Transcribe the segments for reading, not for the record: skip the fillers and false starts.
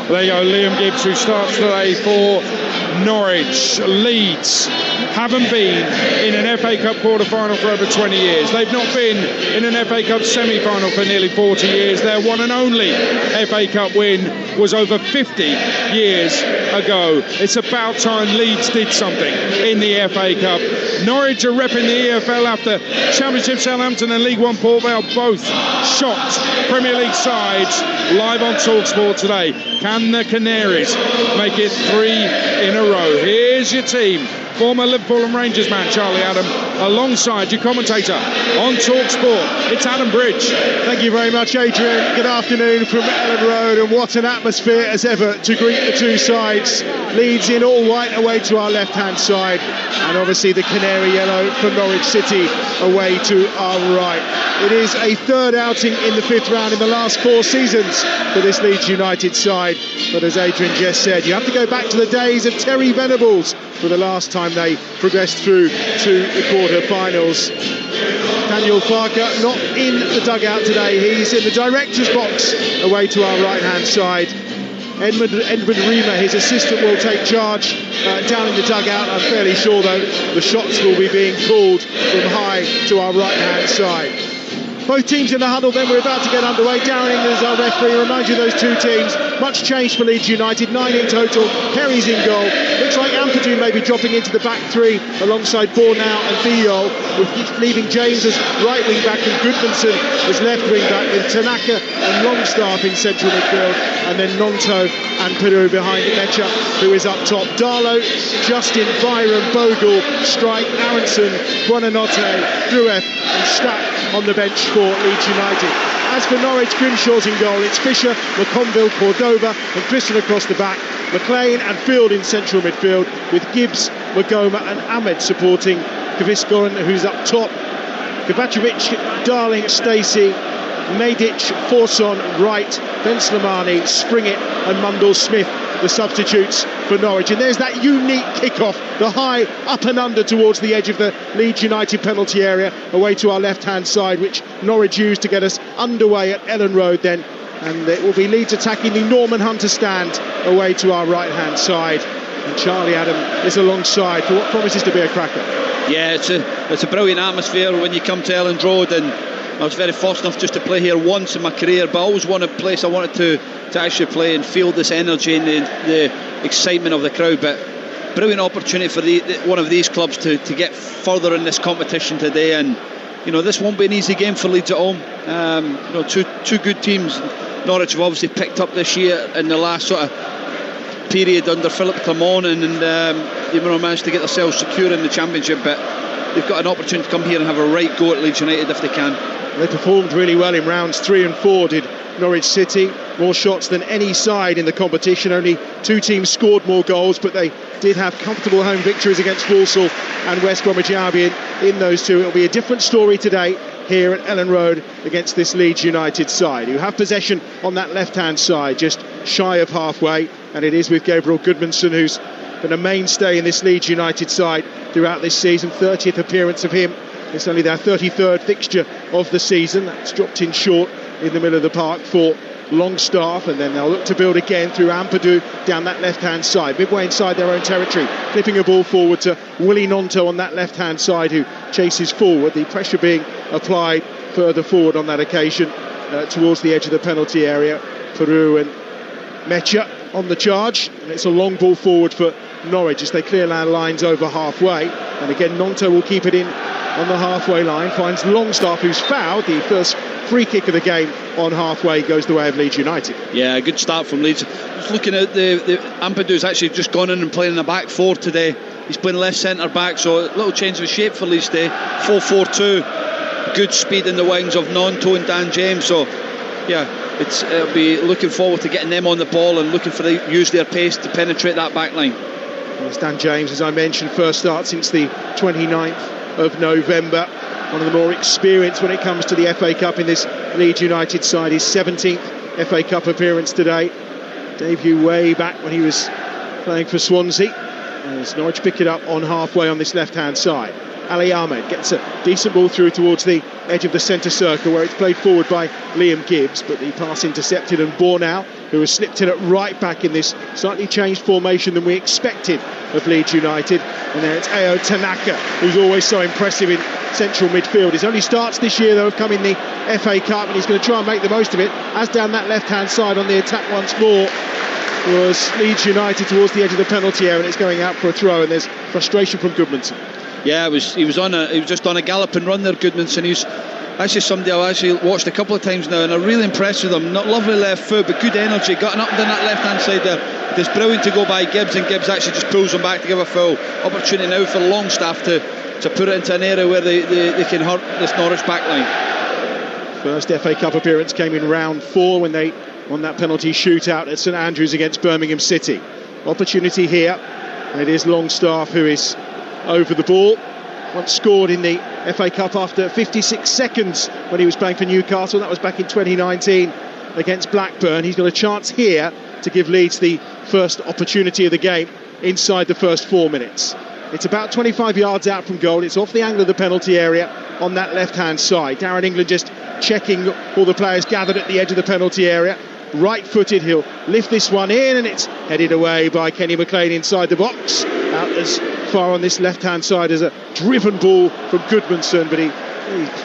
There you go, Liam Gibbs, who starts today for Norwich. Leeds haven't been in an FA Cup quarter-final for over 20 years. They've not been in an FA Cup semi-final for nearly 40 years. Their one and only FA Cup win was over 50 years ago. It's about time Leeds did something in the FA Cup. Norwich are repping the EFL after Championship Southampton and League One Port Vale both shocked Premier League sides. Live on Talksport today. Can the Canaries make it 3 in a row? Here's your team. Former Liverpool and Rangers man Charlie Adam, alongside your commentator on Talksport. It's Adam Bridge. Thank you very much, Adrian. Good afternoon from Ellen Road, and what an atmosphere as ever to greet the two sides. Leeds in all white away to our left-hand side, and obviously the canary yellow from Norwich City away to our right. It is a third outing in the fifth round in the last 4 seasons for this Leeds United side. But as Adrian just said, you have to go back to the days of Terry Venables for the last time they progressed through to the quarter-finals. Daniel Farker not in the dugout today. He's in the director's box away to our right-hand side. Edmund Riemer, his assistant, will take charge down in the dugout. I'm fairly sure, though, the shots will be being called from high to our right-hand side. Both teams in the huddle, then we're about to get underway. Darren England is our referee. Remind you, those two teams, much change for Leeds United, 9 in total. Perry's in goal. Looks like Ampadu may be dropping into the back three alongside Bornau and Viol, with leaving James as right wing back and Goodmanson as left wing back, with Tanaka and Longstaff in central midfield, and then Nonto and Peru behind Mecha, who is up top. Darlow, Justin, Byram, Bogle, Strike, Aronson, Buonanotte, Grueff and Stack on the bench for Leeds United. As for Norwich, Grimshaw's in goal. It's Fisher, McConville, Cordova and Christian across the back. McLean and Field in central midfield, with Gibbs, Magoma and Ahmed supporting Gaviscoran, who's up top. Kovacevic, Darling, Stacey, Medic, Forson, Wright, Ben Slimani, Springett and Mundell-Smith, the substitutes for Norwich. And there's that unique kick-off, the high up and under towards the edge of the Leeds United penalty area away to our left-hand side, which Norwich used to get us underway at Ellen Road then. And it will be Leeds attacking the Norman Hunter stand away to our right-hand side. And Charlie Adam is alongside for what promises to be a cracker. Yeah, it's a brilliant atmosphere when you come to Ellen Road, and I was very fortunate enough just to play here once in my career, but I always wanted a place I wanted to actually play and feel this energy and the excitement of the crowd. But brilliant opportunity for one of these clubs to get further in this competition today. And you know, this won't be an easy game for Leeds at home. You know, two good teams. Norwich have obviously picked up this year in the last sort of period under Philip Clement, and they've managed to get themselves secure in the Championship. But they've got an opportunity to come here and have a right go at Leeds United if they can. They performed really well in rounds 3 and 4, did Norwich City. More shots than any side in the competition. Only 2 teams scored more goals, but they did have comfortable home victories against Walsall and West Bromwich Albion in those two. It'll be a different story today here at Ellen Road against this Leeds United side, who have possession on that left-hand side, just shy of halfway. And it is with Gabriel Goodmanson, who's been a mainstay in this Leeds United side throughout this season. 30th appearance of him. It's only their 33rd fixture of the season. That's dropped in short in the middle of the park for Longstaff, and then they'll look to build again through Ampadu down that left-hand side, midway inside their own territory, flipping a ball forward to Willie Nonto on that left-hand side, who chases forward, the pressure being applied further forward on that occasion towards the edge of the penalty area. Peru and Mecha on the charge, and it's a long ball forward for Norwich as they clear lines over halfway, and again Nonto will keep it in on the halfway line, finds Longstaff, who's fouled. The first free kick of the game on halfway goes the way of Leeds United. Yeah, a good start from Leeds. Just looking at the Ampadu's actually just gone in and playing in the back 4 today. He's playing left centre back, so a little change of shape for Leeds today. 4-4-2, good speed in the wings of Nonto and Dan James. So yeah, it'll be looking forward to getting them on the ball and looking for to use their pace to penetrate that back line. Well, Dan James, as I mentioned, first start since the 29th of November. One of the more experienced when it comes to the FA Cup in this Leeds United side. His 17th FA Cup appearance today. Debut way back when he was playing for Swansea. As Norwich pick it up on halfway on this left-hand side. Ali Ahmed gets a decent ball through towards the edge of the centre circle, where it's played forward by Liam Gibbs, but the pass intercepted, and Bornau who has slipped in at right back in this slightly changed formation than we expected of Leeds United. And then it's Ao Tanaka, who's always so impressive in central midfield. His only starts this year, though, have come in the FA Cup, and he's going to try and make the most of it. As down that left-hand side on the attack once more was Leeds United towards the edge of the penalty area, and it's going out for a throw, and there's frustration from Goodmanson. Yeah, he was just on a galloping run there, Goodmanson. He's actually somebody I've actually watched a couple of times now, and I'm really impressed with him. Not lovely left foot, but good energy. Gotten up and down that left-hand side there. It's brilliant to go by Gibbs, and Gibbs actually just pulls him back to give a full opportunity now for Longstaff to put it into an area where they can hurt this Norwich backline. First FA Cup appearance came in round 4 when they won that penalty shootout at St Andrews against Birmingham City. Opportunity here, and it is Longstaff who is over the ball. Once scored in the FA Cup after 56 seconds when he was playing for Newcastle. That was back in 2019 against Blackburn. He's got a chance here to give Leeds the first opportunity of the game inside the first 4 minutes. It's about 25 yards out from goal. It's off the angle of the penalty area on that left-hand side. Darren England just checking all the players gathered at the edge of the penalty area. Right-footed, he'll lift this one in, and it's headed away by Kenny McLean inside the box. Out as far on this left-hand side as a driven ball from Goodmanson, but he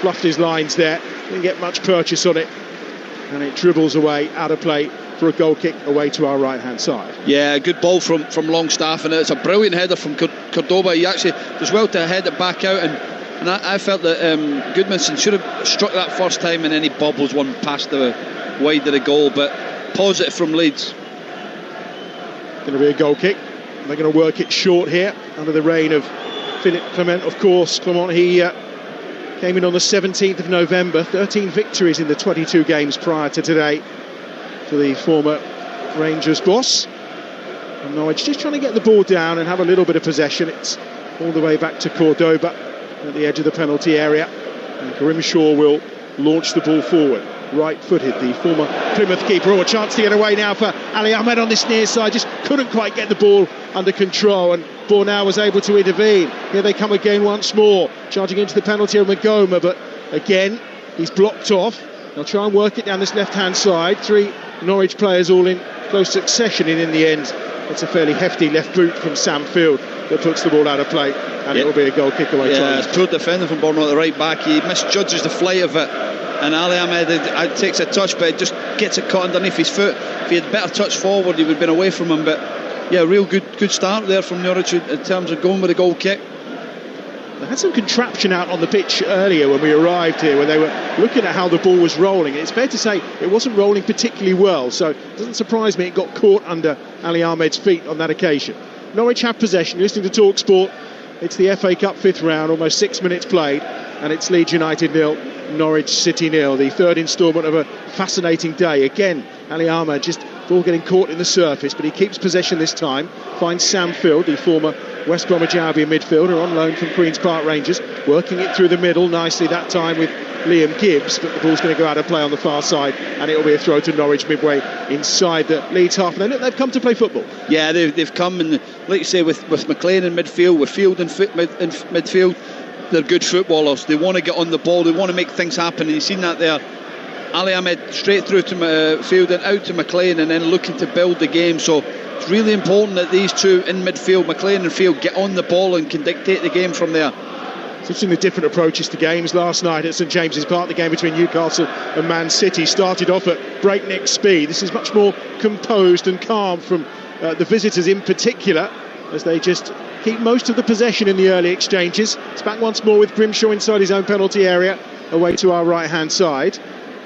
fluffed his lines there. Didn't get much purchase on it, and it dribbles away out of play for a goal kick away to our right-hand side. Yeah, good ball from Longstaff, and it's a brilliant header from Cordoba. He actually does well to head it back out, and I felt that Goodmanson should have struck that first time, and then he bobbles one past the wide of the goal. But positive from Leeds. Going to be a goal kick. They're going to work it short here under the reign of Philippe Clement, of course. Clement, he came in on the 17th of November, 13 victories in the 22 games prior to today for the former Rangers boss. And Norwich just trying to get the ball down and have a little bit of possession. It's all the way back to Cordoba at the edge of the penalty area, and Grimshaw will launch the ball forward. Right-footed, the former Plymouth keeper. Oh, a chance to get away now for Ali Ahmed on this near side. Just couldn't quite get the ball under control, and Bornau was able to intervene. Here they come again once more, charging into the penalty of Magoma, but again he's blocked off. They'll try and work it down this left-hand side. 3 Norwich players all in close succession, and in the end it's a fairly hefty left boot from Sam Field that puts the ball out of play, and it will be a goal kick away. Yeah, it's poor defending from Bornau at the right back. He misjudges the flight of it, and Ali Ahmed takes a touch, but it just gets it caught underneath his foot. If he had better touch forward, he would have been away from him. But yeah, real good start there from Norwich in terms of going with a goal kick. They had some contraption out on the pitch earlier when we arrived here, when they were looking at how the ball was rolling. It's fair to say it wasn't rolling particularly well, so it doesn't surprise me it got caught under Ali Ahmed's feet on that occasion. Norwich have possession. You're listening to Talksport. It's the FA Cup 5th round, almost 6 minutes played, and it's Leeds United 0, Norwich City 0. The third instalment of a fascinating day. Again, Ali Ahmed just ball getting caught in the surface, but he keeps possession this time. Finds Sam Field, the former West Bromwich Albion midfielder on loan from Queen's Park Rangers, working it through the middle nicely that time with Liam Gibbs, but the ball's going to go out of play on the far side, and it'll be a throw to Norwich midway inside the Leeds half. And they've come to play football. Yeah, they've come, and like you say, with McLean in midfield, with Field in midfield, they're good footballers. They want to get on the ball, they want to make things happen, and you've seen that there. Ali Ahmed straight through to Field and out to McLean, and then looking to build the game. So it's really important that these two in midfield, McLean and Field, get on the ball and can dictate the game from there. It's interesting the different approaches to games. Last night at St James's Park, the game between Newcastle and Man City started off at breakneck speed. This is much more composed and calm from the visitors in particular, as they just keep most of the possession in the early exchanges. It's back once more with Grimshaw inside his own penalty area, away to our right-hand side,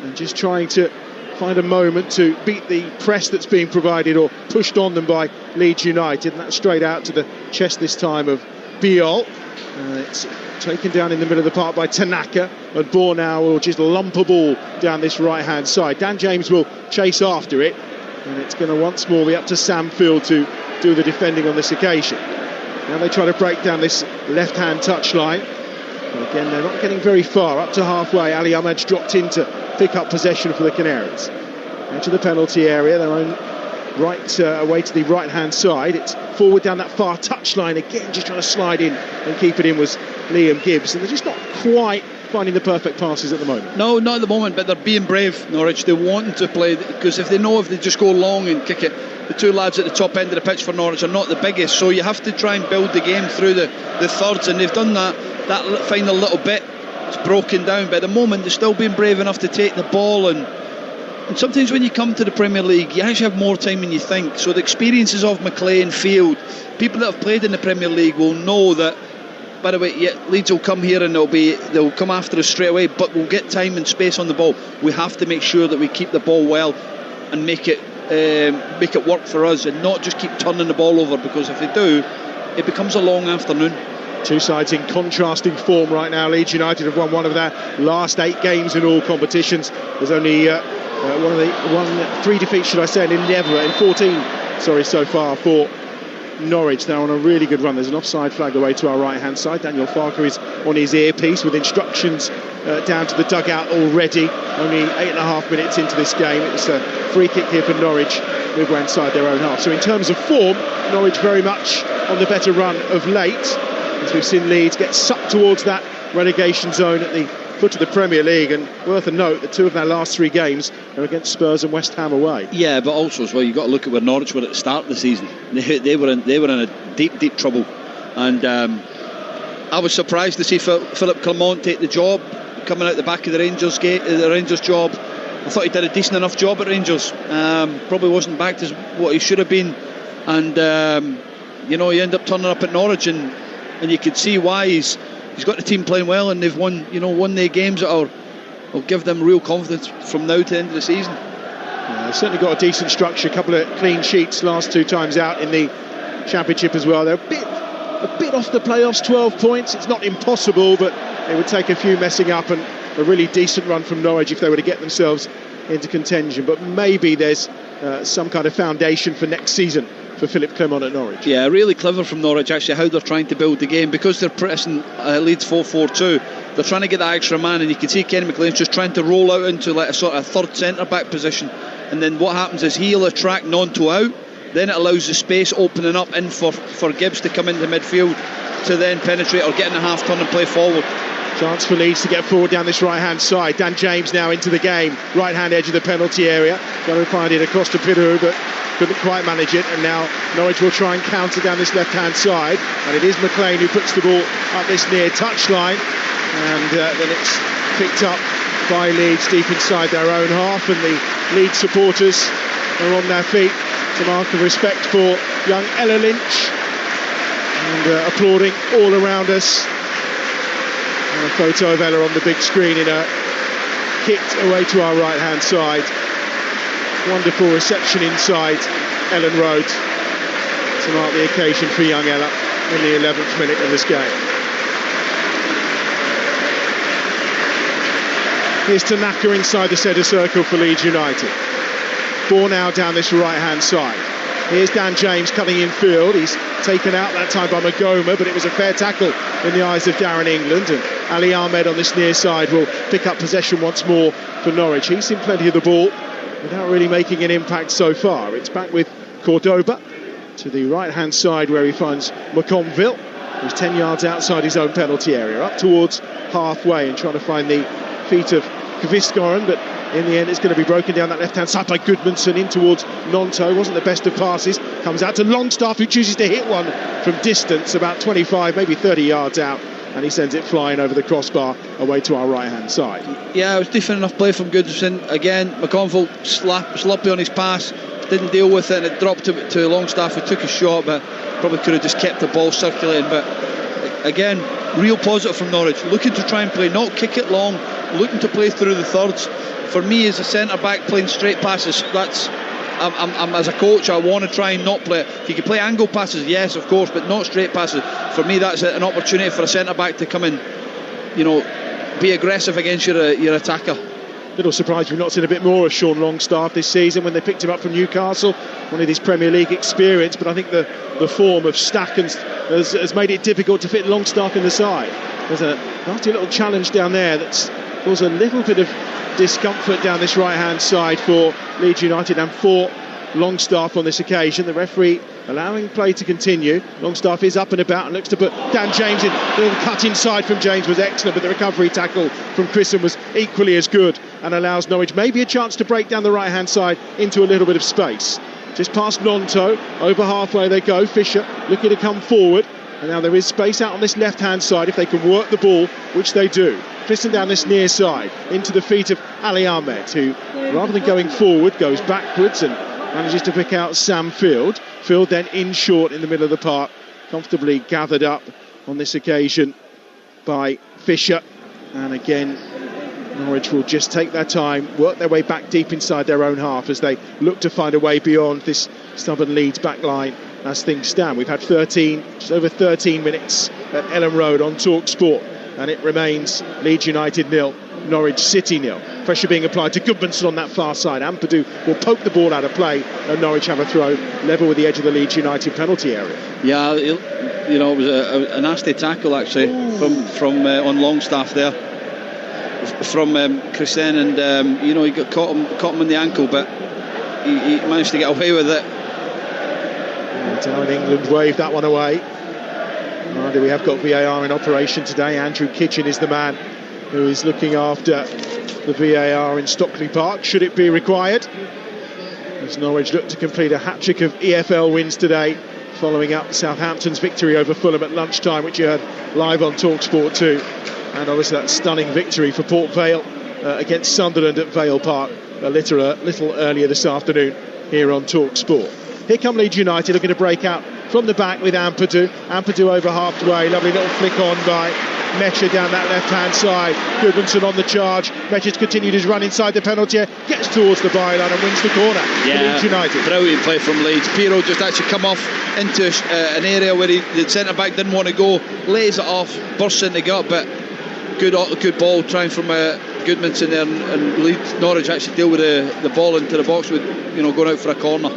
and just trying to find a moment to beat the press that's being provided or pushed on them by Leeds United, and that's straight out to the chest this time of Biol. It's taken down in the middle of the park by Tanaka, and Bornau will just lump a ball down this right-hand side. Dan James will chase after it, and it's going to once more be up to Sam Field to do the defending on this occasion. Now they try to break down this left-hand touchline. And again, they're not getting very far. Up to halfway, Ali Ahmed's dropped in to pick up possession for the Canaries. Into the penalty area, their own right away to the right-hand side. It's forward down that far touchline again, just trying to slide in and keep it in was Liam Gibbs. And they're just not quite finding the perfect passes at the moment. No, not at the moment, but they're being brave, Norwich. They want to play, because if they know if they just go long and kick it, the two lads at the top end of the pitch for Norwich are not the biggest, so you have to try and build the game through the thirds, and they've done that final little bit. It's broken down, but at the moment they're still being brave enough to take the ball, and sometimes when you come to the Premier League you actually have more time than you think. So the experiences of McLean Field, people that have played in the Premier League will know that, by the way, yeah, Leeds will come here and they'll come after us straight away, but we'll get time and space on the ball. We have to make sure that we keep the ball well and make it work for us, and not just keep turning the ball over, because if they do, it becomes a long afternoon. Two sides in contrasting form right now. Leeds United have won one of their last 8 games in all competitions. There's only three defeats, should I say, in 14 so far for Norwich. They're on a really good run. There's an offside flag away to our right hand side. Daniel Farker is on his earpiece with instructions down to the dugout already. Only 8.5 minutes into this game. It's a free kick here for Norwich, midway inside their own half. So in terms of form, Norwich very much on the better run of late, as we've seen Leeds get sucked towards that relegation zone at the foot of the Premier League. And worth a note that 2 of their last 3 games are against Spurs and West Ham away. Yeah, but also as well, you've got to look at where Norwich were at the start of the season. They were in a deep trouble, and I was surprised to see Philip Clement take the job, coming out the back of the Rangers job. I thought he did a decent enough job at Rangers. Probably wasn't backed as what he should have been, and he ended up turning up at Norwich, and you could see why. He's got the team playing well, and they've won their games that will give them real confidence from now to the end of the season. They've certainly got a decent structure, a couple of clean sheets last 2 times out in the Championship as well. They're a bit off the playoffs, 12 points. It's not impossible, but it would take a few messing up and a really decent run from Norwich if they were to get themselves into contention. But maybe there's some kind of foundation for next season for Philip Clement at Norwich. Yeah, really clever from Norwich actually, how they're trying to build the game, because they're pressing Leeds 4-4-2. They're trying to get that extra man, and you can see Kenny McLean's just trying to roll out into like a sort of third centre-back position, and then what happens is he'll attract Gnonto out, then it allows the space opening up in for Gibbs to come into midfield to then penetrate or get in a half turn and play forward. Chance for Leeds to get forward down this right hand side. Dan James now into the game, right hand edge of the penalty area, going to find it across to Piru, but couldn't quite manage it, and now Norwich will try and counter down this left hand side, and it is McLean who puts the ball up this near touchline, and then it's picked up by Leeds deep inside their own half, and the Leeds supporters are on their feet. It's a mark of respect for young Ella Lynch, and applauding all around us. And a photo of Ella on the big screen in a kit away to our right hand side. Wonderful reception inside Ellen Road to mark the occasion for young Ella in the 11th minute of this game. Here's Tanaka inside the centre circle for Leeds United. 4 now down this right hand side. Here's Dan James cutting in field. He's taken out that time by Magoma, but it was a fair tackle in the eyes of Darren England, and Ali Ahmed on this near side will pick up possession once more for Norwich. He's seen plenty of the ball without really making an impact so far. It's back with Cordoba to the right hand side, where he finds McConville, who's 10 yards outside his own penalty area, up towards halfway and trying to find the feet of Kvistgoran, but in the end it's going to be broken down that left hand side by Goodmanson in towards Gnonto. Wasn't the best of passes, comes out to Longstaff, who chooses to hit one from distance about 25, maybe 30 yards out, and he sends it flying over the crossbar away to our right hand side. Yeah, it was decent enough play from Goodmanson. Again, McConville sloppy on his pass, didn't deal with it, and it dropped to Longstaff, who took a shot but probably could have just kept the ball circulating. But again, real positive from Norwich, looking to try and play, not kick it long, looking to play through the thirds. For me, as a centre-back, playing straight passes, I'm as a coach, I want to try and not play it. If you can play angle passes, yes, of course, but not straight passes. For me, that's an opportunity for a centre-back to come in, be aggressive against your attacker. Little surprised we've not seen a bit more of Sean Longstaff this season when they picked him up from Newcastle. Wanted his Premier League experience, but I think the form of Stack has made it difficult to fit Longstaff in the side. There's a nasty little challenge down there that's caused a little bit of discomfort down this right hand side for Leeds United and for Longstaff on this occasion. The referee allowing play to continue. Longstaff is up and about and looks to put Dan James in. The little cut inside from James was excellent, but the recovery tackle from Christen was equally as good and allows Norwich maybe a chance to break down the right-hand side into a little bit of space. Just past Nonto, over halfway they go. Fisher looking to come forward, and now there is space out on this left-hand side if they can work the ball, which they do. Christen down this near side into the feet of Ali Ahmed, who rather than going forward goes backwards and manages to pick out Sam Field. Field then in short in the middle of the park, comfortably gathered up on this occasion by Fisher. And again, Norwich will just take their time, work their way back deep inside their own half as they look to find a way beyond this stubborn Leeds back line as things stand. We've had just over 13 minutes at Ellen Road on Talksport, and it remains Leeds United 0, Norwich City 0. Pressure being applied to Goodmanson on that far side. Ampadu will poke the ball out of play, and Norwich have a throw level with the edge of the Leeds United penalty area. Yeah, it was a nasty tackle actually from on Longstaff there, from Christen, and he got caught him in the ankle, but he managed to get away with it. And now in England waved that one away. We have got VAR in operation today. Andrew Kitchen is the man who is looking after the VAR in Stockley Park, should it be required, as Norwich look to complete a hat-trick of EFL wins today, following up Southampton's victory over Fulham at lunchtime, which you heard live on Talksport 2, and obviously that stunning victory for Port Vale against Sunderland at Vale Park a little earlier this afternoon here on Talksport. Here come Leeds United looking to break out from the back with Ampadu. Ampadu over halfway, lovely little flick on by Mecha down that left-hand side. Goodmanson on the charge. Mecha's continued his run inside the penalty area, gets towards the byline and wins the corner for Leeds United. Brilliant play from Leeds. Pirro just actually come off into an area where the centre-back didn't want to go, lays it off, bursts in the gut, but good ball trying from Goodmanson there, and Leeds, Norwich actually deal with the ball into the box with going out for a corner.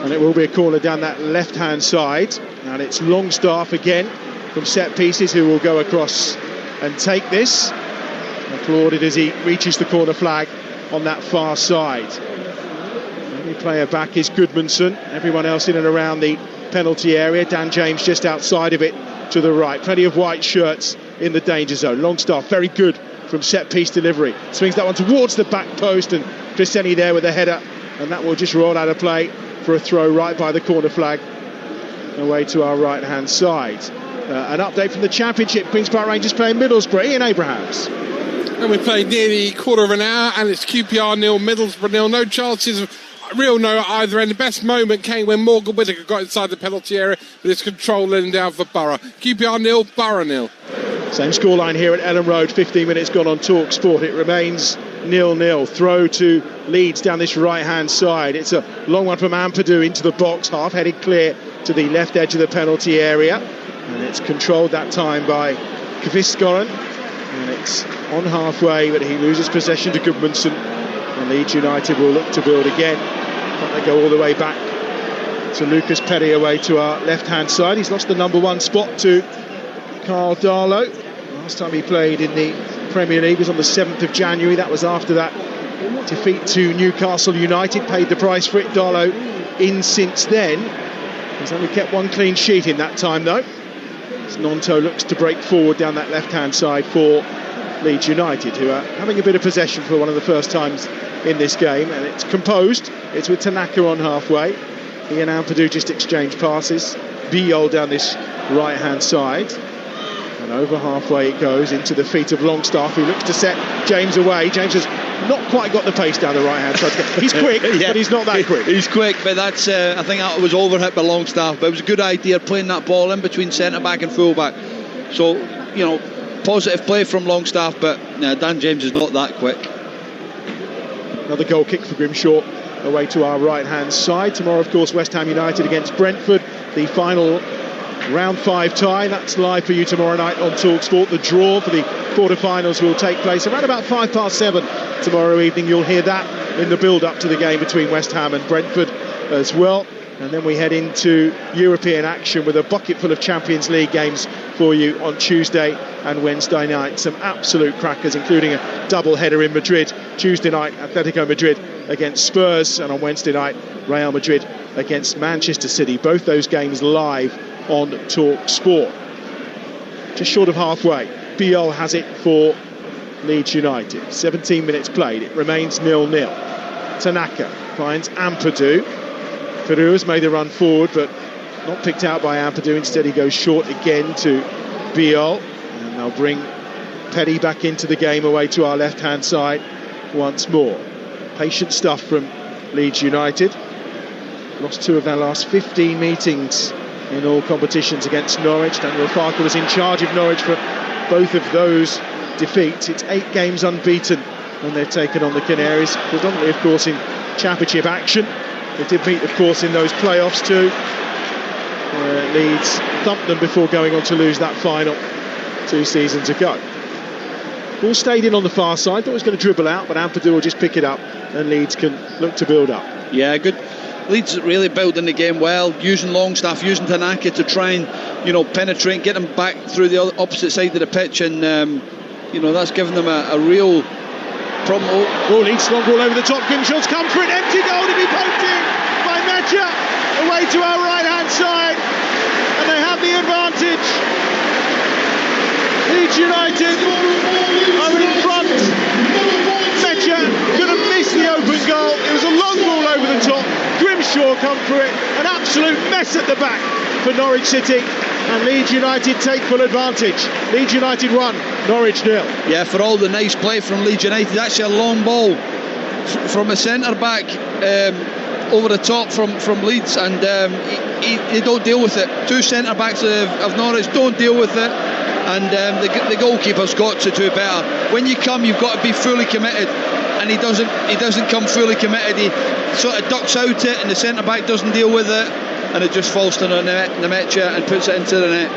And it will be a corner down that left-hand side, and it's Longstaff again from set pieces who will go across and take this. Applauded as he reaches the corner flag on that far side. The only player back is Goodmanson. Everyone else in and around the penalty area. Dan James just outside of it to the right. Plenty of white shirts in the danger zone. Longstaff very good from set piece delivery. Swings that one towards the back post, and Christen there with a header, and that will just roll out of play for a throw right by the corner flag away to our right hand side. An update from the Championship. Queen's Park Rangers playing Middlesbrough. Ian Abrahams. And we played nearly a quarter of an hour, and it's QPR 0, Middlesbrough 0. No chances of real no either end. The best moment came when Morgan Whittaker got inside the penalty area, but it's control letting down for Borough. QPR 0, Borough 0. Same scoreline here at Ellen Road. 15 minutes gone on Talk Sport. It remains 0-0. Throw to Leeds down this right hand side. It's a long one from Ampadu into the box, half headed clear to the left edge of the penalty area, and it's controlled that time by Kviskoren, and it's on halfway, but he loses possession to Goodmanson, and Leeds United will look to build again. But they go all the way back to Lucas Perry away to our left hand side. He's lost the number one spot to Carl Darlow. Last time he played in the Premier League was on the 7th of January. That was after that defeat to Newcastle United. Paid the price for it. Darlow in since then. He's only kept one clean sheet in that time though. As Nonto looks to break forward down that left hand side for Leeds United, who are having a bit of possession for one of the first times in this game, and it's composed. It's with Tanaka on halfway. He and Ampadu just exchange passes. Biol down this right hand side. And over halfway it goes into the feet of Longstaff, who looks to set James away. James has not quite got the pace down the right hand side. He's quick, but he's not that quick. He's quick, but that's I think that was overhit by Longstaff. But it was a good idea playing that ball in between centre back and full back. So positive play from Longstaff, but Dan James is not that quick. Another goal kick for Grimshaw away to our right hand side. Tomorrow, of course, West Ham United against Brentford, the final round 5 tie. That's live for you tomorrow night on Talksport. The draw for the quarterfinals will take place around about 7:05 tomorrow evening. You'll hear that in the build up to the game between West Ham and Brentford as well. And then we head into European action with a bucket full of Champions League games for you on Tuesday and Wednesday night. Some absolute crackers, including a double header in Madrid. Tuesday night, Atletico Madrid against Spurs, and on Wednesday night Real Madrid against Manchester City. Both those games live on Talksport. Just short of halfway, Biol has it for Leeds United. 17 minutes played, it remains 0-0. Tanaka finds Ampadu. Peru has made a run forward, but not picked out by Ampadu. Instead he goes short again to Biol, and they'll bring Petty back into the game away to our left hand side once more. Patient stuff from Leeds United. Lost 2 of their last 15 meetings in all competitions against Norwich. Daniel Farke was in charge of Norwich for both of those defeats. It's 8 games unbeaten when they've taken on the Canaries, predominantly of course in championship action. They did meet of course in those playoffs too, where Leeds thumped them before going on to lose that final 2 seasons ago. Ball stayed in on the far side, thought it was going to dribble out, but Ampadu will just pick it up and Leeds can look to build up. Yeah, good. Leeds really building the game well, using Longstaff, using Tanaka to try and, penetrate, get them back through the opposite side of the pitch, and that's given them a real problem. Oh, Leeds long ball over the top. Grimshaw's come for an empty goal to be poked in by Mecha, away to our right hand side, and they have the advantage. Leeds United are in front. Mecha could have missed the open goal. It was a long ball over the top. Grimshaw come for it. An absolute mess at the back for Norwich City, and Leeds United take full advantage. Leeds United 1, Norwich 0. Yeah, for all the nice play from Leeds United, actually a long ball from a centre back over the top from Leeds, and they don't deal with it. 2 centre backs of Norwich don't deal with it, and the goalkeeper's got to do better. When you come, you've got to be fully committed, and he doesn't come fully committed. He sort of ducks out it, and the centre back doesn't deal with it, and it just falls to Nemecha and puts it into the net.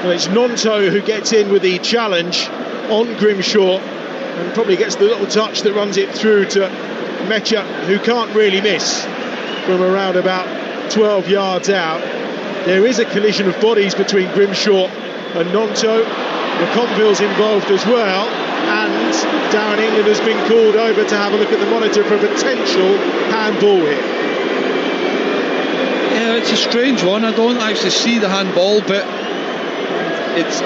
Well, it's Nonto who gets in with the challenge on Grimshaw, and probably gets the little touch that runs it through to Mecha, who can't really miss from around about 12 yards out. There is a collision of bodies between Grimshaw and Nonto. McConville's involved as well, and Darren England has been called over to have a look at the monitor for a potential handball here. Yeah, it's a strange one. I don't actually see the handball, but it's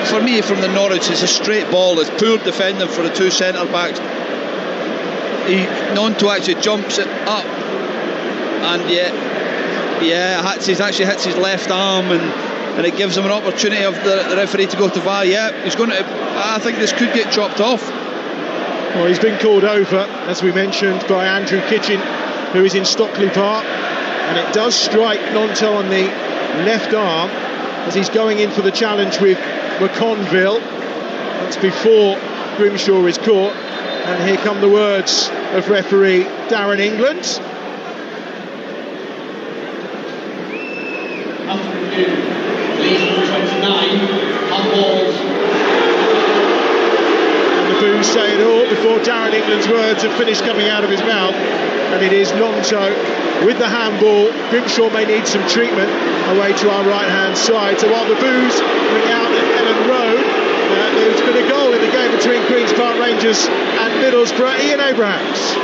for me, from the Norwich, it's a straight ball. It's poor defending for the 2 centre backs. Nonto actually jumps it up, and he actually hits his left arm, and it gives him an opportunity of the referee to go to VAR. Yeah, he's going to. I think this could get chopped off. Well, he's been called over, as we mentioned, by Andrew Kitchen, who is in Stockley Park, and it does strike Nonto on the left arm as he's going in for the challenge with McConville. That's before Grimshaw is caught, and here come the words of referee Darren England. Leeds 29, handballs. And the boos say it all before Darren England's words have finished coming out of his mouth, and it is Nonto with the handball. Grimshaw may need some treatment away to our right hand side. So while the boos ring out at Ellen Road, there's been a goal in the game between Queen's Park Rangers and Middlesbrough. Ian Abrahams.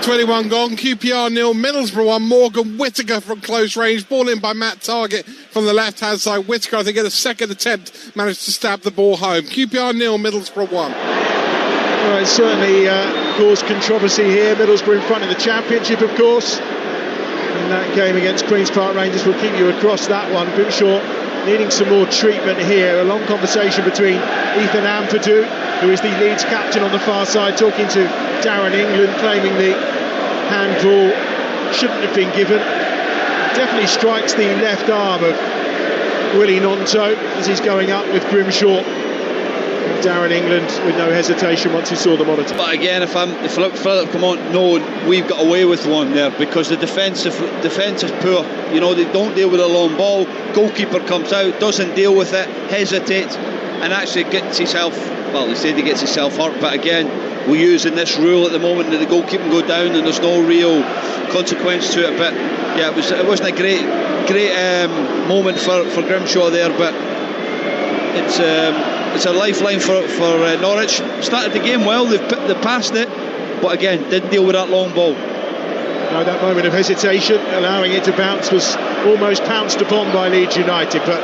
21 gone, QPR 0, Middlesbrough 1. Morgan Whittaker from close range, ball in by Matt Targett from the left hand side. Whittaker, I think at a second attempt, managed to stab the ball home. QPR 0, Middlesbrough 1. Well, it's certainly caused controversy here. Middlesbrough in front of the Championship, of course. In that game against Queen's Park Rangers, we'll keep you across that one. Grimshaw needing some more treatment here. A long conversation between Ethan Ampadu, who is the Leeds captain, on the far side, talking to Darren England, claiming the handball shouldn't have been given. Definitely strikes the left arm of Willie Nonto as he's going up with Grimshaw. Darren England with no hesitation once he saw the monitor. But again, if Philip come on, no, we've got away with one there because the defence is poor. They don't deal with a long ball. Goalkeeper comes out, doesn't deal with it, hesitates, and actually gets himself. Well, they say he gets himself hurt, but again, we're using this rule at the moment that the goalkeeper can go down and there's no real consequence to it. But yeah, it wasn't a great moment for Grimshaw there, but it's a lifeline for Norwich. Started the game well, they passed it, but again, didn't deal with that long ball. No, that moment of hesitation, allowing it to bounce, was almost pounced upon by Leeds United. But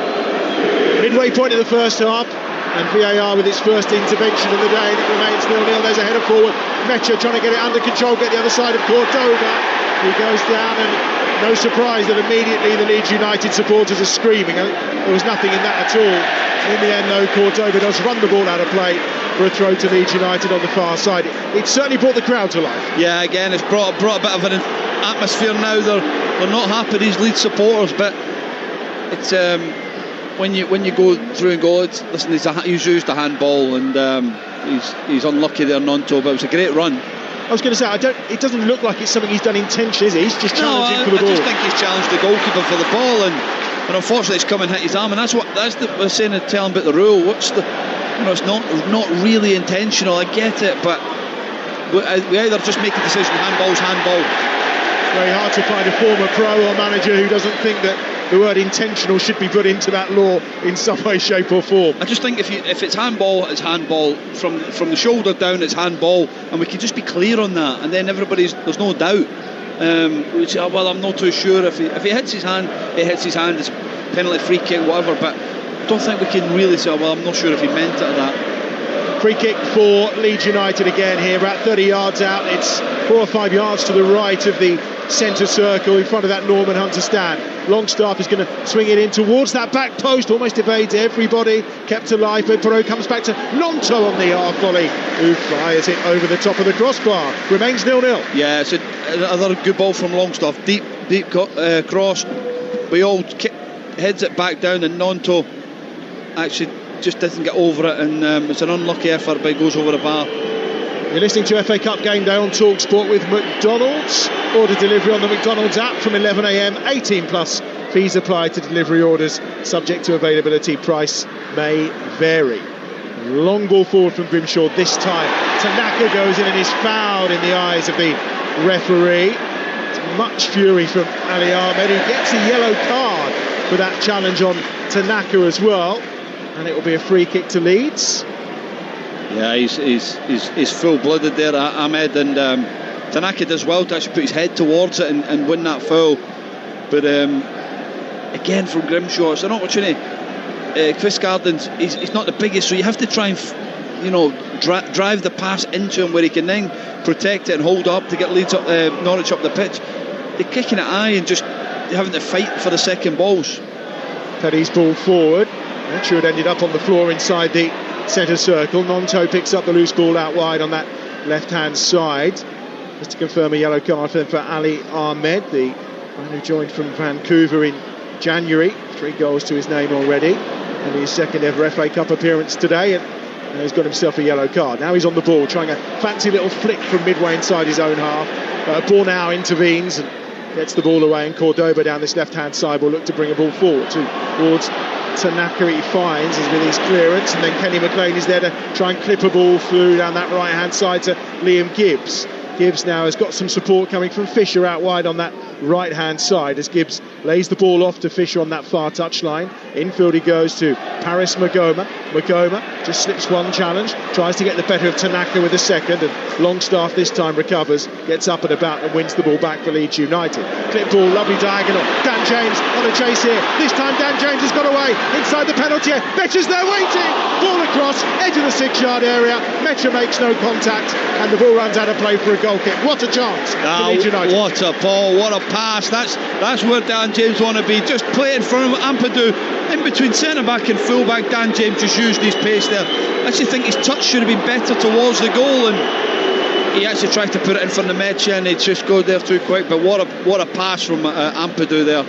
midway point of the first half, and VAR with its first intervention of the day, and it remains 0-0. There's a header forward. Mecha trying to get it under control, get the other side of Cordova. He goes down, and no surprise that immediately the Leeds United supporters are screaming. There was nothing in that at all. In the end, though, Cordova does run the ball out of play for a throw to Leeds United on the far side. It certainly brought the crowd to life. Yeah, again, it's brought a bit of an atmosphere now. They're not happy, these Leeds supporters, but it's when you go through and go, listen, he's used a handball, and he's unlucky there, Nonto, but it was a great run. I was going to say, it doesn't look like it's something he's done intentionally, is it? He's just challenging for the ball. I just think he's challenged the goalkeeper for the ball, and unfortunately it's come and hit his arm, and we're saying and telling about the rule. It's not really intentional. I get it, but we either just make a decision, handball's handball. It's very hard to find a former pro or manager who doesn't think that the word intentional should be put into that law in some way, shape or form. I just think if it's handball, it's handball. From the shoulder down, it's handball, and we can just be clear on that, and then there's no doubt. We say, well, I'm not too sure. If he hits his hand, he hits his hand. It's penalty, free kick, whatever. But I don't think we can really say, well, I'm not sure if he meant it or that. Free kick for Leeds United again here, about 30 yards out. It's 4 or 5 yards to the right of the centre circle in front of that Norman Hunter stand. Longstaff is going to swing it in towards that back post, almost evades everybody, kept alive, but Perot comes back to Nonto on the half volley, who fires it over the top of the crossbar. Remains 0-0. Yeah, it's another good ball from Longstaff, deep cross. We all heads it back down, and Nonto actually just doesn't get over it, and it's an unlucky effort, but it goes over the bar. You're listening to FA Cup Game Day on Talksport with McDonald's. Order delivery on the McDonald's app from 11 a.m. 18 plus. Fees apply to delivery orders, subject to availability. Price may vary. Long ball forward from Grimshaw this time. Tanaka goes in and is fouled in the eyes of the referee. It's much fury from Ali Ahmed, who gets a yellow card for that challenge on Tanaka as well. And it will be a free kick to Leeds. Yeah, he's full-blooded there, Ahmed, and Tanaka does well to actually put his head towards it and win that foul. But again, from Grimshaw, it's an opportunity. Chris Gardens, he's not the biggest, so you have to try and drive the pass into him where he can then protect it and hold up to get Leeds up, Norwich up the pitch. They're kicking it high and just having to fight for the second balls. Perry's ball forward. Not sure it ended up on the floor inside the centre circle. Nonto picks up the loose ball out wide on that left-hand side. Just to confirm a yellow card for Ali Ahmed, the man who joined from Vancouver in January. 3 goals to his name already, and his second ever FA Cup appearance today, and he's got himself a yellow card. Now he's on the ball, trying a fancy little flick from midway inside his own half. Bornau intervenes and gets the ball away, and Cordova down this left-hand side will look to bring a ball forward towards Tanaka. He finds with his clearance, and then Kenny McLean is there to try and clip a ball through down that right-hand side to Liam Gibbs. Gibbs now has got some support coming from Fisher out wide on that right-hand side as Gibbs lays the ball off to Fisher on that far touchline. Infield he goes to Paris Magoma. Magoma just slips one challenge, tries to get the better of Tanaka with a second, and Longstaff this time recovers, gets up and about and wins the ball back for Leeds United. Clip ball, lovely diagonal. Dan James on a chase here. This time Dan James has got away inside the penalty area. Metra's there waiting. Ball across, edge of the 6-yard area. Metra makes no contact, and the ball runs out of play for a goal kick. What a chance for Leeds United. What a ball, what a pass. That's where Dan James want to be. Just play in front of Ampadu, in between centre-back and full-back. Dan James just used his pace there. I actually think his touch should have been better towards the goal, and he actually tried to put it in front of Mecha, and it just got there too quick. But what a pass from Ampadu there.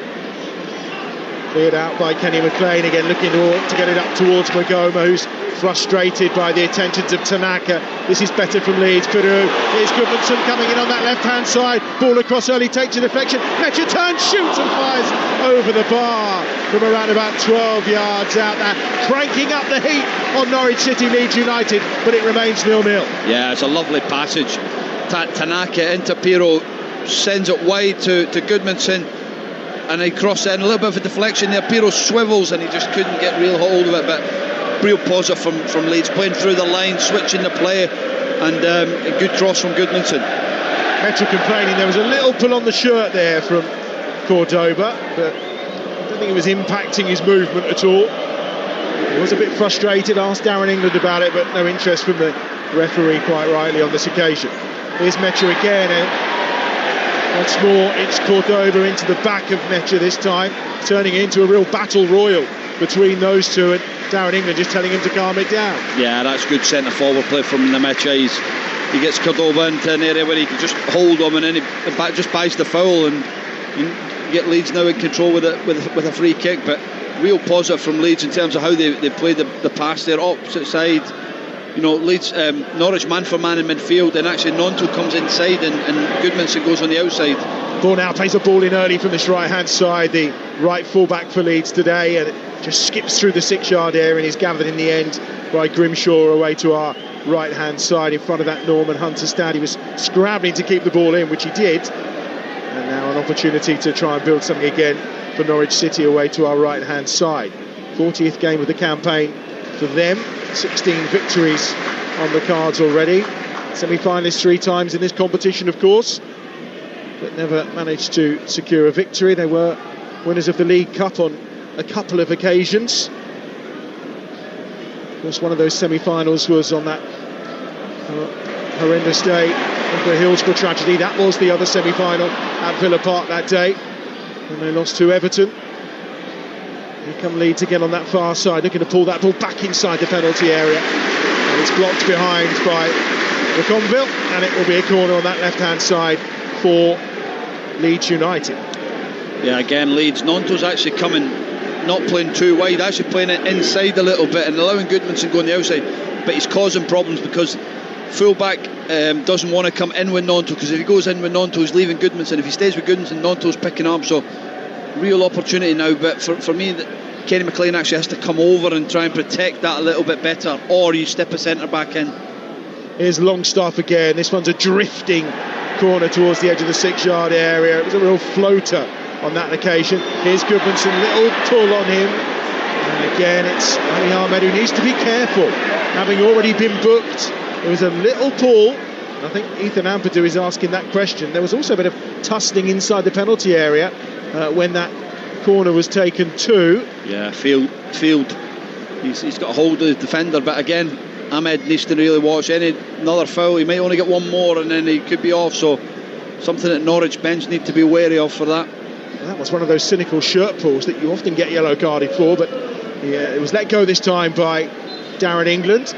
Cleared out by Kenny McLean, again looking to get it up towards Magoma, who's frustrated by the attentions of Tanaka. This is better from Leeds. Peru. Here's Goodmanson coming in on that left-hand side. Ball across early, takes a deflection. Mecha turns, shoots and fires over the bar from around about 12 yards out there, cranking up the heat on Norwich City, Leeds United, but it remains 0-0. Yeah, it's a lovely passage. Tanaka into Pirro, sends it wide to Goodmanson, and he crosses in, a little bit of a deflection there. Pirro swivels and he just couldn't get real hold of it, but real positive from Leeds, playing through the line, switching the play, and a good cross from Goodmanson. Metro complaining there was a little pull on the shirt there from Cordoba, but I don't think it was impacting his movement at all. He was a bit frustrated, asked Darren England about it, but no interest from the referee, quite rightly, on this occasion. Here's Metro again, and once more it's Cordoba into the back of Metro this time, turning it into a real battle royal between those two, and Darren England just telling him to calm it down. Yeah, that's good centre forward play from the Metro. He gets Cordoba into an area where he can just hold him, and then he just buys the foul, and get Leeds now in control with a free kick. But real positive from Leeds in terms of how they played the pass there, opposite side. You know, Leeds, Norwich man for man in midfield, and actually Nonto comes inside, and Goodmanson goes on the outside. Ball now plays a ball in early from this right hand side, the right full-back for Leeds today, and it just skips through the 6-yard area and is gathered in the end by Grimshaw away to our right hand side in front of that Norman Hunter stand. He was scrambling to keep the ball in, which he did, and now an opportunity to try and build something again for Norwich City away to our right hand side. 40th game of the campaign for them, 16 victories on the cards already, semi-finalists 3 times in this competition of course, but never managed to secure a victory. They were winners of the League Cup on a couple of occasions. Of course, one of those semi-finals was on that horrendous day of the Hillsborough tragedy. That was the other semi-final at Villa Park that day, and they lost to Everton. Here come Leeds again on that far side, looking to pull that ball back inside the penalty area, and it's blocked behind by Conville, and it will be a corner on that left-hand side for Leeds United. Yeah, again, Leeds. Nonto's actually coming, not playing too wide, actually playing it inside a little bit and allowing Goodmanson to go on the outside, but he's causing problems because fullback doesn't want to come in with Nonto, because if he goes in with Nonto, he's leaving Goodmanson. If he stays with Goodmanson, Nonto's picking up, so real opportunity now. But for me, Kenny McLean actually has to come over and try and protect that a little bit better, or you step a centre back in. Here's Longstaff again. This one's a drifting corner towards the edge of the 6-yard area. It was a real floater on that occasion. Here's Goodmanson, little pull on him, and again it's Ali Ahmed who needs to be careful, having already been booked. There was a little pull. I think Ethan Ampadu is asking that question. There was also a bit of tussling inside the penalty area when that corner was taken too. Yeah, Field. He's got a hold of the defender, but again, Ahmed needs to really watch. Another foul, he might only get one more and then he could be off, so something that Norwich bench need to be wary of for that. Well, that was one of those cynical shirt pulls that you often get yellow carded for, but it was let go this time by Darren England.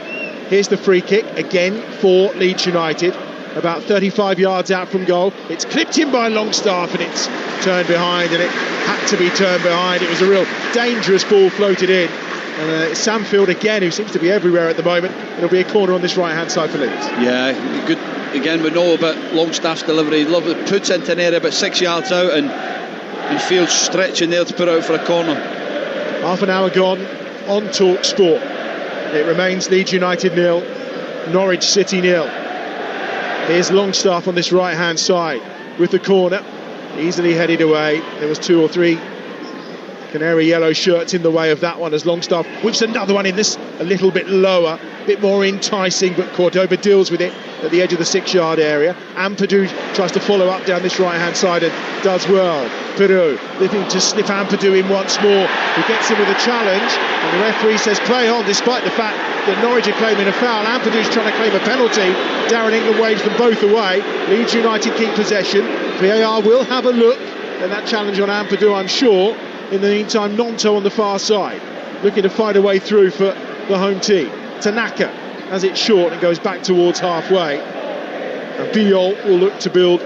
Here's the free kick again for Leeds United, about 35 yards out from goal. It's clipped in by Longstaff and it's turned behind, and it had to be turned behind. It was a real dangerous ball floated in. And it's Samfield again, who seems to be everywhere at the moment. It'll be a corner on this right-hand side for Leeds. Yeah, good. Again, we know about Longstaff's delivery. Lovely, puts into an area about 6 yards out, and Fields stretching there to put out for a corner. Half an hour gone on Talksport. It remains Leeds United 0, Norwich City 0. Here's Longstaff on this right-hand side with the corner, easily headed away. There was 2 or 3 canary yellow shirts in the way of that one as Longstaff whips another one in, this a little bit lower, a bit more enticing, but Cordoba deals with it at the edge of the 6-yard area. Ampadu tries to follow up down this right hand side and does well. Peru looking to slip Ampadu in once more, who gets him with a challenge, and the referee says play on, despite the fact that Norwich are claiming a foul. Ampadu's trying to claim a penalty. Darren England waves them both away. Leeds United keep possession. VAR will have a look at that challenge on Ampadu, I'm sure. In the meantime, Nonto on the far side, looking to fight a way through for the home team. Tanaka has it short and goes back towards halfway. And Biol will look to build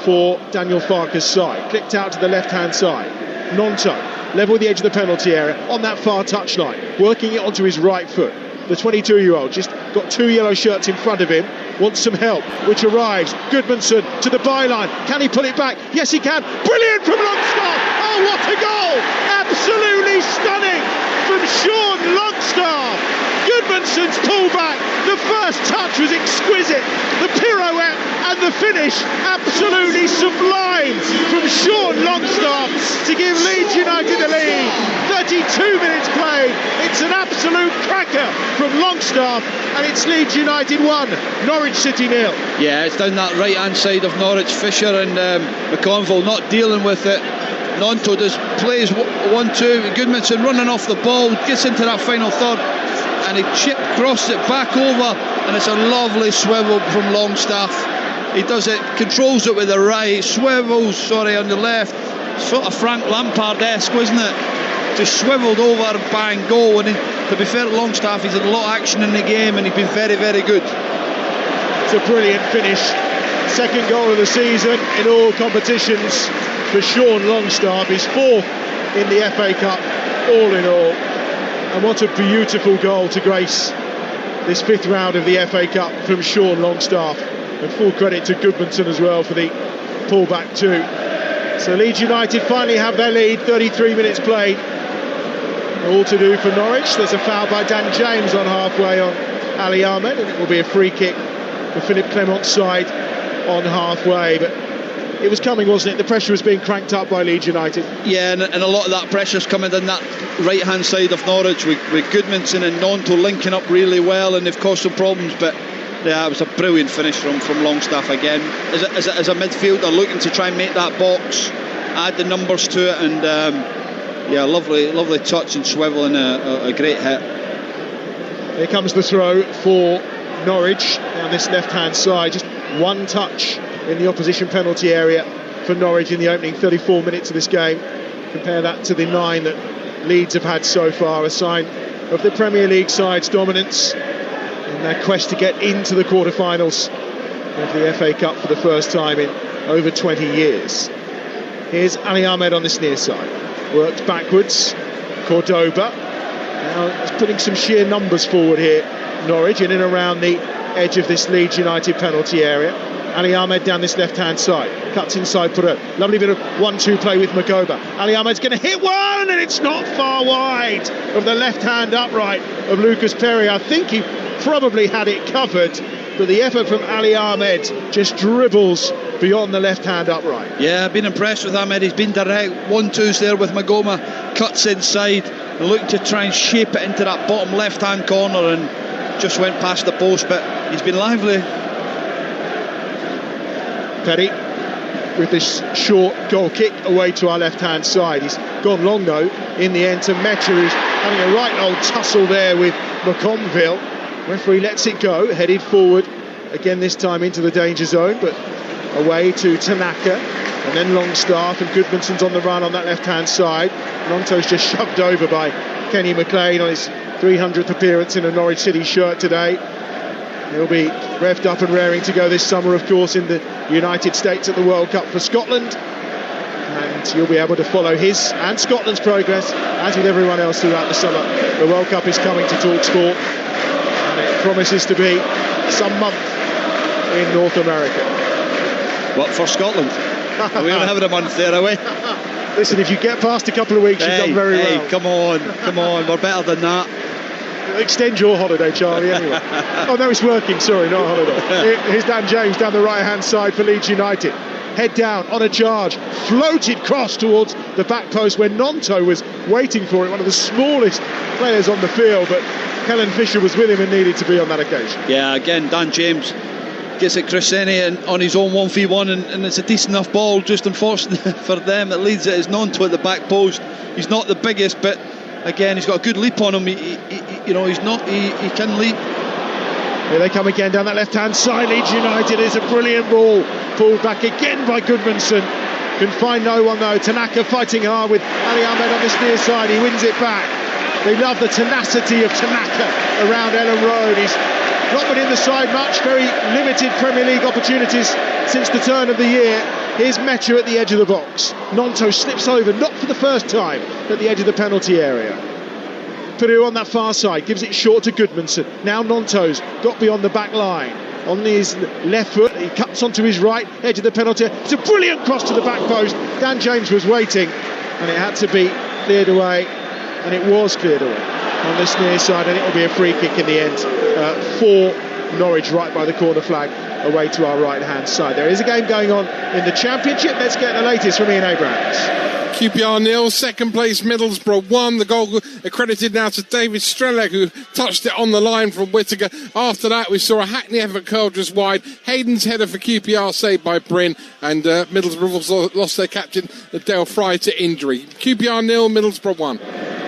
for Daniel Farke's side. Clicked out to the left-hand side. Nonto, level with the edge of the penalty area, on that far touchline, working it onto his right foot. The 22-year-old just got 2 yellow shirts in front of him, wants some help, which arrives. Goodmanson to the byline. Can he pull it back? Yes, he can. Brilliant from Longstaff. Oh, what a goal! Absolutely stunning from Sean Longstaff. Goodmanson's pullback. The first touch was exquisite. The pirouette and the finish absolutely sublime from Sean Longstaff to give Leeds United the lead. 32 minutes played. It's an absolute cracker from Longstaff, and it's Leeds United 1, Norwich City 0. Yeah, it's down that right hand side of Norwich. Fisher and McConville not dealing with it. Nonto plays 1-2. Goodmanson running off the ball, gets into that final third, and he crosses it back over, and it's a lovely swivel from Longstaff. He does it, controls it with the right, swivels, on the left. Sort of Frank Lampard-esque, wasn't it? Just swivelled over, bang, goal. And to be fair to Longstaff, he's had a lot of action in the game, and he's been very, very good. It's a brilliant finish. Second goal of the season in all competitions for Sean Longstaff. He's fourth in the FA Cup, all in all. And what a beautiful goal to grace this fifth round of the FA Cup from Sean Longstaff. And full credit to Goodmanson as well for the pullback too. So Leeds United finally have their lead, 33 minutes played. All to do for Norwich. There's a foul by Dan James on halfway on Ali Ahmed, and it will be a free kick for Philip Clement's side on halfway. But it was coming, wasn't it? The pressure was being cranked up by Leeds United. Yeah, and a lot of that pressure's coming down that right-hand side of Norwich with Goodmanson and Nonto linking up really well, and they've caused some problems. But yeah, it was a brilliant finish from Longstaff again. As a midfielder looking to try and make that box, add the numbers to it, and yeah, lovely touch and swivel, and a great hit. Here comes the throw for Norwich on this left-hand side. Just one touch in the opposition penalty area for Norwich in the opening 34 minutes of this game. Compare that to the 9 that Leeds have had so far, a sign of the Premier League side's dominance in their quest to get into the quarter-finals of the FA Cup for the first time in over 20 years. Here's Ali Ahmed on this near side. Worked backwards. Cordoba. Now it's putting some sheer numbers forward here. Norwich in and around the edge of this Leeds United penalty area. Ali Ahmed down this left-hand side. Cuts inside for a lovely bit of 1-2 play with Magoba. Ali Ahmed's going to hit one, and it's not far wide of the left-hand upright of Lucas Perry. I think he probably had it covered, but the effort from Ali Ahmed just dribbles beyond the left-hand upright. Yeah, I've been impressed with Ahmed. He's been direct. 1-2's there with Magoma, cuts inside, looking to try and shape it into that bottom left-hand corner, and just went past the post, but he's been lively. Perry with this short goal kick away to our left-hand side. He's gone long though in the end to Metcher, who's having a right old tussle there with McConville. Referee lets it go, headed forward again, this time into the danger zone, but away to Tanaka, and then Longstaff, and Goodmanson's on the run on that left-hand side. Nonto's just shoved over by Kenny McLean on his 300th appearance in a Norwich City shirt today. He'll be revved up and raring to go this summer, of course, in the United States at the World Cup for Scotland. And you'll be able to follow his and Scotland's progress, as with everyone else, throughout the summer. The World Cup is coming to Talksport, and it promises to be some month in North America. What, for Scotland? We're having a month there, are we? Listen, if you get past a couple of weeks, you've done very well. Come on, we're better than that. Extend your holiday, Charlie, anyway. Oh no, it's working, sorry, not a holiday. Here's Dan James down the right-hand side for Leeds United. Head down on a charge, floated cross towards the back post where Nonto was waiting for it, one of the smallest players on the field, but Helen Fisher was with him and needed to be on that occasion. Yeah, again, Dan James gets it Cresceni on his own 1v1, and it's a decent enough ball. Just unfortunate for them, it leads it is Nonto at the back post. He's not the biggest, but again, he's got a good leap on him. He can leap. Here they come again down that left-hand side. Leeds United is a brilliant ball, pulled back again by Goodmanson. Can find no one though. Tanaka fighting hard with Ali Ahmed on this near side. He wins it back. They love the tenacity of Tanaka around Ellen Road. He's not been in the side much, very limited Premier League opportunities since the turn of the year. Here's Metcher at the edge of the box. Nonto slips over, not for the first time, at the edge of the penalty area. Peru on that far side, gives it short to Goodmanson. Now Nonto's got beyond the back line. On his left foot, he cuts onto his right, edge of the penalty. It's a brilliant cross to the back post. Dan James was waiting, and it had to be cleared away, and it was cleared away on this near side, and it will be a free kick in the end for Norwich, right by the corner flag away to our right-hand side. There is a game going on in the Championship. Let's get the latest from Ian Abrams. QPR 0, second place Middlesbrough 1. The goal accredited now to David Strelak, who touched it on the line from Whittaker. After that, we saw a Hackney effort curled just wide. Hayden's header for QPR saved by Bryn, and Middlesbrough also lost their captain, Dale Fry, to injury. QPR 0, Middlesbrough 1.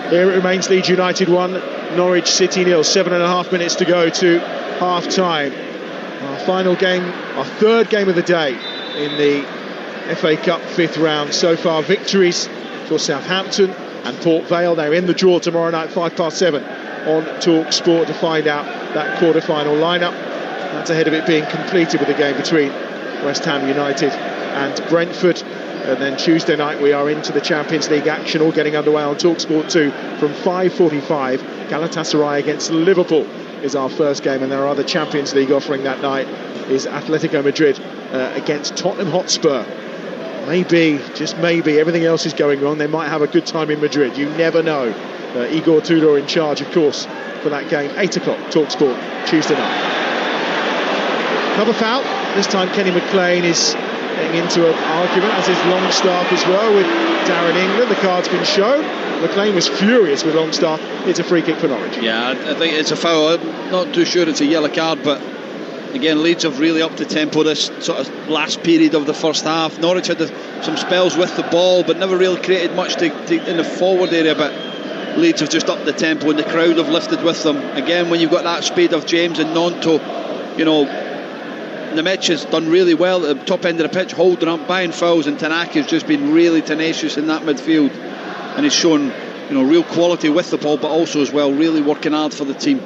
Here it remains, Leeds United 1, Norwich City 0. 7.5 minutes to go to half-time. Our final game, our third game of the day in the FA Cup fifth round. So far, victories for Southampton and Port Vale. They're in the draw tomorrow night, 7:05 on Talksport, to find out that quarter-final lineup. That's ahead of it being completed with a game between West Ham United and Brentford. And then Tuesday night we are into the Champions League action, all getting underway on Talksport 2 from 5:45. Galatasaray against Liverpool is our first game, and there are other Champions League offering that night is Atletico Madrid against Tottenham Hotspur. Maybe, just maybe, everything else is going wrong, they might have a good time in Madrid. You never know. Igor Tudor in charge, of course, for that game. 8 o'clock, Talksport, Tuesday night. Another foul. This time Kenny McLean is getting into an argument, as is Longstaff as well, with Darren England. The card's been shown. McLean was furious with Longstaff. It's a free kick for Norwich. Yeah, I think it's a foul. I'm not too sure it's a yellow card, but again, Leeds have really upped the tempo this sort of last period of the first half. Norwich had some spells with the ball, but never really created much in the forward area. But Leeds have just upped the tempo, and the crowd have lifted with them. Again, when you've got that speed of James and Nonto, you know, Nemec has done really well at the top end of the pitch, holding up, buying fouls, and Tanaka's just been really tenacious in that midfield, and he's shown, you know, real quality with the ball, but also as well really working hard for the team.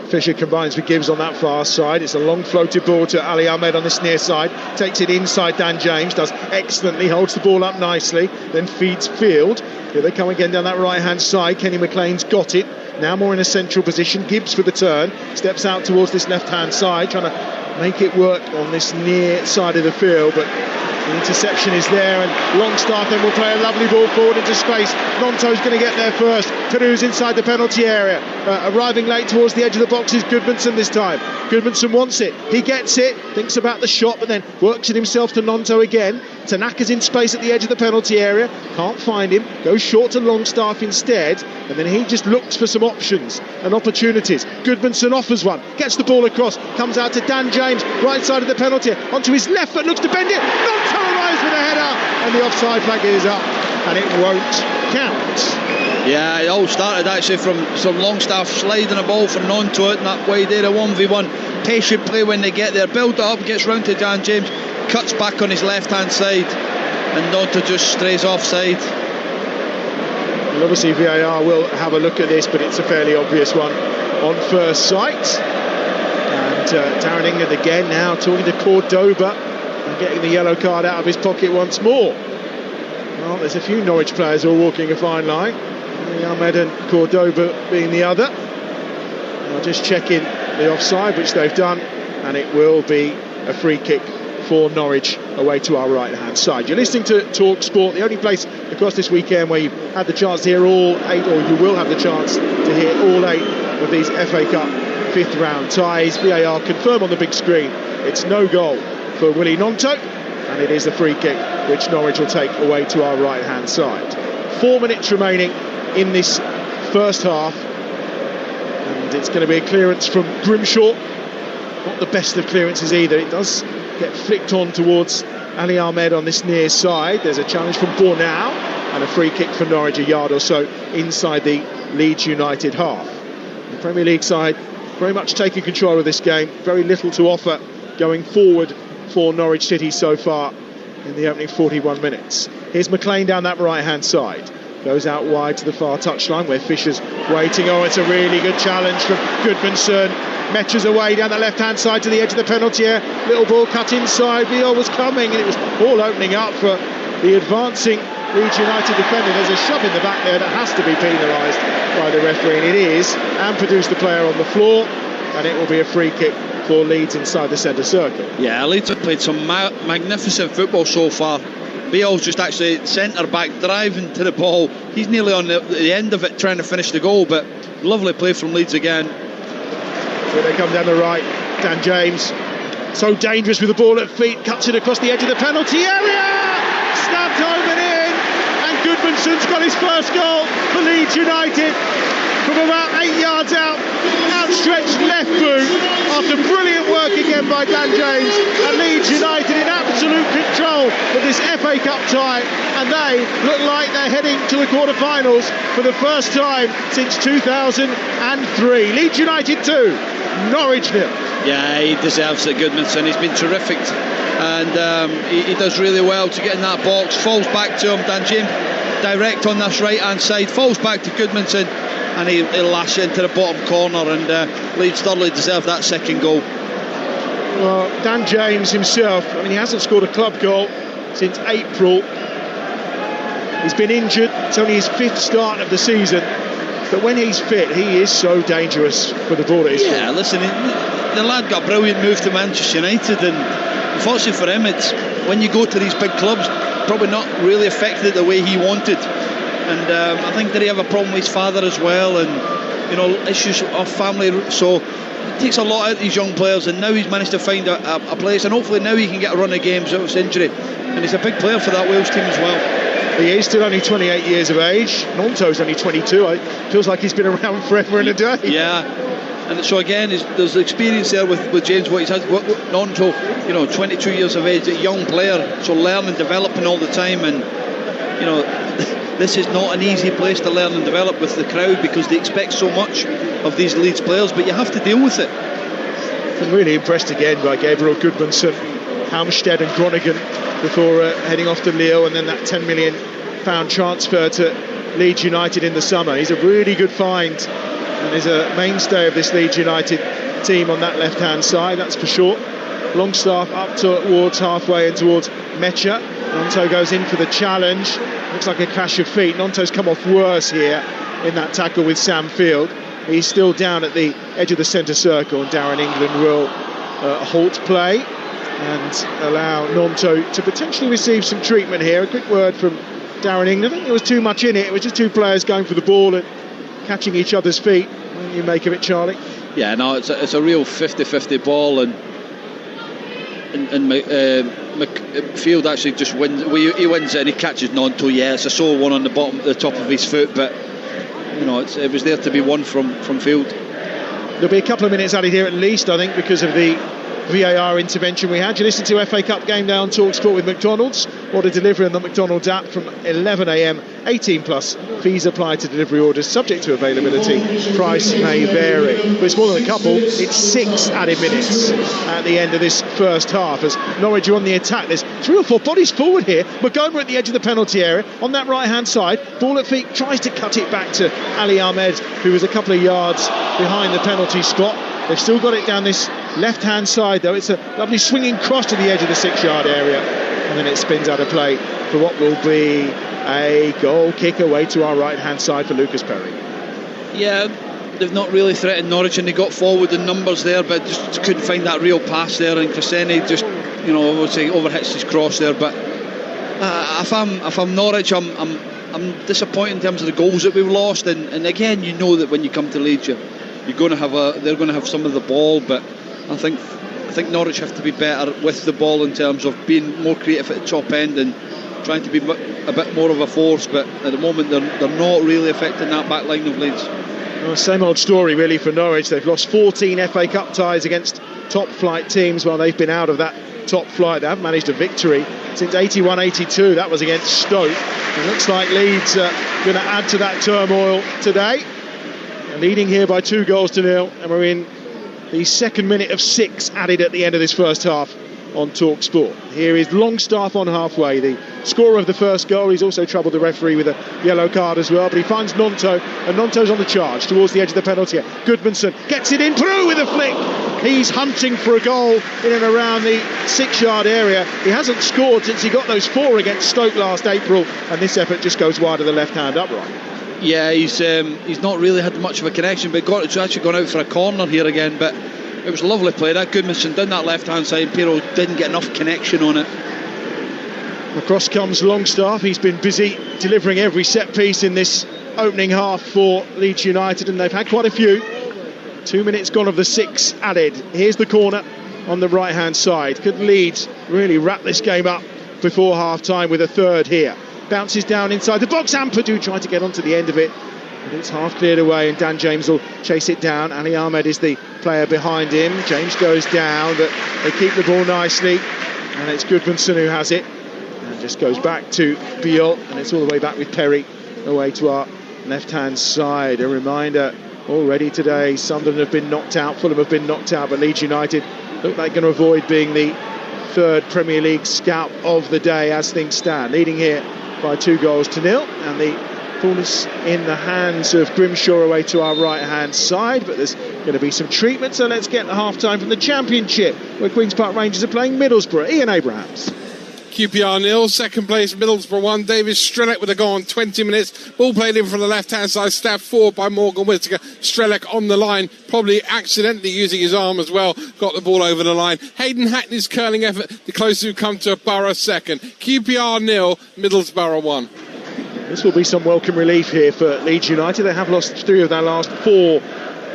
Fisher combines with Gibbs on that far side. It's a long floated ball to Ali Ahmed on this near side. Takes it inside. Dan James does excellently, holds the ball up nicely, then feeds Field. Here they come again down that right hand side. Kenny McLean's got it, now more in a central position. Gibbs for the turn, steps out towards this left hand side, trying to make it work on this near side of the field, but the interception is there, and Longstaff then will play a lovely ball forward into space. Nonto's going to get there first. Peru's inside the penalty area. Arriving late towards the edge of the box is Goodmanson this time. Goodmanson wants it. He gets it, thinks about the shot, but then works it himself to Nonto again. Tanaka's in space at the edge of the penalty area. Can't find him. Goes short to Longstaff instead, and then he just looks for some options and opportunities. Goodmanson offers one. Gets the ball across. Comes out to Dan James, right side of the penalty. Onto his left foot, looks to bend it. Nonto arrives with a header, and the offside flag is up, and it won't count. Yeah, it all started actually from some Longstaff sliding a ball from Nonto in that wide area, 1v1. Patient play when they get there, build it up, gets round to Dan James, cuts back on his left hand side, and Nonto just strays offside. Well, obviously VAR will have a look at this, but it's a fairly obvious one on first sight. And Darren England again now talking to Cordoba and getting the yellow card out of his pocket once more. Well, there's a few Norwich players who are walking a fine line, Ahmed and Cordoba being the other. I'll just check in the offside, which they've done, and it will be a free kick for Norwich away to our right hand side. You're listening to Talksport, the only place across this weekend where you've had the chance to hear all 8, or you will have the chance to hear all 8 of these FA Cup fifth round ties. VAR confirm on the big screen it's no goal for Willie Nonto, and it is a free kick which Norwich will take away to our right hand side. 4 minutes remaining in this first half, and it's going to be a clearance from Grimshaw. Not the best of clearances either. It does get flicked on towards Ali Ahmed on this near side. There's a challenge from Bornau and a free kick for Norwich, a yard or so inside the Leeds United half. The Premier League side very much taking control of this game. Very little to offer going forward for Norwich City so far in the opening 41 minutes. Here's McLean down that right hand side. Goes out wide to the far touchline where Fisher's waiting. Oh, it's a really good challenge from Goodmanson. Metches away down the left-hand side to the edge of the penalty area. Little ball cut inside. Viol was coming, and it was all opening up for the advancing Leeds United defender. There's a shove in the back there that has to be penalised by the referee, and it is. And produced the player on the floor, and it will be a free kick for Leeds inside the centre circle. Yeah, Leeds have played some magnificent football so far. Viol's just actually centre-back driving to the ball. He's nearly on the end of it trying to finish the goal, but lovely play from Leeds again. Here they come down the right. Dan James So dangerous with the ball at feet, cuts it across the edge of the penalty area, snapped home and in, and Goodmanson's got his first goal for Leeds United from about 8 yards out, outstretched left boot, after brilliant work again by Dan James, and Leeds United in absolute control of this FA Cup tie, and they look like they're heading to the quarter-finals for the first time since 2003. Leeds United 2, Norwich 0. Yeah, he deserves it, Goodmanson. He's been terrific, and he does really well to get in that box. Falls back to him, Dan James, direct on this right-hand side, falls back to Goodmanson, and he'll lash into the bottom corner, and Leeds thoroughly deserve that second goal. Well, Dan James himself, I mean, he hasn't scored a club goal since April. He's been injured. It's only his 5th start of the season, but when he's fit, he is so dangerous for the ball at his feet. Yeah, listen, the lad got a brilliant move to Manchester United, and unfortunately for him, it's when you go to these big clubs, probably not really affected it the way he wanted. And I think that he have a problem with his father as well, and issues of family, so it takes a lot out of these young players, and now he's managed to find a place, and hopefully now he can get a run of games out of his injury, and he's a big player for that Wales team as well. He is still only 28 years of age. Nonto's only 22. It feels like he's been around forever and a day. Yeah, and so again, there's the experience there with James. What he's had, Nonto, 22 years of age, a young player, so learning, developing all the time, and this is not an easy place to learn and develop with the crowd, because they expect so much of these Leeds players, but you have to deal with it. I'm really impressed again by Gabriel Goodmanson, Halmstead and Groningen before heading off to Lille, and then that £10 million transfer to Leeds United in the summer. He's a really good find, and is a mainstay of this Leeds United team on that left-hand side, that's for sure. Longstaff up towards halfway and towards Mecha. Nonto goes in for the challenge. Looks like a clash of feet. Nonto's come off worse here in that tackle with Sam Field. He's still down at the edge of the centre circle, and Darren England will halt play and allow Nonto to potentially receive some treatment here. A quick word from Darren England. I think there was too much in it. It was just two players going for the ball and catching each other's feet. What do you make of it, Charlie? Yeah, no, it's a real 50-50 ball, and Field actually just wins. He wins it and he catches Nonto. Yeah, it's a sore one on the top of his foot, but it was there to be won from Field. There'll be a couple of minutes added here at least, I think, because of the VAR intervention we had. You listen to FA Cup Game Day on Talksport with McDonald's. Order delivery on the McDonald's app from 11 a.m. 18 plus. Fees apply to delivery orders, subject to availability. Price may vary. But it's more than a couple. It's 6 added minutes at the end of this first half as Norwich are on the attack. There's 3 or 4 bodies forward here. Magoma at the edge of the penalty area on that right hand side. Ball at feet, tries to cut it back to Ali Ahmed, who was a couple of yards behind the penalty spot. They've still got it down this left-hand side, though. It's a lovely swinging cross to the edge of the 6-yard area, and then it spins out of play for what will be a goal kick away to our right-hand side for Lucas Perry. Yeah, they've not really threatened Norwich, and they got forward in numbers there, but just couldn't find that real pass there, and Cresceni just, I would say, overhits his cross there. But if I'm Norwich, I'm disappointed in terms of the goals that we've lost, and again, you know that when you come to Leeds, they're going to have some of the ball, but I think Norwich have to be better with the ball in terms of being more creative at the top end and trying to be a bit more of a force, but at the moment they're not really affecting that back line of Leeds. Well, same old story really for Norwich. They've lost 14 FA Cup ties against top flight teams while they've been out of that top flight. They haven't managed a victory since 81-82. That was against Stoke. It looks like Leeds are going to add to that turmoil today. They're leading here by 2-0, and we're in the second minute of 6 added at the end of this first half on Talksport. Here is Longstaff on halfway, the scorer of the first goal. He's also troubled the referee with a yellow card as well, but he finds Nonto, and Nonto's on the charge towards the edge of the penalty area. Goodmanson gets it in through with a flick. He's hunting for a goal in and around the 6-yard area. He hasn't scored since he got those 4 against Stoke last April, and this effort just goes wide of the left hand upright. Yeah, he's not really had much of a connection, but it's actually gone out for a corner here again. But it was a lovely play. That Goodmanson down that left-hand side. Pirro didn't get enough connection on it. Across comes Longstaff. He's been busy delivering every set piece in this opening half for Leeds United, and they've had quite a few. 2 minutes gone of the 6 added. Here's the corner. on the right-hand side. Could Leeds really wrap this game up before half-time with a third here? Bounces down inside the box. Ampadu tried to get onto the end of it, but it's half cleared away, and Dan James will chase it down. Ali Ahmed is the player behind him. James goes down, but they keep the ball nicely, and it's Goodmanson who has it, and just goes back to Beale, and it's all the way back with Perry away to our left-hand side. A reminder, already today Sunderland have been knocked out, Fulham have been knocked out, but Leeds United look like going to avoid being the third Premier League scalp of the day as things stand, leading here by 2-0, and the ball is in the hands of Grimshaw away to our right-hand side, but there's going to be some treatment, so let's get the half-time from the Championship, where Queen's Park Rangers are playing Middlesbrough. Ian Abrahams. QPR 0, second place Middlesbrough 1. David Strelec with a goal on 20 minutes. Ball played in from the left-hand side, stabbed forward by Morgan Whittaker. Strelec on the line, probably accidentally using his arm as well. Got the ball over the line. Hayden Hackney's curling effort, the closest we've come to a Borough second. QPR 0, Middlesbrough 1. This will be some welcome relief here for Leeds United. They have lost 3 of their last 4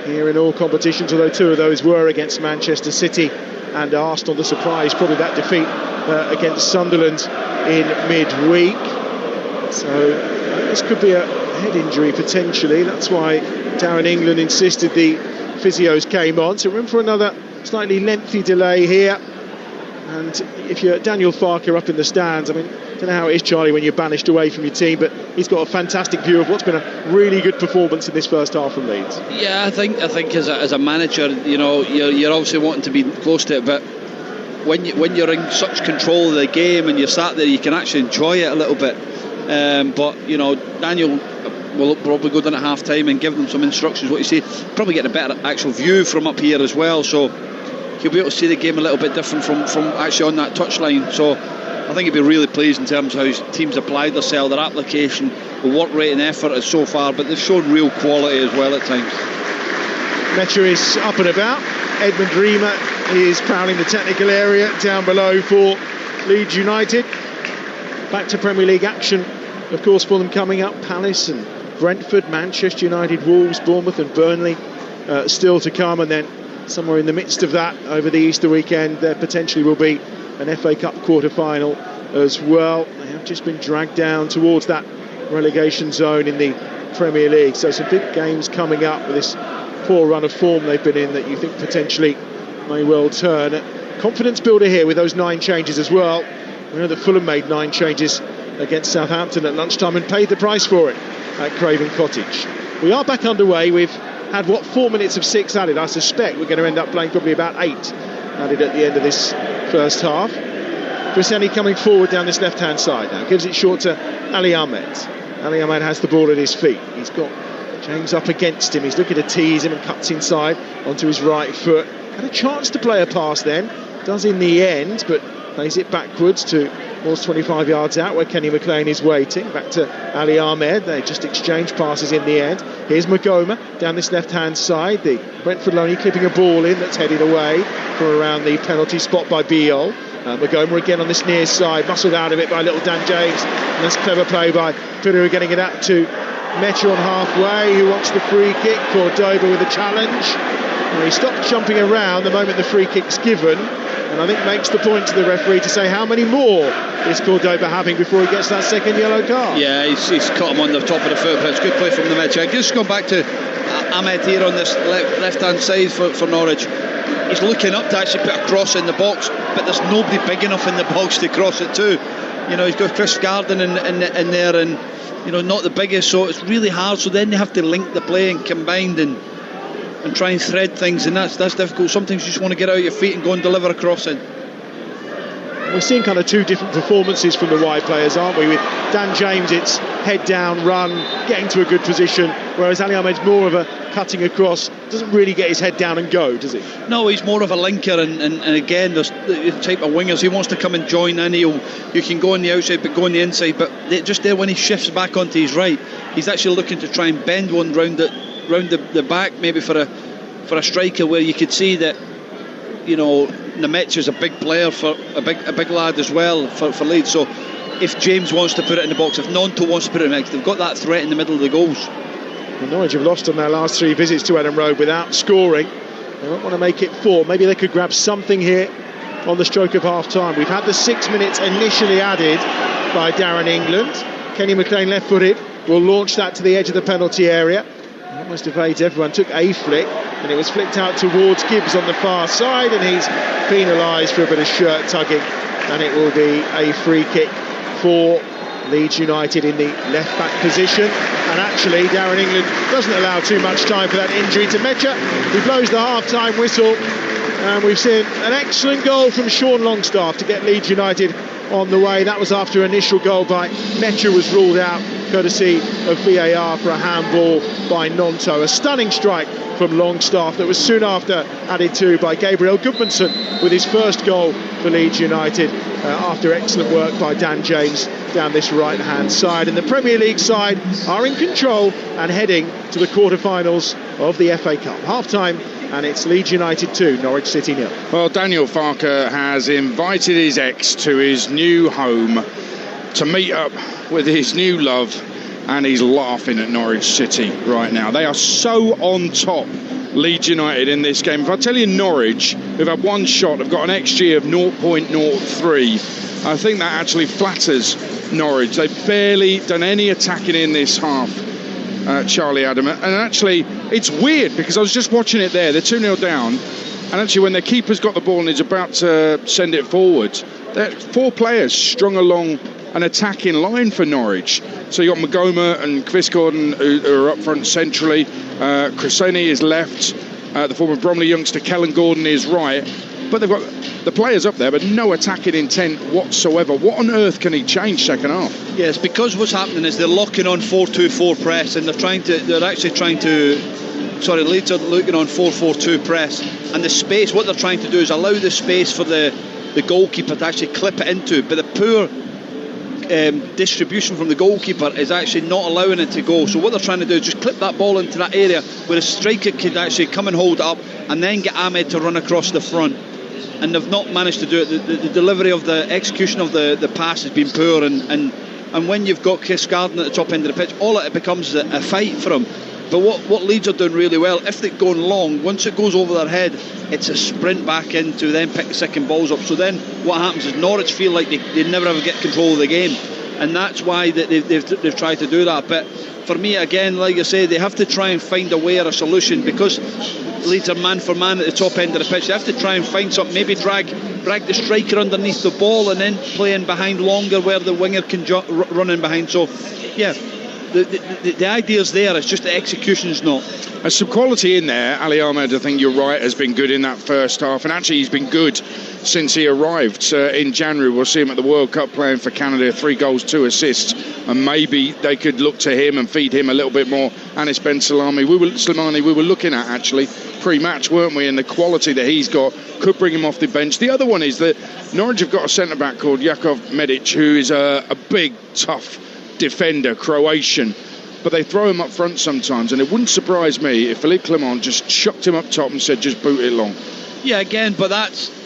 here in all competitions, although 2 of those were against Manchester City and Arsenal. The surprise, probably that defeat against Sunderland in midweek. So this could be a head injury potentially. That's why Darren England insisted the physios came on. So room for another slightly lengthy delay here. And if you're Daniel Farke up in the stands, I mean, I don't know how it is, Charlie, when you're banished away from your team, but he's got a fantastic view of what's been a really good performance in this first half from Leeds. Yeah, I think as a manager, you know, you're obviously wanting to be close to it, but when you're in such control of the game and you're sat there, you can actually enjoy it a little bit. But you know, Daniel will probably go down at half time and give them some instructions. What you say, probably get a better actual view from up here as well. So he'll be able to see the game a little bit different from actually on that touchline. So I think he'd be really pleased in terms of how his teams applied themselves, their application, the work rate and effort is so far, but they've shown real quality as well at times. Metcher is up and about. Edmund Riemer is prowling the technical area down below for Leeds United. Back to Premier League action, of course, for them coming up. Palace and Brentford, Manchester United, Wolves, Bournemouth and Burnley still to come, and then somewhere in the midst of that over the Easter weekend there potentially will be an FA Cup quarter-final as well. They have just been dragged down towards that relegation zone in the Premier League, so some big games coming up with this poor run of form they've been in that you think potentially may well turn. Confidence builder here with those 9 changes as well. We know that Fulham made 9 changes against Southampton at lunchtime and paid the price for it at Craven Cottage. We are back underway. We've had 4 minutes of 6 added. I suspect we're going to end up playing probably about 8 added at the end of this first half. Briseni coming forward down this left-hand side now, gives it short to Ali Ahmed. Ali Ahmed has the ball at his feet. He's got James up against him. He's looking to tease him and cuts inside onto his right foot. Had a chance to play a pass then, does in the end, but plays it backwards to almost 25 yards out where Kenny McLean is waiting. Back to Ali Ahmed. They just exchange passes in the end. Here's Magoma down this left-hand side. The Brentford Loney clipping a ball in that's headed away from around the penalty spot by Beale. Magoma again on this near side, muscled out of it by little Dan James. And that's clever play by Piru, getting it out to Metcher on halfway, who wants the free kick. Cordoba with a challenge. And he stopped jumping around the moment the free kick's given, and I think makes the point to the referee to say how many more is Cordoba having before he gets that second yellow card. Yeah, he's caught him on the top of the foot, but it's good play from the Metcher. Just going back to Ahmed here on this left-hand side for Norwich. He's looking up to actually put a cross in the box, but there's nobody big enough in the box to cross it to. You know, he's got Chris Garden in there, and you know, not the biggest, so it's really hard. So then they have to link the play and combine and try and thread things, and that's difficult. Sometimes you just want to get out of your feet and go and deliver a cross in. We're seeing kind of 2 different performances from the wide players, aren't we? With Dan James, it's head down, run, getting to a good position, whereas Ali Ahmed's more of a cutting across, doesn't really get his head down and go, does he? No, he's more of a linker, and again, there's the type of wingers. He wants to come and join in. You can go on the outside but go on the inside, but just there when he shifts back onto his right, he's actually looking to try and bend one round the back, maybe for a striker, where you could see that, you know, Nemetch a big player, for a big lad as well for Leeds. So if James wants to put it in the box, if Nonto wants to put it in the box, they've got that threat in the middle of the goals. Well, Norwich have lost on their last 3 visits to Ellen Road without scoring. They won't want to make it 4. Maybe they could grab something here on the stroke of half-time. We've had the 6 minutes initially added by Darren England. Kenny McLean left-footed will launch that to the edge of the penalty area. Almost evades everyone, took a flick, and it was flicked out towards Gibbs on the far side, and he's penalised for a bit of shirt tugging, and it will be a free kick for Leeds United in the left-back position. And actually, Darren England doesn't allow too much time for that injury to Mecha. He blows the half-time whistle, and we've seen an excellent goal from Sean Longstaff to get Leeds United on the way. That was after initial goal by Mecha was ruled out, courtesy of VAR for a handball by Nonto. A stunning strike from Longstaff that was soon after added to by Gabriel Goodmanson with his first goal for Leeds United after excellent work by Dan James down this right-hand side. And the Premier League side are in control and heading to the quarter-finals of the FA Cup. Half-time, and it's Leeds United 2, Norwich City 0. Well, Daniel Farke has invited his ex to his new home to meet up with his new love, and he's laughing at Norwich City right now. They are so on top, Leeds United, in this game. If I tell you Norwich, who've had one shot, have got an XG of 0.03, I think that actually flatters Norwich. They've barely done any attacking in this half, Charlie Adam. And actually, it's weird because I was just watching it there. They're 2-0 down, and actually when their keeper's got the ball and is about to send it forward, there are 4 players strung along an attacking line for Norwich. So you've got Magoma and Chris Gordon who are up front centrally. Cresceni is left. The former Bromley youngster Kellen Gordon is right. But they've got the players up there, but no attacking intent whatsoever. What on earth can he change second half? Yes, because what's happening is they're locking on 4-2-4 press, and they're actually trying to. Leeds are looking on 4-4-2 press, and the space. What they're trying to do is allow the space for the goalkeeper to actually clip it into, but the poor distribution from the goalkeeper is actually not allowing it to go. So what they're trying to do is just clip that ball into that area where a striker could actually come and hold it up and then get Ahmed to run across the front, and they've not managed to do it. The delivery of the execution of the pass has been poor, and when you've got Chris Gardner at the top end of the pitch, all it becomes a fight for him. But what Leeds are doing really well, if they're going long, once it goes over their head, it's a sprint back in to then pick the second balls up. So then what happens is Norwich feel like they never ever get control of the game, and that's why they've tried to do that. But for me, again, like I say, they have to try and find a way or a solution, because Leeds are man for man at the top end of the pitch. They have to try and find something, maybe drag the striker underneath the ball and then play in behind longer where the winger can run in behind. So yeah, the idea's there, it's just the execution's not. There's some quality in there. Ali Ahmed, I think you're right, has been good in that first half, and actually he's been good since he arrived in January. We'll see him at the World Cup playing for Canada, 3 goals, 2 assists, and maybe they could look to him and feed him a little bit more. Anis Ben Slimani, we were looking at actually pre-match, weren't we, and the quality that he's got could bring him off the bench. The other one is that Norwich have got a centre-back called Jakov Medic, who is a big, tough defender, Croatian, but they throw him up front sometimes, and it wouldn't surprise me if Philippe Clement just chucked him up top and said just boot it long. Yeah, again, but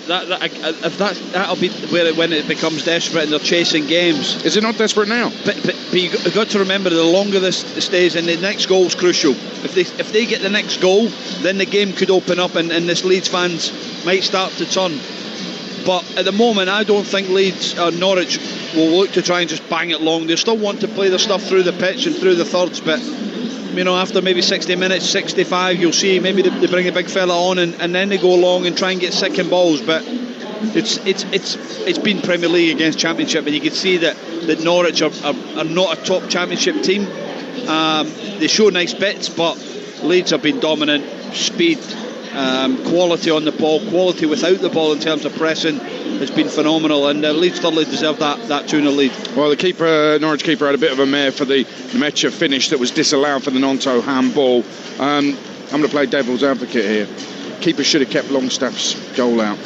that'll be when it becomes desperate and they're chasing games. Is it not desperate now? But you've got to remember, the longer this stays, and the next goal's crucial. If they get the next goal, then the game could open up, and this Leeds fans might start to turn. But at the moment, I don't think Leeds or Norwich will look to try and just bang it long. They still want to play their stuff through the pitch and through the thirds, but after maybe 60 minutes, 65, you'll see maybe they bring a big fella on and then they go long and try and get second balls. But it's been Premier League against Championship, and you can see that Norwich are not a top Championship team. They show nice bits, but Leeds have been dominant. Speed, quality on the ball, quality without the ball in terms of pressing has been phenomenal, and Leeds thoroughly deserve that 2-0 lead. Well, the Norwich keeper had a bit of a mare for the Mecha finish that was disallowed for the Nonto handball. I'm going to play devil's advocate here. Keeper should have kept Longstaff's goal out.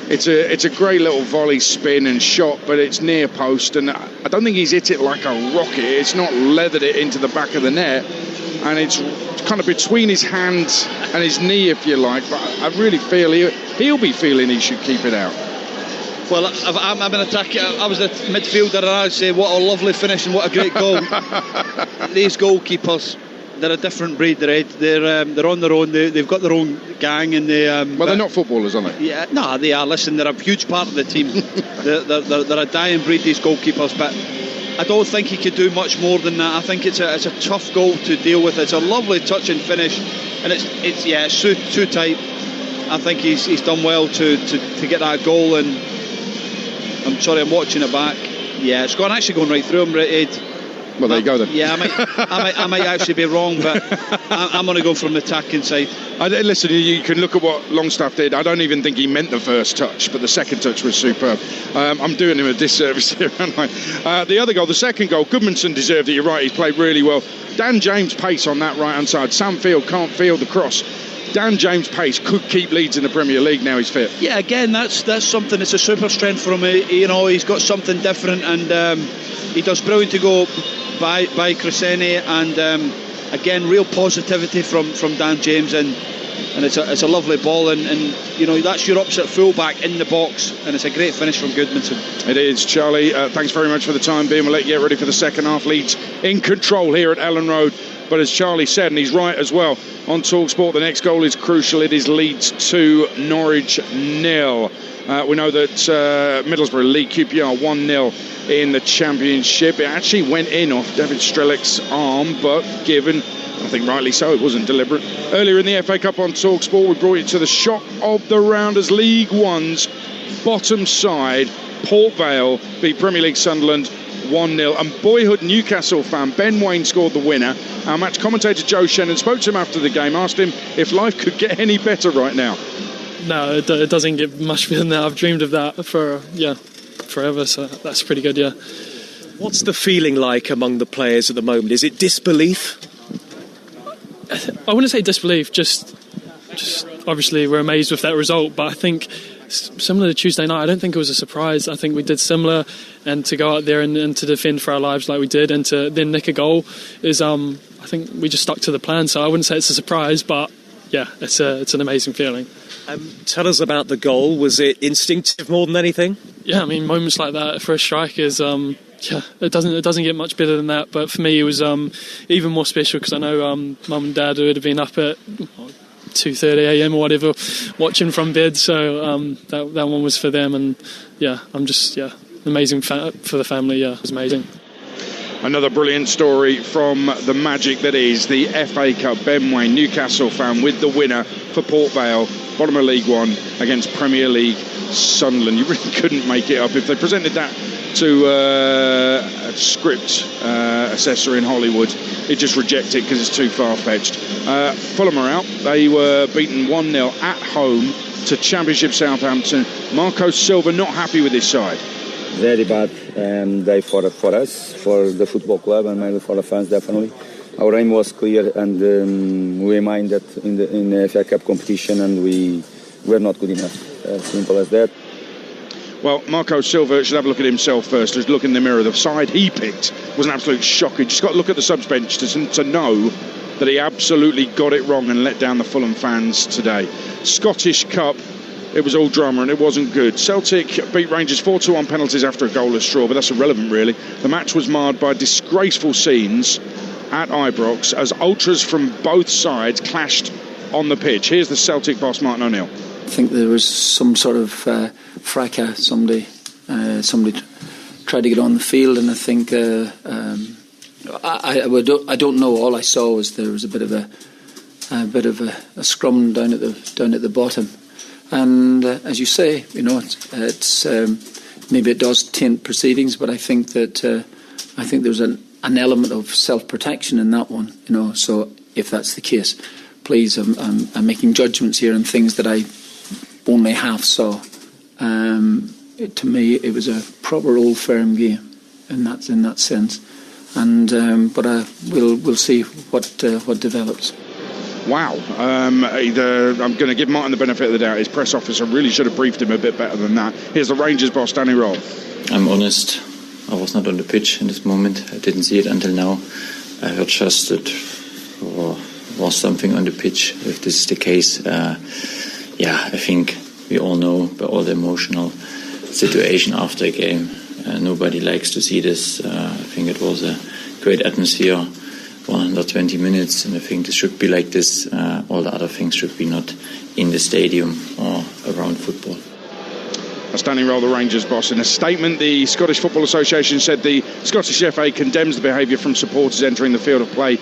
It's a great little volley spin and shot, but it's near post, and I don't think he's hit it like a rocket. It's not leathered it into the back of the net, and it's kind of between his hand and his knee, if you like. But I really feel he'll be feeling he should keep it out. Well, I'm an attacker. I was a midfielder, and I'd say what a lovely finish and what a great goal. These goalkeepers, they're a different breed. They're on their own. They've got their own gang, and they're not footballers, are they? Yeah, no, they are. Listen, they're a huge part of the team. they're a dying breed, these goalkeepers, but I don't think he could do much more than that. I think it's a tough goal to deal with. It's a lovely touch and finish, and it's too tight. I think he's done well to get that goal, and I'm sorry, I'm watching it back. Yeah, it's actually going right through him, Ed. Well, there you go then. Yeah, I might actually be wrong, but I'm going to go from the attacking side. Listen, you can look at what Longstaff did. I don't even think he meant the first touch, but the second touch was superb. I'm doing him a disservice here, aren't I? The other goal, the second goal, Goodmanson deserved it. You're right, he played really well. Dan James' pace on that right-hand side. Sam Field can't field the cross. Dan James' pace could keep Leeds in the Premier League now he's fit. Yeah, again, that's something. It's a super strength for him. He's got something different, and he does brilliant to go by Crescene, and again, real positivity from Dan James, and it's a lovely ball, and that's your opposite fullback in the box, and it's a great finish from Goodmanson. It is, Charlie. Thanks very much for the time being. We'll let you get ready for the second half. Leeds in control here at Ellen Road, but as Charlie said, and he's right as well, on Talksport, the next goal is crucial. It is Leeds 2, Norwich 0. We know that Middlesbrough lead QPR 1-0 in the Championship. It actually went in off David Strelick's arm, but given, I think rightly so, it wasn't deliberate. Earlier in the FA Cup on Talksport, we brought you to the shock of the round as League One's bottom side, Port Vale, beat Premier League Sunderland 1-0, and boyhood Newcastle fan Ben Waine scored the winner. Our match commentator Joe Shannon spoke to him after the game, asked him if life could get any better right now. No, it doesn't get much better than that. I've dreamed of that for forever, so that's pretty good. Yeah. What's the feeling like among the players at the moment? Is it disbelief? I wouldn't say disbelief, just obviously we're amazed with that result, but I think similar to Tuesday night, I don't think it was a surprise. I think we did similar, and to go out there and to defend for our lives like we did, and to then nick a goal is I think we just stuck to the plan. So I wouldn't say it's a surprise, but yeah, it's an amazing feeling. Tell us about the goal. Was it instinctive more than anything? Yeah, I mean, moments like that for a striker is it doesn't get much better than that. But for me, it was even more special because I know Mum and Dad would have been up at 2:30 a.m. or whatever, watching from bed. So that one was for them, and I'm just amazing for the family. Yeah, it was amazing. Another brilliant story from the magic that is the FA Cup. Ben Waine, Newcastle fan, with the winner for Port Vale, bottom of League One against Premier League Sunderland. You really couldn't make it up. If they presented that to a script assessor in Hollywood, he'd just reject it because it's too far-fetched. Fulham are out. They were beaten 1-0 at home to Championship Southampton. Marco Silva not happy with his side. Very bad day for us, for the football club, and maybe for the fans, definitely. Our aim was clear, and we remained that in the FA Cup competition, and we were not good enough. Simple as that. Well, Marco Silva should have a look at himself first. Just look in the mirror. The side he picked was an absolute shocker. Just got to look at the subs bench to know that he absolutely got it wrong and let down the Fulham fans today. Scottish Cup. It was all drama and it wasn't good. Celtic beat Rangers 4-2 on penalties after a goalless draw, but that's irrelevant really. The match was marred by disgraceful scenes at Ibrox as ultras from both sides clashed on the pitch. Here's the Celtic boss, Martin O'Neill. I think there was some sort of fracas. Somebody tried to get on the field, and I think I don't know. All I saw was there was a bit of a scrum down at the bottom. And as you say, it's maybe it does taint proceedings, but I think there's an element of self-protection in that one. So if that's the case, please, I'm making judgments here on things that I only half saw. To me, it was a proper old firm game, in that sense. And but we'll see what develops. Wow. I'm going to give Martin the benefit of the doubt. His press officer really should have briefed him a bit better than that. Here's the Rangers boss, Danny Roll. I'm honest. I was not on the pitch in this moment. I didn't see it until now. I heard just that there was something on the pitch. If this is the case, I think we all know by all the emotional situation after a game. Nobody likes to see this. I think it was a great atmosphere. 120 minutes, and I think this should be like this. All the other things should be not in the stadium or around football. A standing roll, the Rangers boss. In a statement, the Scottish Football Association said the Scottish FA condemns the behaviour from supporters entering the field of play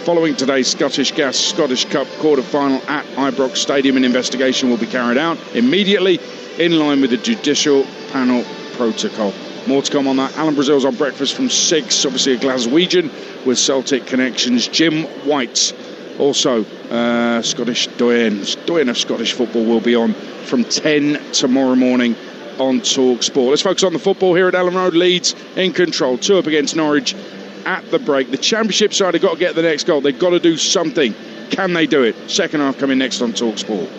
following today's Scottish Gas Scottish Cup quarter-final at Ibrox Stadium. An investigation will be carried out immediately in line with the judicial panel protocol. More to come on that. Alan Brazil's on breakfast from 6, obviously a Glaswegian with Celtic connections. Jim White, also Scottish doyen of Scottish football, will be on from 10 tomorrow morning on Talksport. Let's focus on the football here at Ellen Road. Leeds in control, 2 up against Norwich at the break. The Championship side have got to get the next goal. They've got to do something. Can they do it? Second half coming next on Talksport.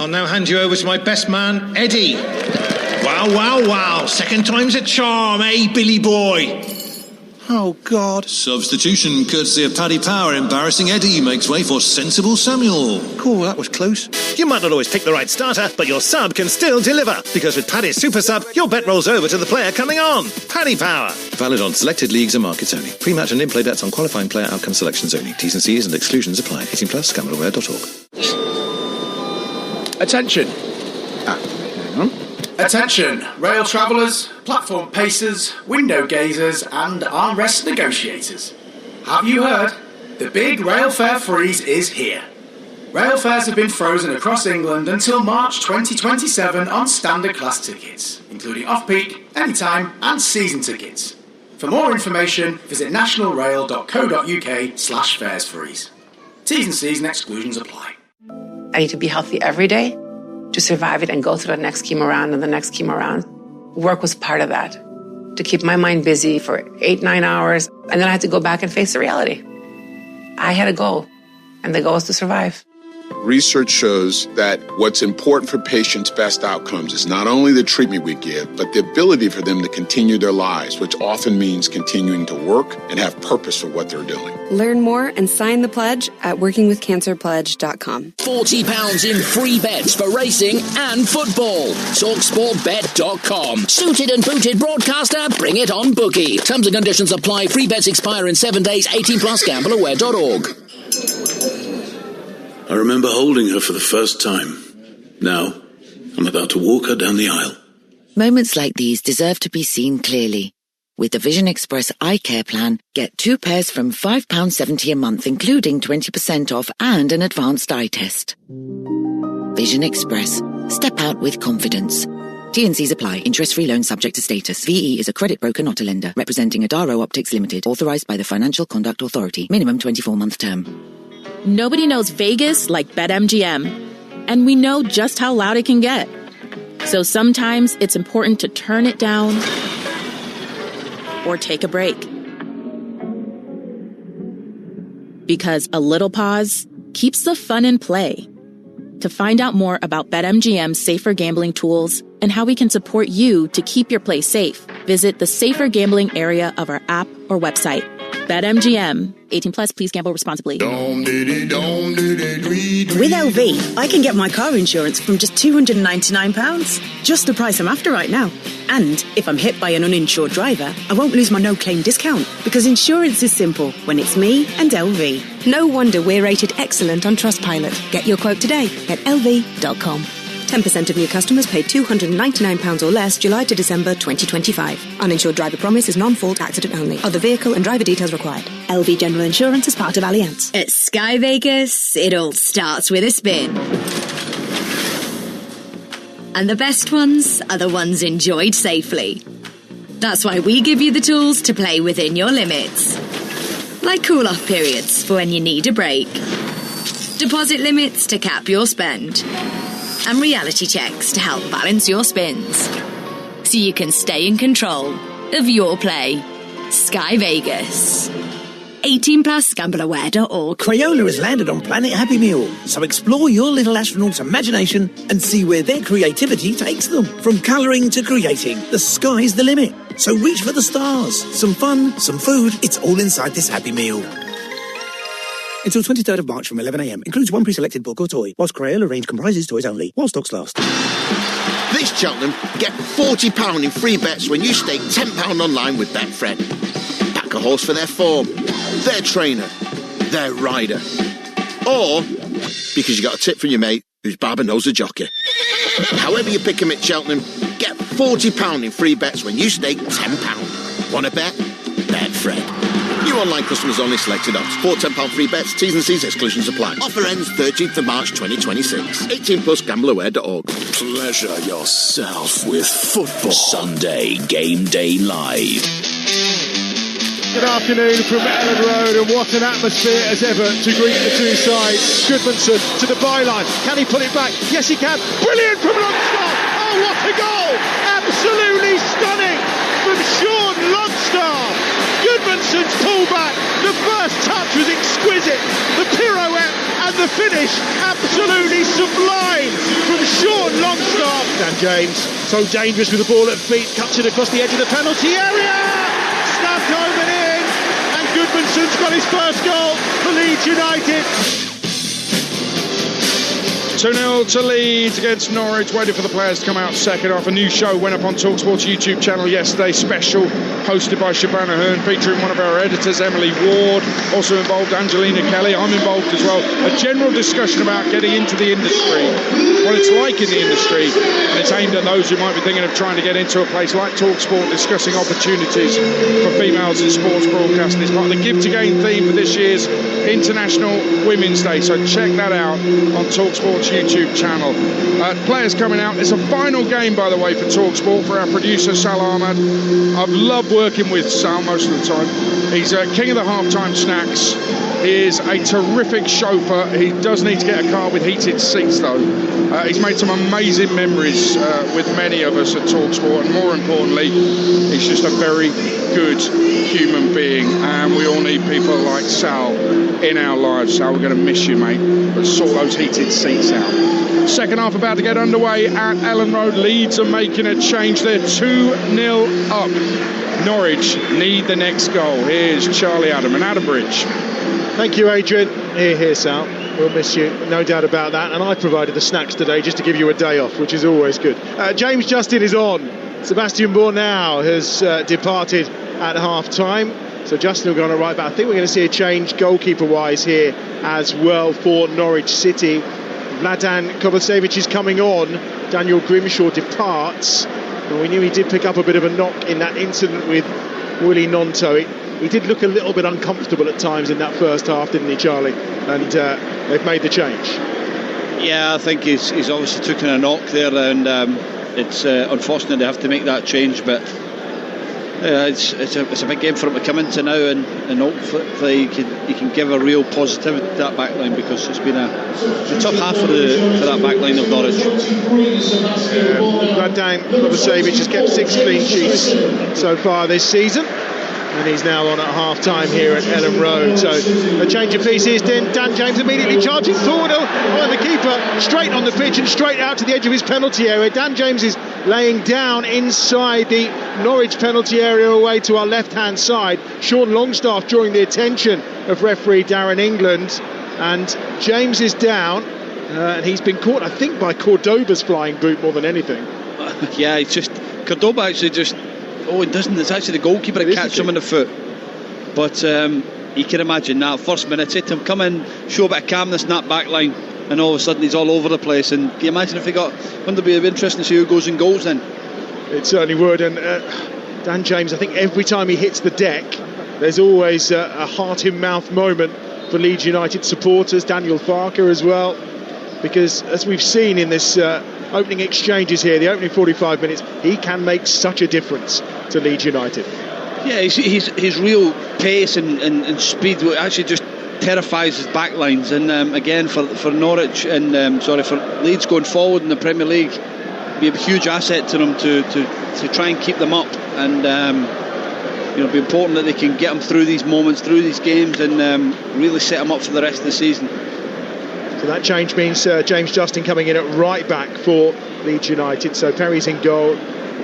I'll now hand you over to my best man, Eddie. Wow. Second time's a charm, eh, Billy boy? Oh, God. Substitution courtesy of Paddy Power. Embarrassing Eddie makes way for sensible Samuel. Cool, that was close. You might not always pick the right starter, but your sub can still deliver. Because with Paddy's Super Sub, your bet rolls over to the player coming on. Paddy Power. Valid on selected leagues and markets only. Pre-match and in-play bets on qualifying player outcome selections only. T's and C's and exclusions apply. 18+, gambleaware.org. Attention. Attention, rail travellers, platform pacers, window gazers and armrest negotiators. Have you heard? The big rail fare freeze is here. Rail fares have been frozen across England until March 2027 on standard class tickets, including off-peak, anytime and season tickets. For more information, visit nationalrail.co.uk/fares freeze. T's and C's and exclusions apply. I need to be healthy every day to survive it and go through the next chemo round and the next chemo round. Work was part of that, to keep my mind busy for 8-9 hours. And then I had to go back and face the reality. I had a goal, and the goal is to survive. Research shows that what's important for patients' best outcomes is not only the treatment we give, but the ability for them to continue their lives, which often means continuing to work and have purpose for what they're doing. Learn more and sign the pledge at workingwithcancerpledge.com. £40 in free bets for racing and football. Talksportbet.com. Suited and booted broadcaster, bring it on bookie. Terms and conditions apply. Free bets expire in 7 days. 18+, gambleaware.org. I remember holding her for the first time. Now, I'm about to walk her down the aisle. Moments like these deserve to be seen clearly. With the Vision Express Eye Care Plan, get 2 pairs from £5.70 a month, including 20% off and an advanced eye test. Vision Express. Step out with confidence. T&Cs apply. Interest-free loan subject to status. VE is a credit broker, not a lender. Representing Adaro Optics Limited. Authorized by the Financial Conduct Authority. Minimum 24-month term. Nobody knows Vegas like BetMGM, and we know just how loud it can get. So sometimes it's important to turn it down or take a break. Because a little pause keeps the fun in play. To find out more about BetMGM's safer gambling tools and how we can support you to keep your play safe, visit the safer gambling area of our app or website. BetMGM. 18+, please gamble responsibly. With LV, I can get my car insurance from just £299. Just the price I'm after right now. And if I'm hit by an uninsured driver, I won't lose my no-claim discount, because insurance is simple when it's me and LV. No wonder we're rated excellent on Trustpilot. Get your quote today at lv.com. 10% of new customers paid £299 or less July to December 2025. Uninsured driver promise is non-fault accident only. Other vehicle and driver details required. LV General Insurance is part of Allianz. At Sky Vegas, it all starts with a spin. And the best ones are the ones enjoyed safely. That's why we give you the tools to play within your limits. Like cool-off periods for when you need a break. Deposit limits to cap your spend. And reality checks to help balance your spins. So you can stay in control of your play. Sky Vegas. 18+, gambleaware.org. Crayola has landed on Planet Happy Meal, so explore your little astronaut's imagination and see where their creativity takes them. From colouring to creating, the sky's the limit. So reach for the stars. Some fun, some food, it's all inside this Happy Meal. Until 23rd of March from 11am. Includes one pre-selected book or toy, whilst Crayola range comprises toys only, while stocks last. This Cheltenham, get £40 in free bets when you stake £10 online with Betfred. That's back a horse for their form, their trainer, their rider. Or because you got a tip from your mate whose barber knows the jockey. However you pick him at Cheltenham, get £40 in free bets when you stake £10. Want to bet? Bet Fred. New online customers only, selected odds. For £10 free bets, T's and C's exclusions apply. Offer ends 13th of March 2026. 18 plus gambleaware.org. Pleasure yourself with football. Sunday Game Day Live. Good afternoon from Ellen Road, and what an atmosphere as ever to greet the two sides. Goodmanson to the byline. Can he pull it back? Yes, he can. Brilliant from Longstaff. Oh, what a goal! Absolutely stunning from Sean Longstaff. Goodmanson's pullback. The first touch was exquisite. The pirouette and the finish absolutely sublime from Sean Longstaff. Dan James, so dangerous with the ball at feet, cuts it across the edge of the penalty area. Snapped over in, and Goodmanson's got his first goal for Leeds United. 2-0 to Leeds against Norwich, waiting for the players to come out second half. A new show went up on Talksport's YouTube channel yesterday, special, hosted by Shabana Hearn, featuring one of our editors, Emily Ward, also involved Angelina Kelly. I'm involved as well. A general discussion about getting into the industry, what it's like in the industry, and it's aimed at those who might be thinking of trying to get into a place like Talksport, discussing opportunities for females in sports broadcasting. It's part of the Give to Gain theme for this year's International Women's Day, so check that out on Talksport's YouTube channel. Players coming out. It's a final game, by the way, for Talksport, for our producer Sal Ahmad. I've loved working with Sal most of the time. He's king of the halftime snacks. He is a terrific chauffeur. He does need to get a car with heated seats, though. He's made some amazing memories with many of us at Talksport, and more importantly, he's just a very good human being, and we all need people like Sal in our lives. Sal, we're going to miss you, mate, but sort those heated seats out. Second half about to get underway at Ellen Road. Leeds are making a change. They're 2-0 up. Norwich need the next goal. Here's Charlie Adam and Adam Bridge. Thank you, Adrian. Here, Sal. We'll miss you, no doubt about that. And I provided the snacks today just to give you a day off, which is always good. James Justin is on. Sebastian Bornau has departed at half-time. So Justin will go on a right back. I think we're going to see a change goalkeeper-wise here as well for Norwich City. Vladan Kovacevic is coming on. Daniel Grimshaw departs. And we knew he did pick up a bit of a knock in that incident with Willie Gnonto. He did look a little bit uncomfortable at times in that first half, didn't he, Charlie? And they've made the change. Yeah, I think he's obviously taken a knock there, and it's unfortunate they have to make that change, but it's a big game for him to come into now, and hopefully he can give a real positivity to that back line, because it's been a tough half for that back line of Norwich. Vladan Kovacevic has kept 6 clean sheets so far this season, and he's now on at half-time here at Ellen Road. So a change of pieces. Then Dan James immediately charging forward. Oh, the keeper straight on the pitch and straight out to the edge of his penalty area. Dan James is laying down inside the Norwich penalty area away to our left-hand side. Sean Longstaff drawing the attention of referee Darren England. And James is down. And he's been caught, I think, by Cordoba's flying boot more than anything. Yeah, it's just... Cordoba actually just... Oh, it doesn't. It's actually the goalkeeper that catches him in the foot. But you can imagine that first minute, see him come in, show a bit of calmness in that back line, and all of a sudden he's all over the place. And can you imagine if he got... Wouldn't it be interesting to see who goes in goals then? It certainly would. And Dan James, I think every time he hits the deck, there's always a heart-in-mouth moment for Leeds United supporters. Daniel Farker as well. Because as we've seen in this opening exchanges here, the opening 45 minutes, he can make such a difference to Leeds United. Yeah, his real pace and speed actually just terrifies his back lines. And again, for Norwich and for Leeds going forward in the Premier League, be a huge asset to them to try and keep them up. And it'll be important that they can get them through these moments, through these games, and really set them up for the rest of the season. So that change means James Justin coming in at right back for Leeds United. So Perry's in goal.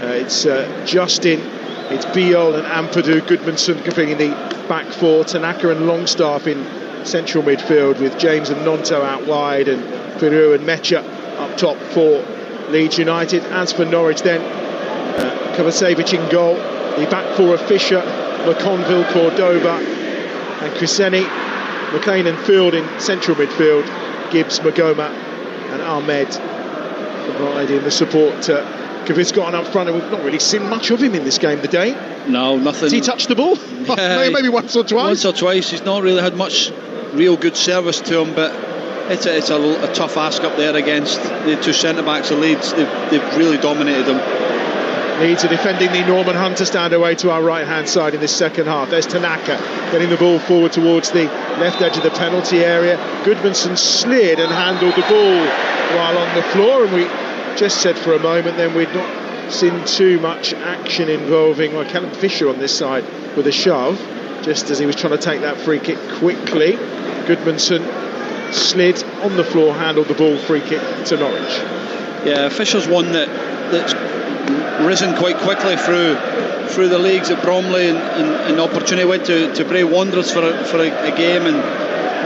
It's Justin, it's Biol and Ampadu. Goodmanson completing the back four. Tanaka and Longstaff in central midfield, with James and Gnonto out wide, and Peru and Mecha up top for Leeds United. As for Norwich then, Kovacevic in goal. The back four of Fisher, McConville, Cordoba and Cresceni. McLean and Field in central midfield. Gibbs, Magoma and Ahmed providing the support to Gaviscon up front, and we've not really seen much of him in this game today. No, nothing. Has he touched the ball? Maybe once or twice. Once or twice. He's not really had much real good service to him, but it's a tough ask up there against the two centre-backs of Leeds. They've really dominated them. Leeds are defending the Norman Hunter stand away to our right-hand side in this second half. There's Tanaka getting the ball forward towards the left edge of the penalty area. Goodmanson slid and handled the ball while on the floor, and we just said for a moment then we'd not seen too much action involving Callum Fisher on this side with a shove, just as he was trying to take that free kick quickly. Goodmanson slid on the floor, handled the ball, free kick to Norwich. Yeah, Fisher's one that's risen quite quickly through the leagues at Bromley, and opportunity went to Bray Wanderers for a game, and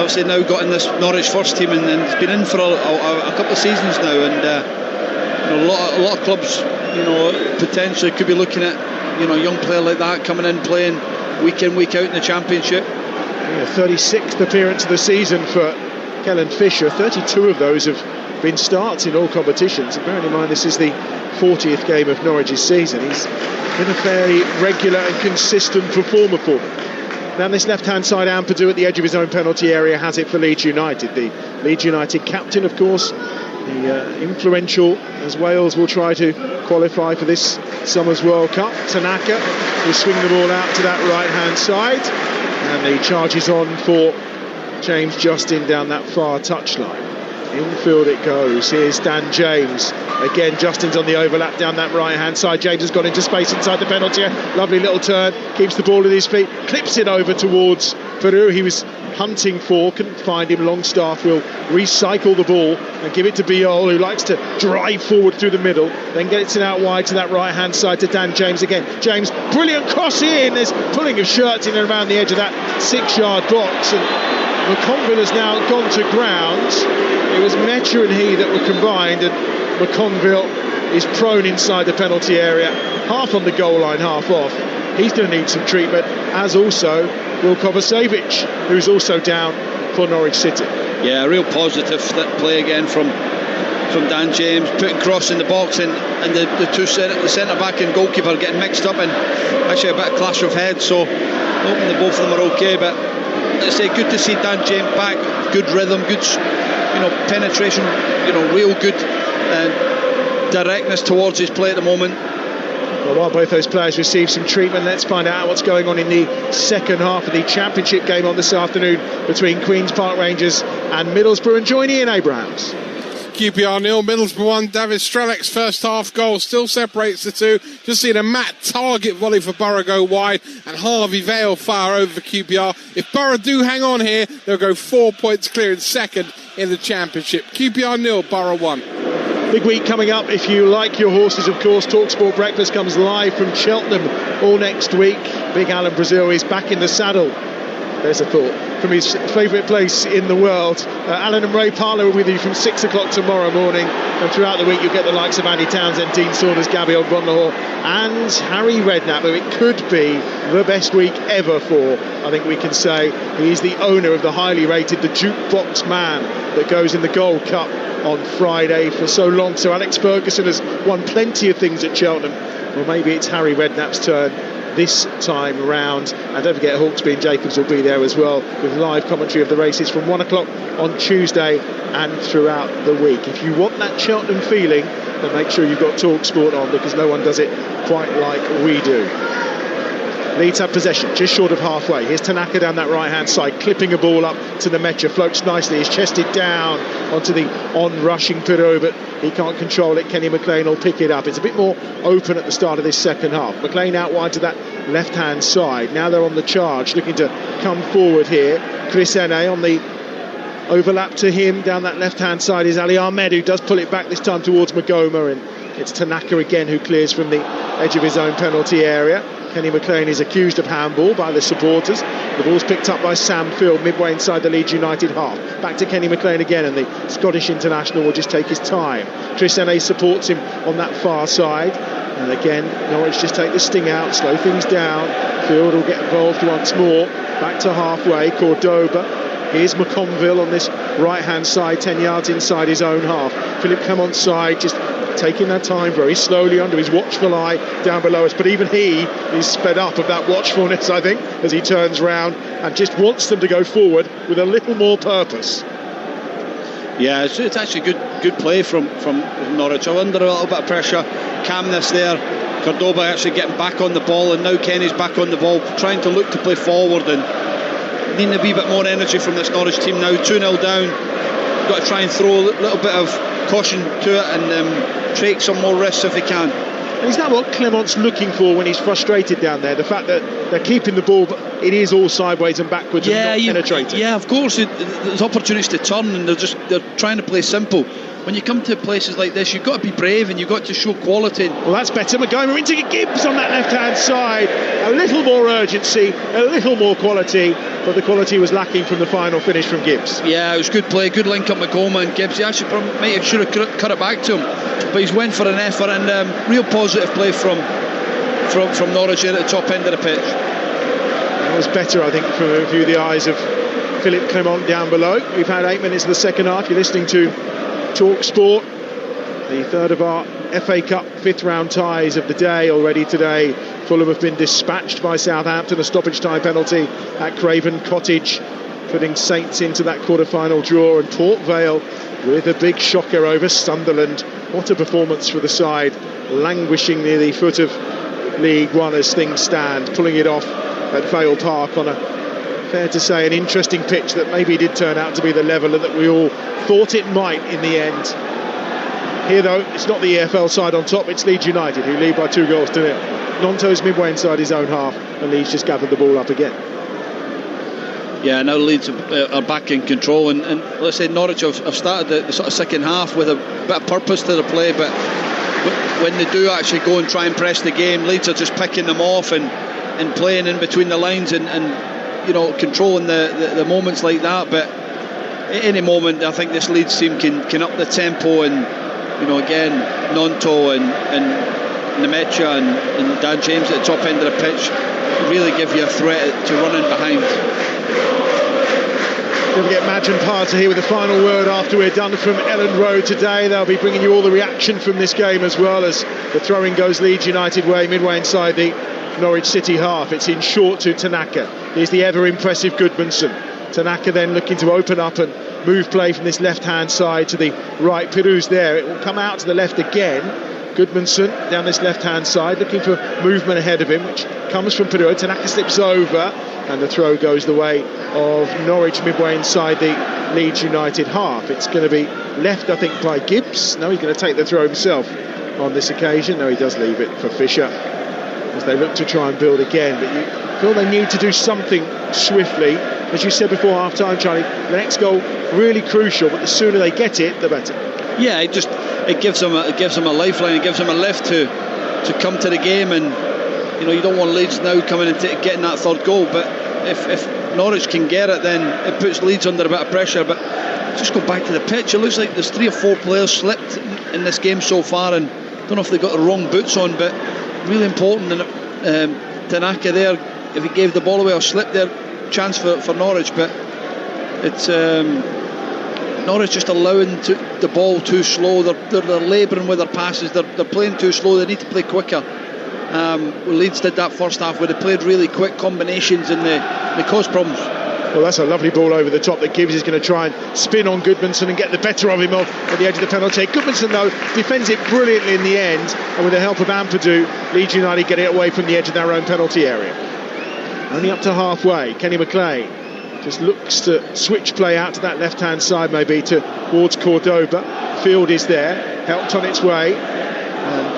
obviously now got in this Norwich first team, and he's been in for a couple of seasons now, and a lot of clubs, potentially could be looking at a young player like that coming in playing week in, week out in the Championship. 36th appearance of the season for Kellen Fisher. 32 of those have been starts in all competitions, and bearing in mind this is the 40th game of Norwich's season, he's been a fairly regular and consistent performer for them. Now this left-hand side, Ampadu at the edge of his own penalty area has it for Leeds United. The Leeds United captain, of course, the influential, as Wales will try to qualify for this summer's World Cup. Tanaka will swing the ball out to that right-hand side, and he charges on for James Justin down that far touchline. Infield it goes. Here's Dan James. Again, Justin's on the overlap down that right-hand side. James has got into space inside the penalty area. Lovely little turn. Keeps the ball at his feet. Clips it over towards Peru. He was hunting for, couldn't find him. Longstaff will recycle the ball and give it to Biol, who likes to drive forward through the middle, then gets it out wide to that right-hand side to Dan James again. James, brilliant cross in. There's pulling of shirts in and around the edge of that 6-yard box, and McConville has now gone to ground. It was Metcher and he that were combined, and McConville is prone inside the penalty area, half on the goal line, half off. He's going to need some treatment, as also will Kovacevic, who's also down for Norwich City. Yeah, a real positive that play again from Dan James, putting cross in the box, and the centre-back and goalkeeper getting mixed up, and actually a bit of clash of heads, so hoping the both of them are okay. But let's say good to see Dan James back, good rhythm, good penetration, real good directness towards his play at the moment. Well, while both those players receive some treatment, let's find out what's going on in the second half of the Championship game on this afternoon between Queen's Park Rangers and Middlesbrough. And join Ian Abrahams. QPR 0, Middlesbrough 1. David Strelic's first half goal still separates the two. Just seen a Matt Target volley for Borough go wide, and Harvey Vale fire over for QPR. If Borough do hang on here, they'll go 4 points clear in second in the Championship. QPR 0, Borough 1. Big week coming up. If you like your horses, of course, Talksport Breakfast comes live from Cheltenham all next week. Big Alan Brazil is back in the saddle. There's a thought from his favourite place in the world. Alan and Ray Parlour are with you from 6 o'clock tomorrow morning, and throughout the week you'll get the likes of Andy Townsend, Dean Saunders, Gabby O'Brien and Harry Redknapp, who it could be the best week ever for. I think we can say he's the owner of the highly rated The Jukebox Man that goes in the Gold Cup on Friday for so long. So Alex Ferguson has won plenty of things at Cheltenham. Well, maybe it's Harry Redknapp's turn this time round. And don't forget, Hawksby and Jacobs will be there as well with live commentary of the races from 1 o'clock on Tuesday and throughout the week. If you want that Cheltenham feeling, then make sure you've got Talksport on, because no one does it quite like we do. Leeds have possession just short of halfway. Here's Tanaka down that right-hand side, clipping a ball up to the Metcher. Floats nicely, he's chested down onto the on-rushing Pirou, but he can't control it. Kenny McLean will pick it up. It's a bit more open at the start of this second half. McLean out wide to that left-hand side. Now they're on the charge, looking to come forward here. Chris Ene on the overlap to him. Down that left-hand side is Ali Ahmed, who does pull it back this time towards Magoma, and it's Tanaka again who clears from the edge of his own penalty area. Kenny McLean is accused of handball by the supporters. The ball's picked up by Sam Field midway inside the Leeds United half. Back to Kenny McLean again, and the Scottish international will just take his time. Chris Ene supports him on that far side, and again Norwich just take the sting out, slow things down. Field will get involved once more. Back to halfway, Cordoba. Here's McConville on this right-hand side, 10 yards inside his own half. Philip Clement's side, just taking their time very slowly under his watchful eye down below us. But even he is sped up of that watchfulness, I think, as he turns round and just wants them to go forward with a little more purpose. Yeah, it's actually good play from Norwich. Under a little bit of pressure, calmness there. Cordoba actually getting back on the ball, and now Kenny's back on the ball, trying to look to play forward and needing a wee bit more energy from this Norwich team now. 2-0 down. Got to try and throw a little bit of caution to it and take some more risks if he can. And is that what Clement's looking for when he's frustrated down there? The fact that they're keeping the ball, but it is all sideways and backwards and not penetrating. Yeah, of course. There's opportunities to turn, and they're trying to play simple. When you come to places like this, you've got to be brave and you've got to show quality. Well, that's better. McGomer into Gibbs on that left-hand side. A little more urgency, a little more quality, but the quality was lacking from the final finish from Gibbs. Yeah, it was good play, good link up McGomer and Gibbs. He actually should have cut it back to him, but he's went for an effort, and real positive play from Norwich here at the top end of the pitch. That was better, I think, from a few of the eyes of Philip Clement down below. We've had 8 minutes of the second half. You're listening to Talksport, the third of our FA Cup fifth round ties of the day already today. Fulham have been dispatched by Southampton, a stoppage time penalty at Craven Cottage, putting Saints into that quarter-final draw, and Port Vale with a big shocker over Sunderland. What a performance for the side, languishing near the foot of League One as things stand, pulling it off at Vale Park on a, fair to say, an interesting pitch that maybe did turn out to be the leveller that we all thought it might in the end. Here though, it's not the EFL side on top, it's Leeds United who lead by 2-0. Nonto's midway inside his own half, and Leeds just gathered the ball up again. Yeah, now Leeds are back in control, and let's say Norwich have started the sort of second half with a bit of purpose to the play, but when they do actually go and try and press the game, Leeds are just picking them off and playing in between the lines and you know, controlling the moments like that. But at any moment, I think this Leeds team can up the tempo, and you know, again, Nonto and Nemecha and Dan James at the top end of the pitch really give you a threat to run in behind. Don't forget Madge and Parter here with the final word after we're done from Ellen Road today. They'll be bringing you all the reaction from this game as well, as the throwing goes Leeds United way midway inside the Norwich City half. It's in short to Tanaka. Here's the ever impressive Goodmanson. Tanaka then looking to open up and move play from this left hand side to the right. Piru's there. It will come out to the left again. Goodmanson down this left hand side looking for movement ahead of him, which comes from Piru. Tanaka slips over, and the throw goes the way of Norwich midway inside the Leeds United half. It's going to be left, I think, by Gibbs. No, he's going to take the throw himself on this occasion. No, he does leave it for Fisher as they look to try and build again. But you feel they need to do something swiftly. As you said before half time, Charlie, the next goal really crucial, but the sooner they get it, the better. Yeah, it gives them a lifeline. It gives them a lift to come to the game, and you know, you don't want Leeds now coming and getting that third goal. But if Norwich can get it, then it puts Leeds under a bit of pressure. But just go back to the pitch. It looks like there's 3 or 4 players slipped in this game so far, and I don't know if they got the wrong boots on, but really important. And Tanaka there, if he gave the ball away or slipped there, chance for Norwich. But it's Norwich just allowing the ball too slow. They're labouring with their passes. They're playing too slow. They need to play quicker. Leeds did that first half where they played really quick combinations and they caused problems. Well, that's a lovely ball over the top that Gibbs is going to try and spin on Goodmanson and get the better of him off at the edge of the penalty. Goodmanson, though, defends it brilliantly in the end, and with the help of Ampadu, Leeds United get it away from the edge of their own penalty area. Only up to halfway. Kenny McLean just looks to switch play out to that left-hand side, maybe towards Cordoba. Field is there, helped on its way.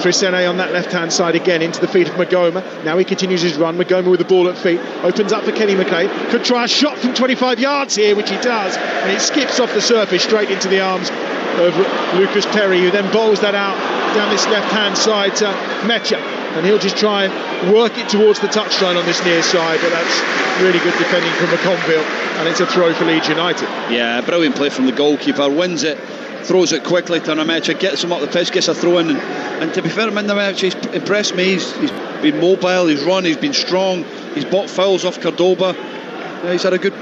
Trisene on that left-hand side again into the feet of Magoma. Now he continues his run. Magoma with the ball at feet, opens up for Kenny McLean. Could try a shot from 25 yards here, which he does, and it skips off the surface straight into the arms of Lucas Perry, who then bowls that out down this left-hand side to Mecha, and he'll just try and work it towards the touchline on this near side, but that's really good defending from McConville, and it's a throw for Leeds United. Yeah, brilliant play from the goalkeeper. Wins it, throws it quickly to Nemecha, gets him up the pitch, gets a throw in, and to be fair to Nemecha, he's impressed me. He's been mobile, he's run, he's been strong, He's bought fouls off Cordoba. He's had a good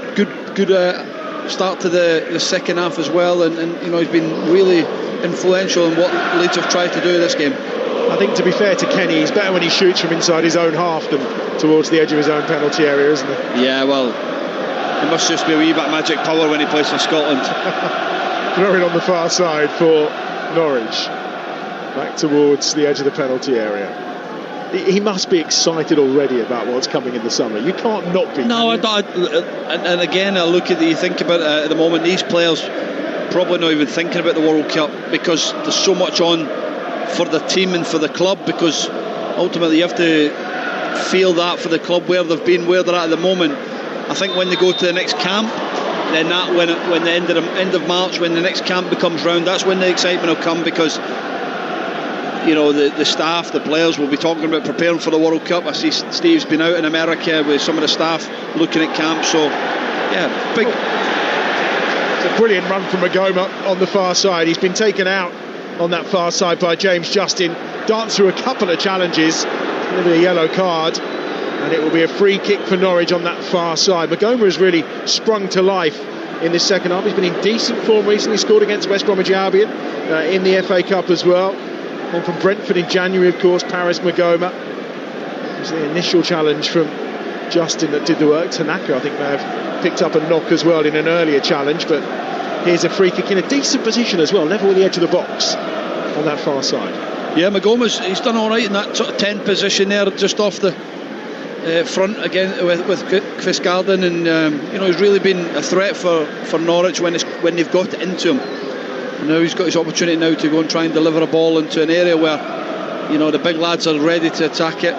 start to the second half as well, and he's been really influential in what Leeds have tried to do this game. I think, to be fair to Kenny, he's better when he shoots from inside his own half than towards the edge of his own penalty area, isn't he? Yeah, well, it must just be a wee bit magic power when he plays for Scotland. Throwing on the far side for Norwich, back towards the edge of the penalty area. He must be excited already about what's coming in the summer. You can't not be. No, and again, I look at you think about it at the moment, these players probably not even thinking about the World Cup, because there's so much on for the team and for the club, because ultimately you have to feel that for the club, where they've been, where they're at the moment. I think when they go to the next camp, then that when the end of March, when the next camp becomes round, that's when the excitement will come, because the staff, the players will be talking about preparing for the World Cup. I see Steve's been out in America with some of the staff looking at camp, so yeah, big. It's a brilliant run from Magoma on the far side. He's been taken out on that far side by James Justin, danced through a couple of challenges, maybe a yellow card, and it will be a free kick for Norwich on that far side. Magoma has really sprung to life in this second half. He's been in decent form recently, scored against West Bromwich Albion in the FA Cup as well. One from Brentford in January, of course, Paris Magoma. It was the initial challenge from Justin that did the work. Tanaka, I think, may have picked up a knock as well in an earlier challenge, but here's a free kick in a decent position as well, level with the edge of the box on that far side. Yeah, he's done all right in that sort of 10 position there, just off the front again with Chris Garden, and he's really been a threat for Norwich when they've got it into him. And now he's got his opportunity now to go and try and deliver a ball into an area where the big lads are ready to attack it.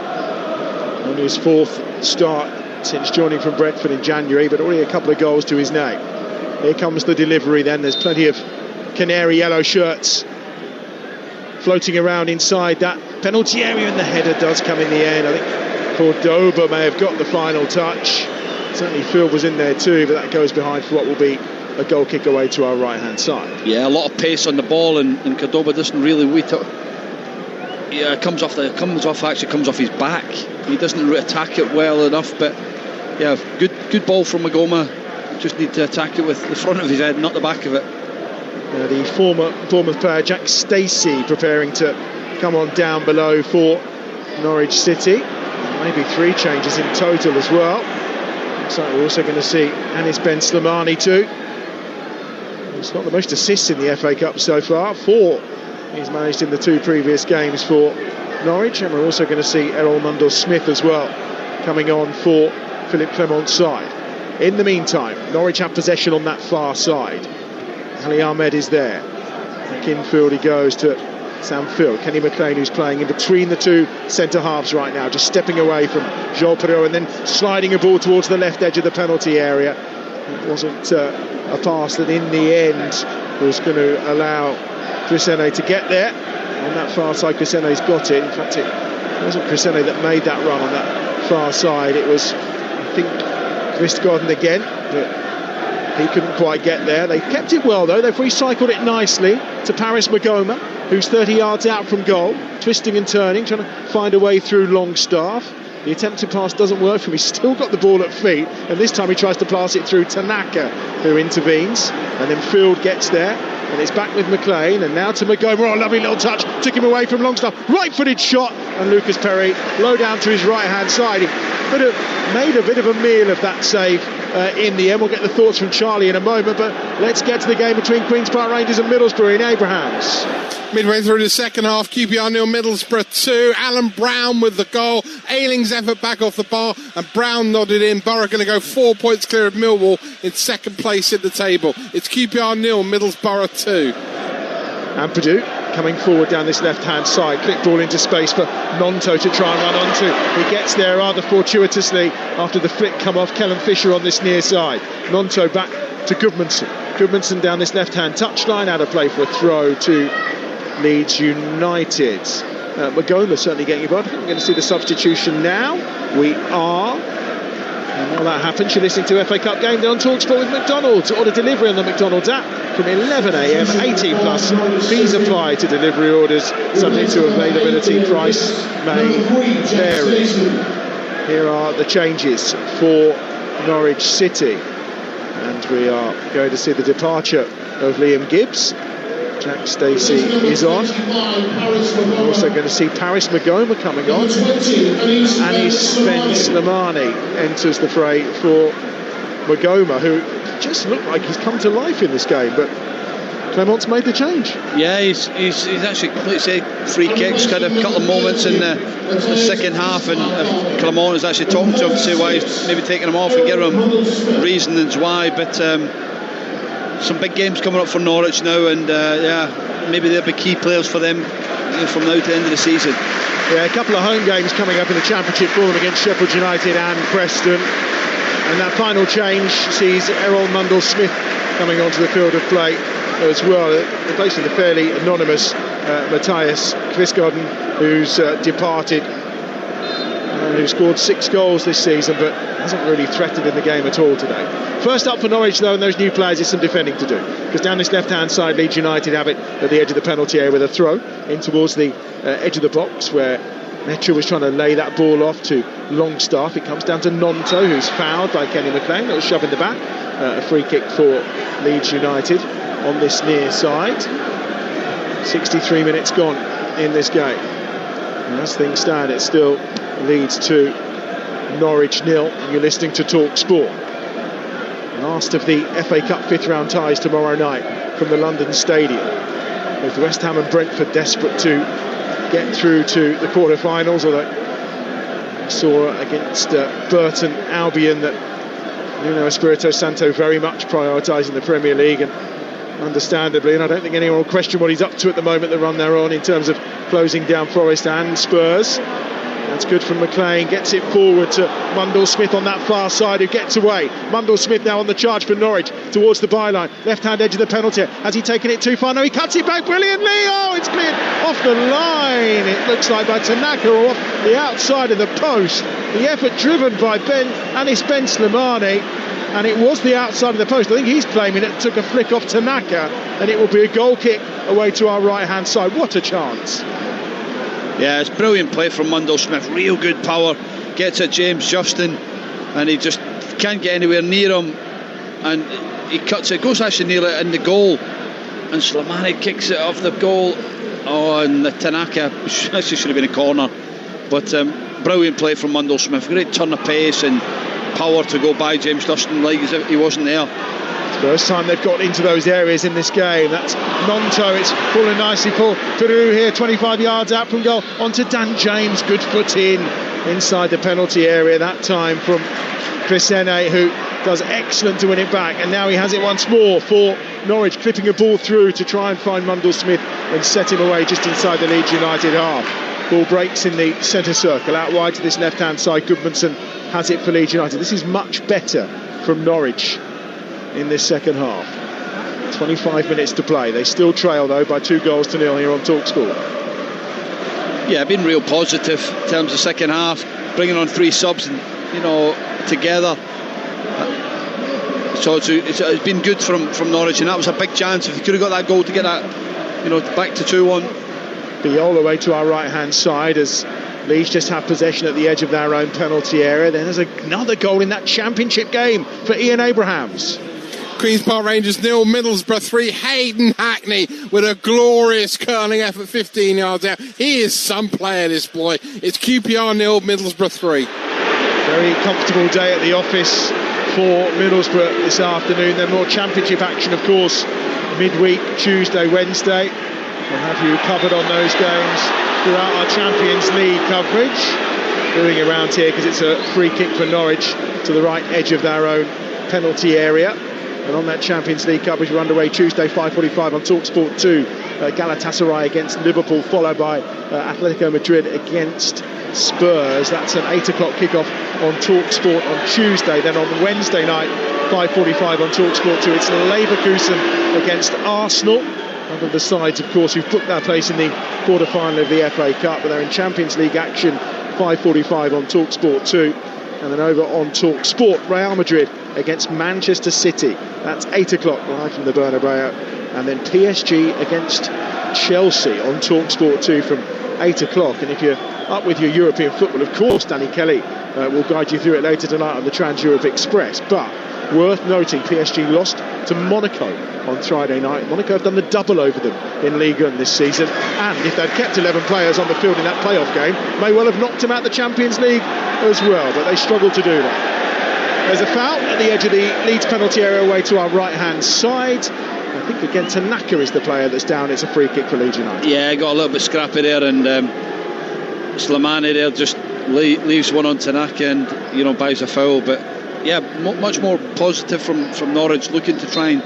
Only his fourth start since joining from Brentford in January, but already a couple of goals to his name. Here comes the delivery then. There's plenty of canary yellow shirts floating around inside that penalty area, and the header does come in the end. I think Cordoba may have got the final touch. Certainly Phil was in there too, but that goes behind for what will be a goal kick away to our right hand side. Yeah, a lot of pace on the ball, and Cordoba doesn't really wait it. Yeah, it comes off his back. He doesn't attack it well enough, but yeah, good ball from Magoma. Just need to attack it with the front of his head, not the back of it. The former Bournemouth player Jack Stacey preparing to come on down below for Norwich City. Maybe 3 changes in total as well. Looks like we're also going to see Anis Ben Slimani too. He's got the most assists in the FA Cup so far, 4 he's managed in the 2 previous games for Norwich, and we're also going to see Errol Mundell-Smith as well coming on for Philip Clement's side. In the meantime, Norwich have possession on that far side. Ali Ahmed is there. Back infield he goes to Sam Phil. Kenny McLean, who's playing in between the 2 centre halves right now, just stepping away from Joel Perreault and then sliding a ball towards the left edge of the penalty area. It wasn't a pass that in the end was going to allow Crisene to get there. On that far side, Crisene's got it. In fact, it wasn't Crisene that made that run on that far side. It was, I think, Chris Godden again, but he couldn't quite get there. They kept it well though. They've recycled it nicely to Paris Magoma, who's 30 yards out from goal, twisting and turning, trying to find a way through Longstaff. The attempted pass doesn't work for him. He's still got the ball at feet, and this time he tries to pass it through Tanaka, who intervenes, and then Field gets there, and it's back with McLean, and now to Magoma. Oh, lovely little touch, took him away from Longstaff, right-footed shot, and Lucas Perry low down to his right-hand side. He could have made a bit of a meal of that save in the end. We'll get the thoughts from Charlie in a moment, but let's get to the game between Queen's Park Rangers and Middlesbrough in Abrahams. Midway through the second half, QPR 0, Middlesbrough 2. Alan Brown with the goal. Ayling's effort back off the bar, and Brown nodded in. Borough going to go 4 points clear of Millwall in second place in the table. It's QPR 0, Middlesbrough 2. And Purdue coming forward down this left-hand side. Click ball into space for Nonto to try and run onto. He gets there rather fortuitously after the flick come off Kellen Fisher on this near side. Nonto back to Goodmanson. Goodmanson down this left-hand touchline, out of play for a throw to Leeds United. Magoma certainly getting involved. I think we're going to see the substitution now. We are. And while that happens, you're listening to FA Cup Game Day on Talksport with McDonald's. Order delivery on the McDonald's app from 11 a.m. 18 plus. Fees apply to delivery orders, subject to availability. Price may vary. Here are the changes for Norwich City, and we are going to see the departure of Liam Gibbs. Jack Stacey is on. We're also going to see Paris Magoma coming on. Anis Ben Slimani enters the fray for Magoma, who just looked like he's come to life in this game, but Clement's made the change. Yeah, he's actually, like you say, free kicks, had a couple of moments in the second half, and Clement is actually talking to him to say why he's maybe taking him off and giving him reasons why. But some big games coming up for Norwich now, and maybe they'll be key players for them from now to the end of the season. Yeah, a couple of home games coming up in the Championship for them against Sheffield United and Preston. And that final change sees Errol Mundle-Smith coming onto the field of play as well, replacing the fairly anonymous Matthias Kvistgaarden, who's departed, who scored 6 goals this season but hasn't really threatened in the game at all today. First up for Norwich though, and those new players, is some defending to do, because down this left hand side Leeds United have it at the edge of the penalty area with a throw in towards the edge of the box, where Metro was trying to lay that ball off to Longstaff. It comes down to Nonto, who's fouled by Kenny McLean. Little shove in the back. A free kick for Leeds United on this near side. 63 minutes gone in this game. And as things stand, it still Leeds 2, Norwich 0. And you're listening to Talksport. Last of the FA Cup 5th round ties tomorrow night from the London Stadium. Both West Ham and Brentford desperate to get through to the quarter-finals, although we saw against Burton Albion that Nuno Espirito Santo very much prioritising the Premier League, and understandably, and I don't think anyone will question what he's up to at the moment, the run they're on in terms of closing down Forest and Spurs. That's good from McLean, gets it forward to Mundle-Smith on that far side, who gets away. Mundle-Smith now on the charge for Norwich towards the byline, left-hand edge of the penalty. Has he taken it too far? No, he cuts it back brilliantly. Oh, it's cleared off the line, it looks like, by Tanaka, or off the outside of the post. The effort driven by Anis Ben Slimani, and it was the outside of the post. I think he's claiming it took a flick off Tanaka, and it will be a goal kick away to our right-hand side. What a chance. Yeah, it's brilliant play from Mundle-Smith, real good power, gets at James Justin, and he just can't get anywhere near him, and he cuts it, goes actually near it in the goal, and Slimani kicks it off the goal. Oh, and the Tanaka actually should have been a corner, but brilliant play from Mundle-Smith, great turn of pace and power to go by James Justin like as if he wasn't there. First time they've got into those areas in this game. That's Nonto, it's falling nicely for Peru here, 25 yards out from goal, onto Dan James, good foot inside the penalty area, that time from Crisene, who does excellent to win it back, and now he has it once more for Norwich, clipping a ball through to try and find Mundle-Smith and set him away just inside the Leeds United half. Ball breaks in the centre circle, out wide to this left-hand side. Goodmanson has it for Leeds United. This is much better from Norwich in this second half. 25 minutes to play. They still trail though by 2-0 here on Talksport. Yeah, been real positive in terms of second half, bringing on 3 subs and together. So it's been good from Norwich, and that was a big chance. If he could have got that goal to get that, back to 2-1. Biol away to our right hand side as Leeds just have possession at the edge of their own penalty area. Then there's another goal in that Championship game for Ian Abrahams. Queen's Park Rangers 0, Middlesbrough 3. Hayden Hackney with a glorious curling effort 15 yards out. He is some player, this boy. It's QPR 0, Middlesbrough 3. Very comfortable day at the office for Middlesbrough this afternoon. Then more Championship action, of course, midweek, Tuesday, Wednesday. We'll have you covered on those games throughout our Champions League coverage. Doing around here because it's a free kick for Norwich to the right edge of their own penalty area. And on that Champions League coverage, we're underway Tuesday, 5:45 on Talksport 2. Galatasaray against Liverpool, followed by Atletico Madrid against Spurs. That's an 8 o'clock kickoff on Talksport on Tuesday. Then on Wednesday night, 5:45 on Talksport 2, it's Leverkusen against Arsenal. One of the sides, of course, who've booked their place in the quarter-final of the FA Cup, but they're in Champions League action, 5:45 on Talksport 2. And then over on Talksport, Real Madrid against Manchester City. That's 8 o'clock live from the Bernabeu. And then PSG against Chelsea on Talksport 2 from 8 o'clock. And if you're up with your European football, of course, Danny Kelly We'll guide you through it later tonight on the Trans-Europe Express. But worth noting, PSG lost to Monaco on Friday night. Monaco have done the double over them in Ligue 1 this season, and if they'd kept 11 players on the field in that playoff game, may well have knocked them out the Champions League as well, but they struggled to do that. There's a foul at the edge of the Leeds penalty area away to our right-hand side. I think again Tanaka is the player that's down. It's a free kick for Leeds United. Yeah, got a little bit scrappy there, and Slimani there just leaves one on Tanaka and buys a foul. But yeah, much more positive from Norwich, looking to try and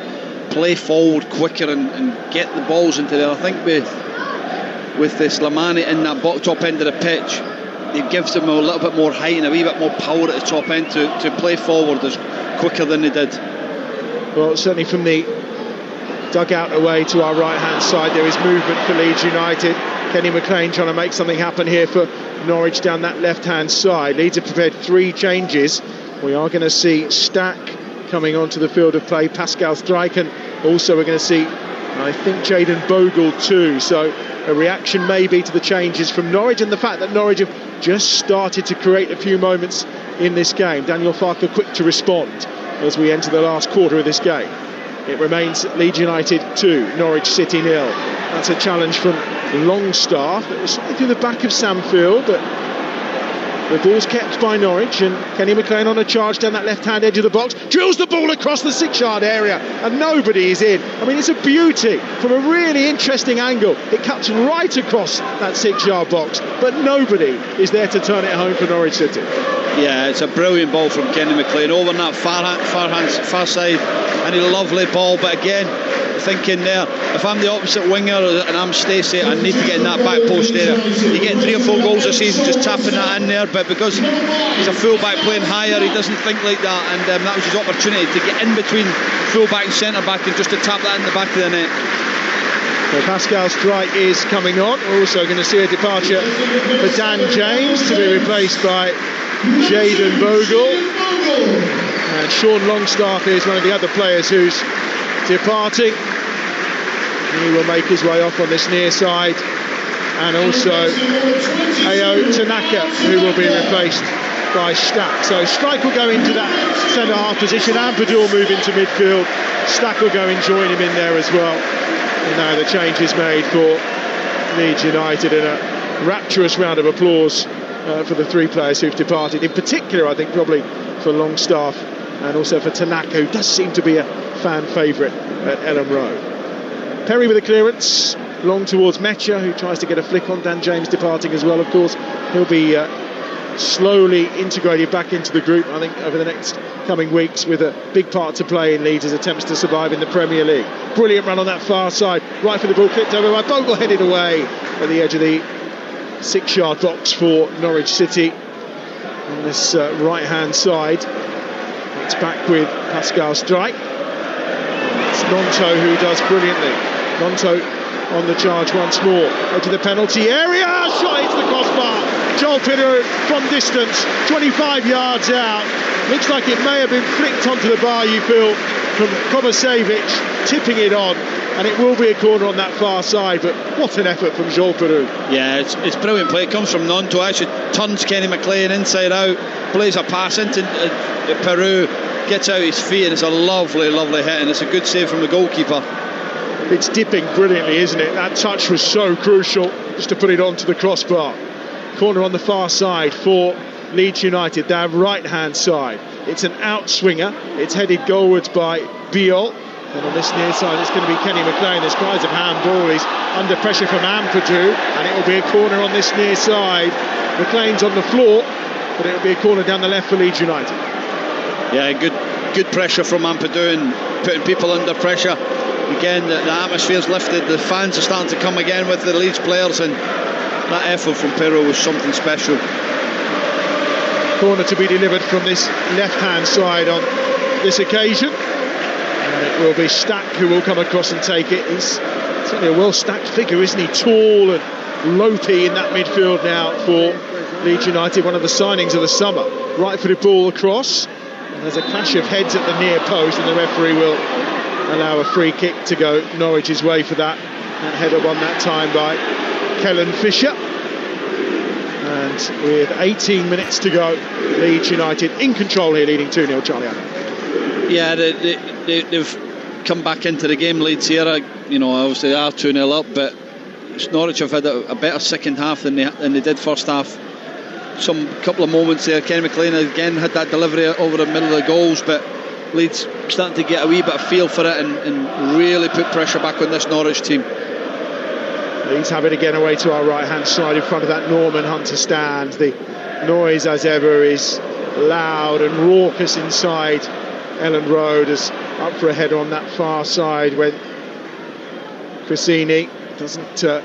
play forward quicker and get the balls into there. I think with the Slimani in that top end of the pitch, it gives them a little bit more height and a wee bit more power at the top end to play forward as quicker than they did. Well, certainly from the dugout away to our right hand side, there is movement for Leeds United. Kenny McLean trying to make something happen here for Norwich down that left hand side. Leeds have prepared 3 changes. We are going to see Stack coming onto the field of play, Pascal Struijk, and also we're going to see, I think, Jayden Bogle too. So a reaction maybe to the changes from Norwich and the fact that Norwich have just started to create a few moments in this game. Daniel Farke quick to respond as we enter the last quarter of this game. It remains Leeds United 2, Norwich City 0. That's a challenge from Longstaff. It was slightly through the back of Sam Field, but the ball's kept by Norwich, and Kenny McLean on a charge down that left-hand edge of the box, drills the ball across the 6-yard area, and nobody is in. I mean, it's a beauty from a really interesting angle. It cuts right across that 6-yard box, but nobody is there to turn it home for Norwich City. Yeah, it's a brilliant ball from Kenny McLean over on that far side, and a lovely ball. But again, thinking there, if I'm the opposite winger and I'm Stacey, I need to get in that back post area. You get 3 or 4 goals a season just tapping that in there, but because he's a full-back playing higher, he doesn't think like that, and that was his opportunity to get in between full-back and centre-back and just to tap that in the back of the net. Well, Pascal Struijk is coming on. We're also going to see a departure for Dan James to be replaced by Jayden Bogle, and Sean Longstaff is one of the other players who's departing. He will make his way off on this near side, and also Ao Tanaka, who will be replaced by Stack. So Struijk will go into that centre half position, Ampadu will move into midfield, Stack will go and join him in there as well. And now the change is made for Leeds United, in a rapturous round of applause for the 3 players who've departed. In particular, I think probably for Longstaff and also for Tanaka, who does seem to be a fan favourite at Elland Road. Perry with a clearance, long towards Mecha, who tries to get a flick on. Dan James departing as well, of course. He'll be slowly integrated back into the group, I think, over the next coming weeks, with a big part to play in Leeds' attempts to survive in the Premier League. Brilliant run on that far side, right for the ball, clipped over by Bogle, headed away at the edge of the 6-yard box for Norwich City on this right-hand side. It's back with Pascal Struijk. It's Nonto who does brilliantly. Nonto on the charge once more. Into the penalty area, shot into the crossbar. Joel Pitter from distance, 25 yards out. Looks like it may have been flicked onto the bar, you feel, from Kovacevic, tipping it on. And it will be a corner on that far side, but what an effort from Joel Peru. Yeah, it's brilliant play. It comes from Nonto, actually turns Kenny McLean inside out, plays a pass into Peru, gets out his feet, and it's a lovely, lovely hit, and it's a good save from the goalkeeper. It's dipping brilliantly, isn't it? That touch was so crucial, just to put it onto the crossbar. Corner on the far side for Leeds United, their right-hand side. It's an outswinger. It's headed goalwards by Biol. And on this near side, it's going to be Kenny McLean. There's cries of handball. He's under pressure from Ampadu, and it will be a corner on this near side. McLean's on the floor, but it will be a corner down the left for Leeds United. Yeah, good pressure from Ampadu and putting people under pressure. Again, the atmosphere's lifted. The fans are starting to come again with the Leeds players, and that effort from Pirro was something special. Corner to be delivered from this left-hand side on this occasion. And it will be Stack who will come across and take it. He's certainly a well-stacked figure, isn't he? Tall and lopey in that midfield now for Leeds United, one of the signings of the summer. Right-footed ball across, and there's a clash of heads at the near post, and the referee will allow a free kick to go Norwich's way for that. That header won that time by Kellen Fisher. And And with 18 minutes to go, Leeds United in control here, leading 2-0. Charlie Adam. Yeah, they've come back into the game, Leeds here. Obviously they are 2-0 up, but Norwich have had a better second half than they did first half. Some couple of moments there. Kenny McLean again had that delivery over the middle of the goals, but Leeds starting to get a wee bit of feel for it and really put pressure back on this Norwich team. Leeds have it again away to our right hand side in front of that Norman Hunter stand. The noise, as ever, is loud and raucous inside Ellen Road, as up for a header on that far side when Cressini doesn't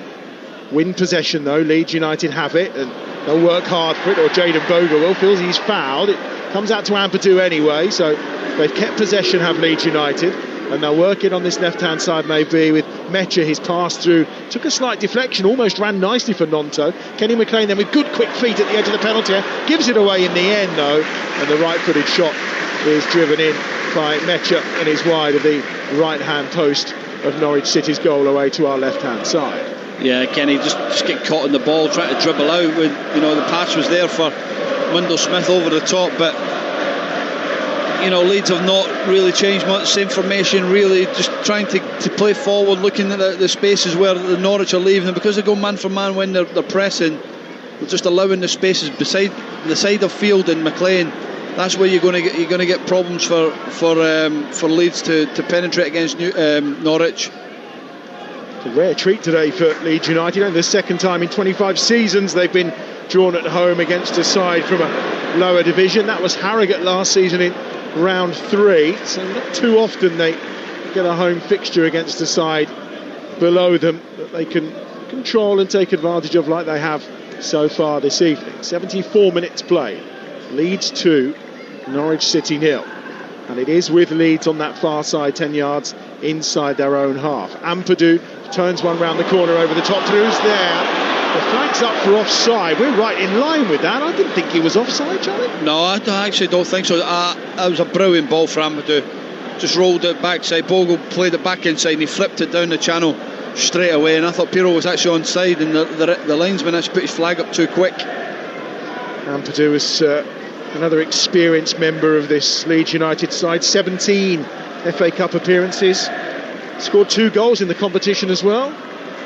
win possession, though. Leeds United have it and they'll work hard for it, or Jaden Bogle feels he's fouled. It comes out to Ampadu anyway, so they've kept possession, have Leeds United, and they'll work it on this left hand side maybe with Mecha. His pass through took a slight deflection, almost ran nicely for Nonto. Kenny McLean then with good quick feet at the edge of the penalty area, gives it away in the end though, and the right footed shot is driven in by Mecha and is wide of the right hand post of Norwich City's goal away to our left hand side. Yeah, Kenny just get caught in the ball, trying to dribble out when the pass was there for Mundell Smith over the top, but Leeds have not really changed much. Same formation, really just trying to play forward, looking at the spaces where the Norwich are leaving them, because they go man for man when they're pressing. They're just allowing the spaces beside the side of Field and McLean. That's where you're going to get problems for Leeds to penetrate against Norwich. It's a rare treat today for Leeds United, and the second time in 25 seasons they've been drawn at home against a side from a lower division. That was Harrogate last season in round 3, so not too often they get a home fixture against a side below them that they can control and take advantage of like they have so far this evening. 74 minutes played, Leeds 2, Norwich City 0, and it is with Leeds on that far side, 10 yards inside their own half. Ampadu turns one round the corner over the top. Through's there. The flag's up for offside. We're right in line with that. I didn't think he was offside, Charlie. No, I actually don't think so. That was a brilliant ball for Ampadu. Just rolled it backside. Bogle played it back inside and he flipped it down the channel straight away. And I thought Pirro was actually onside, and the linesman actually put his flag up too quick. Ampadu was another experienced member of this Leeds United side. 17 FA Cup appearances. Scored 2 goals in the competition as well.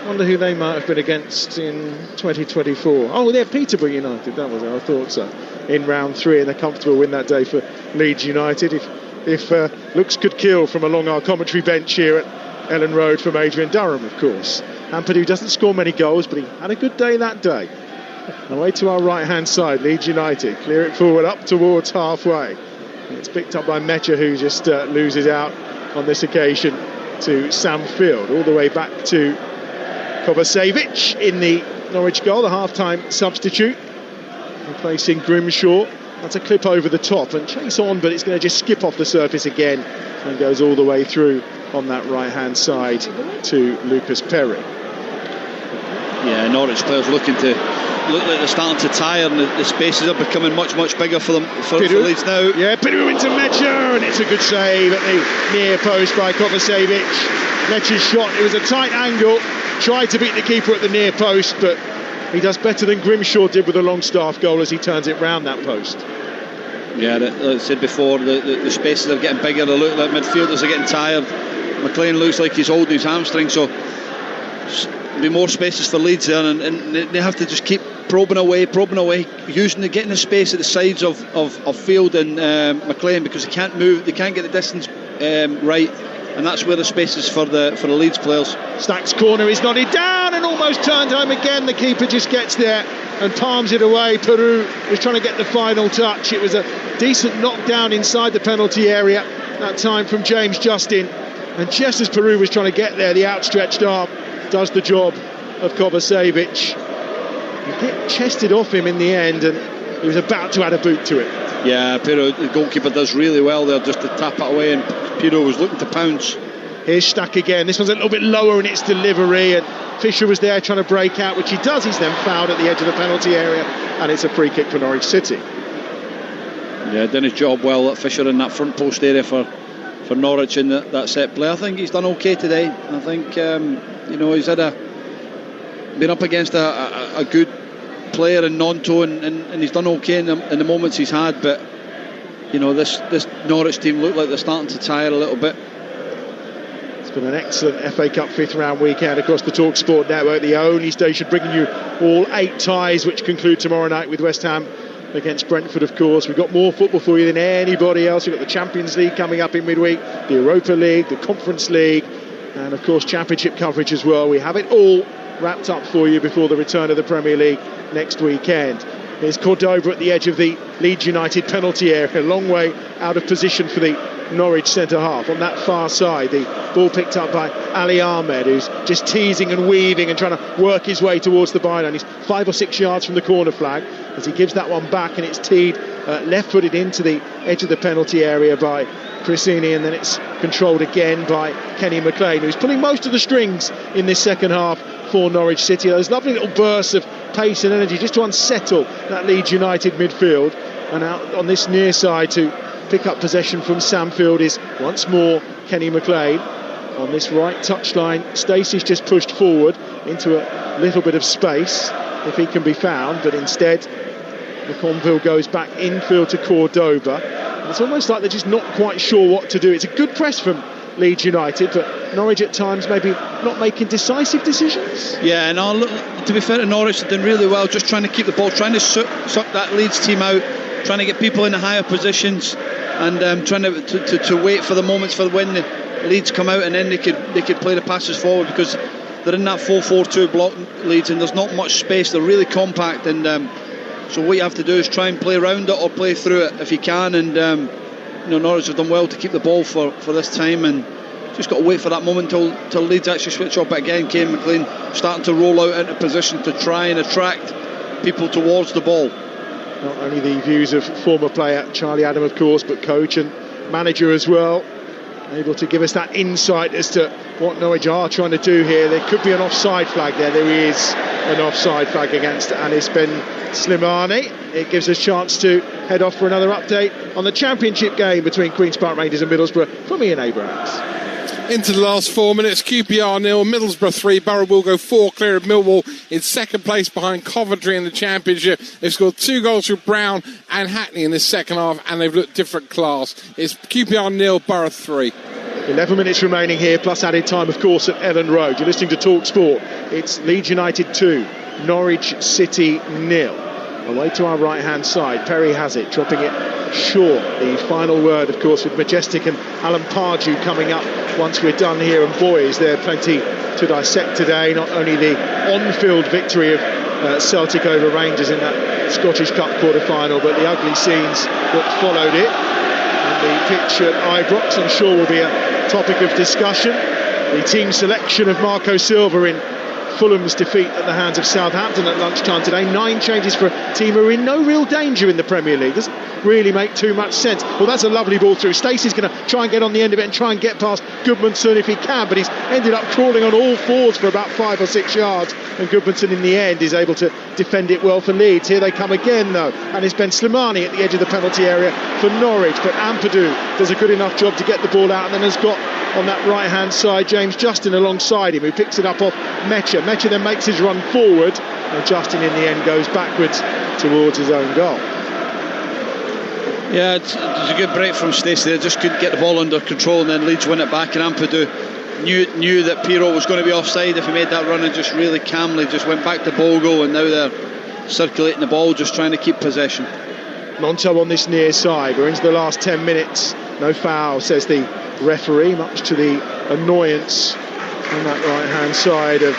Wonder who they might have been against in 2024. Oh, they're Peterborough United. That was it. I thought so. In round 3, and a comfortable win that day for Leeds United. If looks could kill from along our commentary bench here at Ellen Road from Adrian Durham, of course. Ampadu doesn't score many goals, but he had a good day that day. Away to our right-hand side, Leeds United clear it forward up towards halfway. It's picked up by Mecha, who just loses out on this occasion to Sam Field, all the way back to Kovacevic in the Norwich goal, the half-time substitute, replacing Grimshaw. That's a clip over the top and chase on, but it's going to just skip off the surface again and goes all the way through on that right-hand side to Lucas Perry. Yeah, Norwich players look like they're starting to tire, and the spaces are becoming much bigger for them for Leeds now. Yeah, Piru into Mecha, and it's a good save at the near post by Kovacevic. Mecha's shot, it was a tight angle, tried to beat the keeper at the near post, but he does better than Grimshaw did with a Longstaff goal as he turns it round that post. Yeah, like I said before, the spaces are getting bigger. They look like midfielders are getting tired. McLean looks like he's holding his hamstring, so there'll be more spaces for Leeds there, and they have to just keep probing away, getting the space at the sides of Field and McLean, because they can't move, they can't get the distance right, and that's where the space is for the Leeds players. Stack's corner is nodded down and almost turned home again. The keeper just gets there and palms it away. Peru was trying to get the final touch. It was a decent knockdown inside the penalty area that time from James Justin, and just as Peru was trying to get there, the outstretched arm does the job of Kovacevic. He get chested off him in the end, and he was about to add a boot to it. Yeah, Pirro, the goalkeeper, does really well there just to tap it away, and Pirro was looking to pounce. Here's Stack again. This one's a little bit lower in its delivery, and Fisher was there trying to break out, which he does. He's then fouled at the edge of the penalty area, and it's a free kick for Norwich City. Yeah, done his job well at Fisher in that front post area for Norwich in that set play. I think he's done okay today. I think he's been up against a good player in Nonto, and he's done okay in the moments he's had, but you know, this Norwich team look like they're starting to tire a little bit. It's been an excellent FA Cup 5th round weekend across the Talksport network, the only station bringing you all 8 ties, which conclude tomorrow night with West Ham against Brentford, of course. We've got more football for you than anybody else. We've got the Champions League coming up in midweek, the Europa League, the Conference League, and of course Championship coverage as well. We have it all wrapped up for you before the return of the Premier League next weekend. Here's Cordoba at the edge of the Leeds United penalty area, a long way out of position for the Norwich centre half. On that far side, the ball picked up by Ali Ahmed, who's just teasing and weaving and trying to work his way towards the byline. He's 5 or 6 yards from the corner flag as he gives that one back, and it's teed left-footed into the edge of the penalty area by Cressini, and then it's controlled again by Kenny McLean, who's pulling most of the strings in this second half for Norwich City. Those lovely little bursts of pace and energy just to unsettle that Leeds United midfield. And out on this near side to pick up possession from Samfield is once more Kenny McLean. On this right touchline, Stacey's just pushed forward into a little bit of space if he can be found, but instead McConville goes back infield to Cordoba. And it's almost like they're just not quite sure what to do. It's a good press from Leeds United, but Norwich at times maybe not making decisive decisions. Yeah, and to be fair to Norwich, they're doing really well, just trying to keep the ball, trying to suck that Leeds team out, trying to get people in the higher positions, and trying to wait for the moments for when the Leeds come out, and then they could play the passes forward, because they're in that 4-4-2 block, Leeds, and there's not much space. They're really compact, and so what you have to do is try and play around it or play through it if you can, and Norwich have done well to keep the ball for this time, and just got to wait for that moment till Leeds actually switch up again. Kane McLean starting to roll out into position to try and attract people towards the ball. Not only the views of former player Charlie Adam, of course, but coach and manager as well, able to give us that insight as to what Norwich are trying to do here. There could be an offside flag there. There is an offside flag against Anis Ben Slimani. It gives us a chance to head off for another update on the Championship game between Queen's Park Rangers and Middlesbrough from Ian Abrahams. Into the last 4 minutes, QPR 0, Middlesbrough 3. Borough will go 4 clear of Millwall in second place behind Coventry in the Championship. They've scored 2 goals from Brown and Hackney in this second half, and they've looked different class. It's QPR 0, Borough 3. 11 minutes remaining here, plus added time, of course, at Ellen Road. You're listening to Talksport. It's Leeds United 2, Norwich City 0. Away to our right-hand side, Perry has it, dropping it short. The final word, of course, with Majestic and Alan Pardew coming up once we're done here. And boy, is there plenty to dissect today. Not only the on-field victory of Celtic over Rangers in that Scottish Cup quarter-final, but the ugly scenes that followed it. And the pitch at Ibrox, I'm sure, will be a topic of discussion. The team selection of Marco Silva in Fulham's defeat at the hands of Southampton at lunchtime today. 9 changes for a team who are in no real danger in the Premier League. Doesn't really make too much sense. Well, that's a lovely ball through. Stacey's going to try and get on the end of it and try and get past Goodmanson if he can, but he's ended up crawling on all fours for about 5 or 6 yards, and Goodmanson in the end is able to defend it well for Leeds. Here they come again though, and it's Ben Slimani at the edge of the penalty area for Norwich, but Ampadu does a good enough job to get the ball out, and then has got on that right hand side James Justin alongside him, who picks it up off Mecha. Mecha then makes his run forward, and Justin in the end goes backwards towards his own goal. Yeah, it's a good break from Stacey. They just couldn't get the ball under control, and then Leeds win it back, and Ampadu knew that Pirro was going to be offside if he made that run, and just really calmly just went back to Bogo, and now they're circulating the ball, just trying to keep possession. Monto on this near side. We're into the last 10 minutes. No foul, says the referee, much to the annoyance on that right hand side of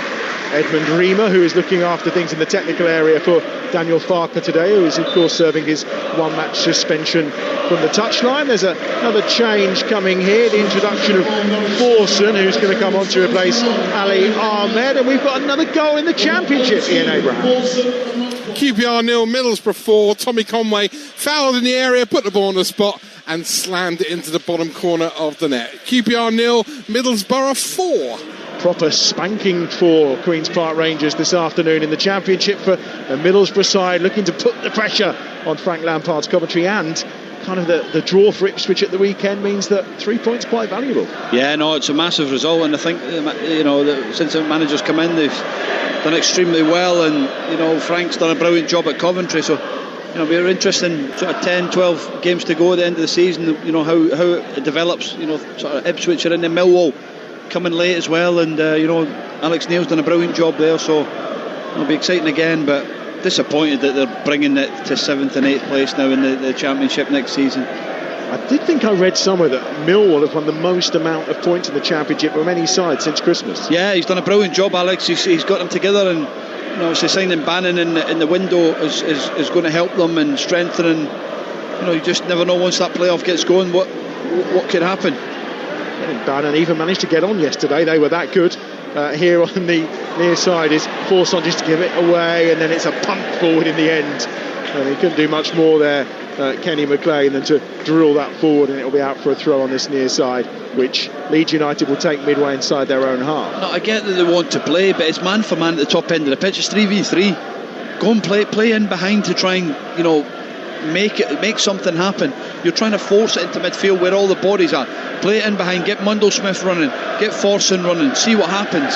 Edmund Riemer, who is looking after things in the technical area for Daniel Farker today, who is of course serving his 1 match suspension from the touchline. There's another change coming here, the introduction of Forson, who's going to come on to replace Ali Ahmed, and we've got another goal in the Championship. Ian Abrahams. QPR 0, Middlesbrough 4. Tommy Conway fouled in the area, put the ball on the spot and slammed it into the bottom corner of the net. QPR 0, Middlesbrough 4. Proper spanking for Queen's Park Rangers this afternoon in the Championship for the Middlesbrough side, looking to put the pressure on Frank Lampard's Coventry and kind of the draw for Ipswich at the weekend means that 3 points quite valuable. Yeah, no, it's a massive result, and I think since the managers come in, they've done extremely well, and Frank's done a brilliant job at Coventry. So we're interested in sort of 10-12 games to go at the end of the season. How it develops. Sort of Ipswich are in the Millwall coming late as well, and Alex Neil's done a brilliant job there. So it'll be exciting again, but disappointed that they're bringing it to 7th and 8th place now in the Championship next season. I did think I read somewhere that Millwall have won the most amount of points in the Championship from any side since Christmas. Yeah, he's done a brilliant job, Alex. He's got them together, and obviously signing Bannon in the window is going to help them and strengthening. You just never know once that playoff gets going what could happen. Bannon even managed to get on yesterday. They were that good. Here on the near side is Forson just to give it away, and then it's a punt forward in the end. And he couldn't do much more there, Kenny McLean, than to drill that forward, and it'll be out for a throw on this near side, which Leeds United will take midway inside their own half. No, I get that they want to play, but it's man for man at the top end of the pitch. It's 3v3. Go and play in behind to try and make something happen. You're trying to force it into midfield where all the bodies are. Play it in behind, get Mundell-Smith running, get Forson running, see what happens.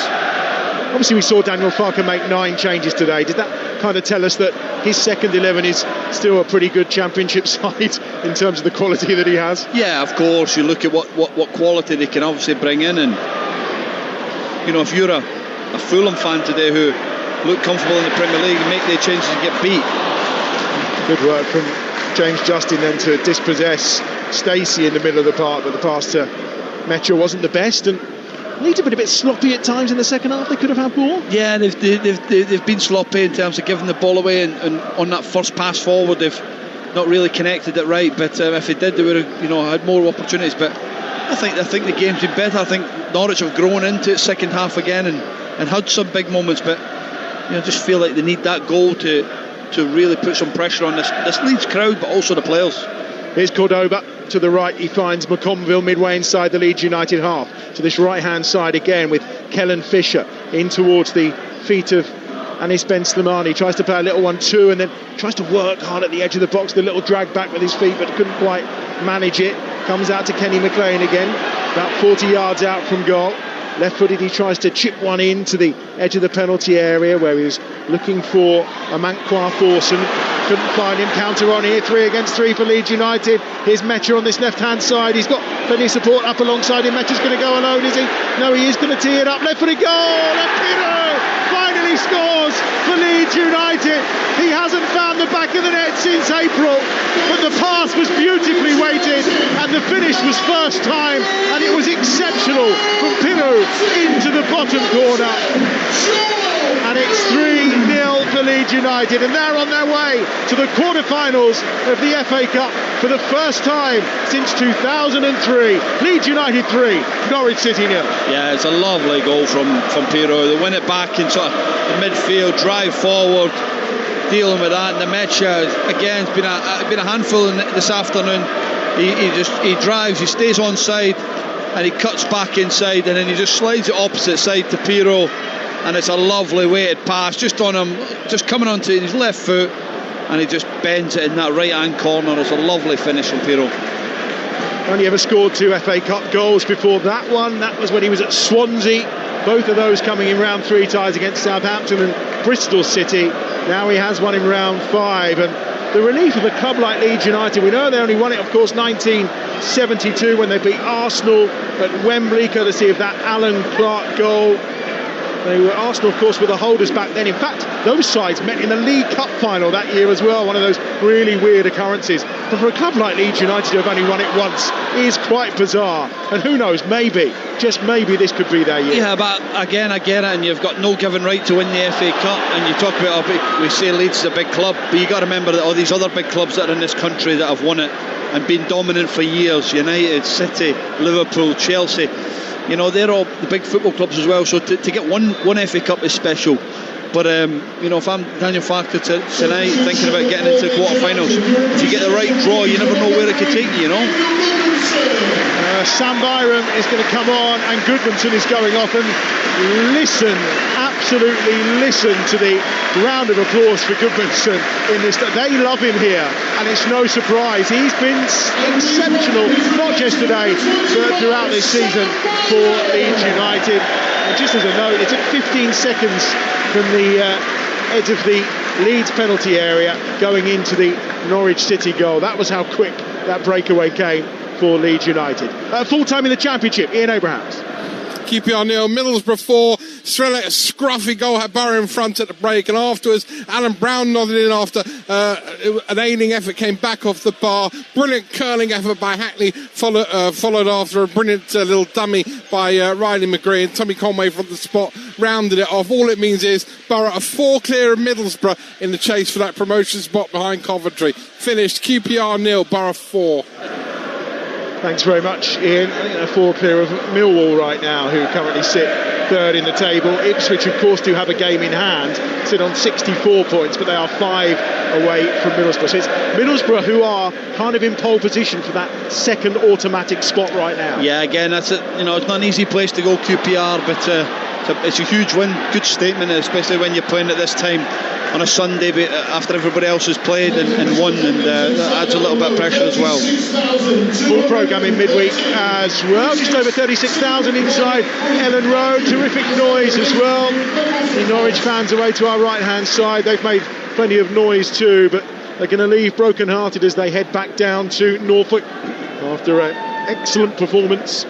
Obviously we saw Daniel Farke make 9 changes today. Did that kind of tell us that his second 11 is still a pretty good Championship side in terms of the quality that he has? Yeah, of course. You look at what quality they can obviously bring in, and if you're a Fulham fan today who look comfortable in the Premier League and make their changes and get beat. Good work from James Justin then to dispossess Stacey in the middle of the park, but the pass to Metro wasn't the best, and Leeds have been a bit sloppy at times in the second half. They could have had more. Yeah, they've been sloppy in terms of giving the ball away, and on that first pass forward they've not really connected it right, but if they did, they would have had more opportunities. But I think the game's been better. I think Norwich have grown into its second half again and had some big moments, but just feel like they need that goal to really put some pressure on this Leeds crowd, but also the players. Here's Cordoba to the right. He finds McConville midway inside the Leeds United half. To this right-hand side again with Kellen Fisher in towards the feet of Anis Ben Slimani. Tries to play a little 1-2 and then tries to work hard at the edge of the box. The little drag back with his feet, but couldn't quite manage it. Comes out to Kenny McLean again, about 40 yards out from goal. Left-footed, he tries to chip one into the edge of the penalty area where he was looking for a Manquar Forson. Couldn't find him. Counter on here, 3 against 3 for Leeds United. Here's Metcher on this left-hand side. He's got plenty of support up alongside him. Metcher's going to go alone, is he? No, he is going to tee it up. Left-footed goal! And Pirro finally scores for Leeds United. He hasn't found the back of the net since April, but the pass was beautifully weighted and the finish was first time, and it was exceptional from Pirro into the bottom corner. And it's 3-0 for Leeds United, and they're on their way to the quarter-finals of the FA Cup for the first time since 2003. Leeds United 3, Norwich City 0. Yeah, it's a lovely goal from Pirro. They win it back in sort of the midfield, drive forward, dealing with that. And the match again has been a handful this afternoon. He drives, he stays on side, and he cuts back inside, and then he just slides it opposite side to Pirro, and it's a lovely weighted pass just on him, just coming onto his left foot, and he just bends it in that right hand corner. It's a lovely finish from Pirro. Only ever scored 2 FA Cup goals before that one. That was when he was at Swansea. Both of those coming in round 3 ties against Southampton and Bristol City. Now he has one in round 5, and the relief of a club like Leeds United, we know they only won it, of course, 1972 when they beat Arsenal at Wembley, courtesy of that Alan Clark goal. Arsenal, of course, were the holders back then. In fact, those sides met in the League Cup final that year as well, one of those really weird occurrences. But for a club like Leeds United to have only won it once is quite bizarre. And who knows, maybe, just maybe, this could be their year. Yeah, but again, I get it, and you've got no given right to win the FA Cup. And you talk about, we say Leeds is a big club, but you got to remember that all these other big clubs that are in this country that have won it and been dominant for years, United, City, Liverpool, Chelsea, they're all the big football clubs as well. So to get one FA Cup is special. But if I'm Daniel Farke tonight, thinking about getting into the quarterfinals, if you get the right draw, you never know where it could take you. Sam Byram is going to come on, and Goodmanson is going off. And absolutely listen to the round of applause for Goodmanson in this. They love him here, and it's no surprise. He's been exceptional, not just today, but throughout this season for Leeds United. And just as a note, it took 15 seconds from the edge of the Leeds penalty area going into the Norwich City goal. That was how quick that breakaway came for Leeds United. Full time in the Championship, Ian Abrahams. QPR 0, Middlesbrough 4. Strelec, scruffy goal, had Barrow in front at the break, and afterwards Alan Brown nodded in after an ailing effort came back off the bar. Brilliant curling effort by Hackney, followed after a brilliant little dummy by Riley McGree, and Tommy Conway from the spot rounded it off. All it means is Borough are 4 clear of Middlesbrough in the chase for that promotion spot behind Coventry. Finished QPR 0, Borough 4. Thanks very much, Ian. I think they're 4 clear of Millwall right now, who currently sit 3rd in the table. Ipswich, of course, do have a game in hand, sit on 64 points, but they are 5 away from Middlesbrough. So it's Middlesbrough who are kind of in pole position for that second automatic spot right now. Yeah, again, that's it. It's not an easy place to go, QPR, but it's a huge win, good statement, especially when you're playing at this time on a Sunday after everybody else has played and won, and that adds a little bit of pressure as well. Full programme in midweek as well, just over 36,000 inside Ellen Road. Terrific noise as well. The Norwich fans away to our right hand side, they've made plenty of noise too, but they're going to leave broken-hearted as they head back down to Norfolk after an excellent performance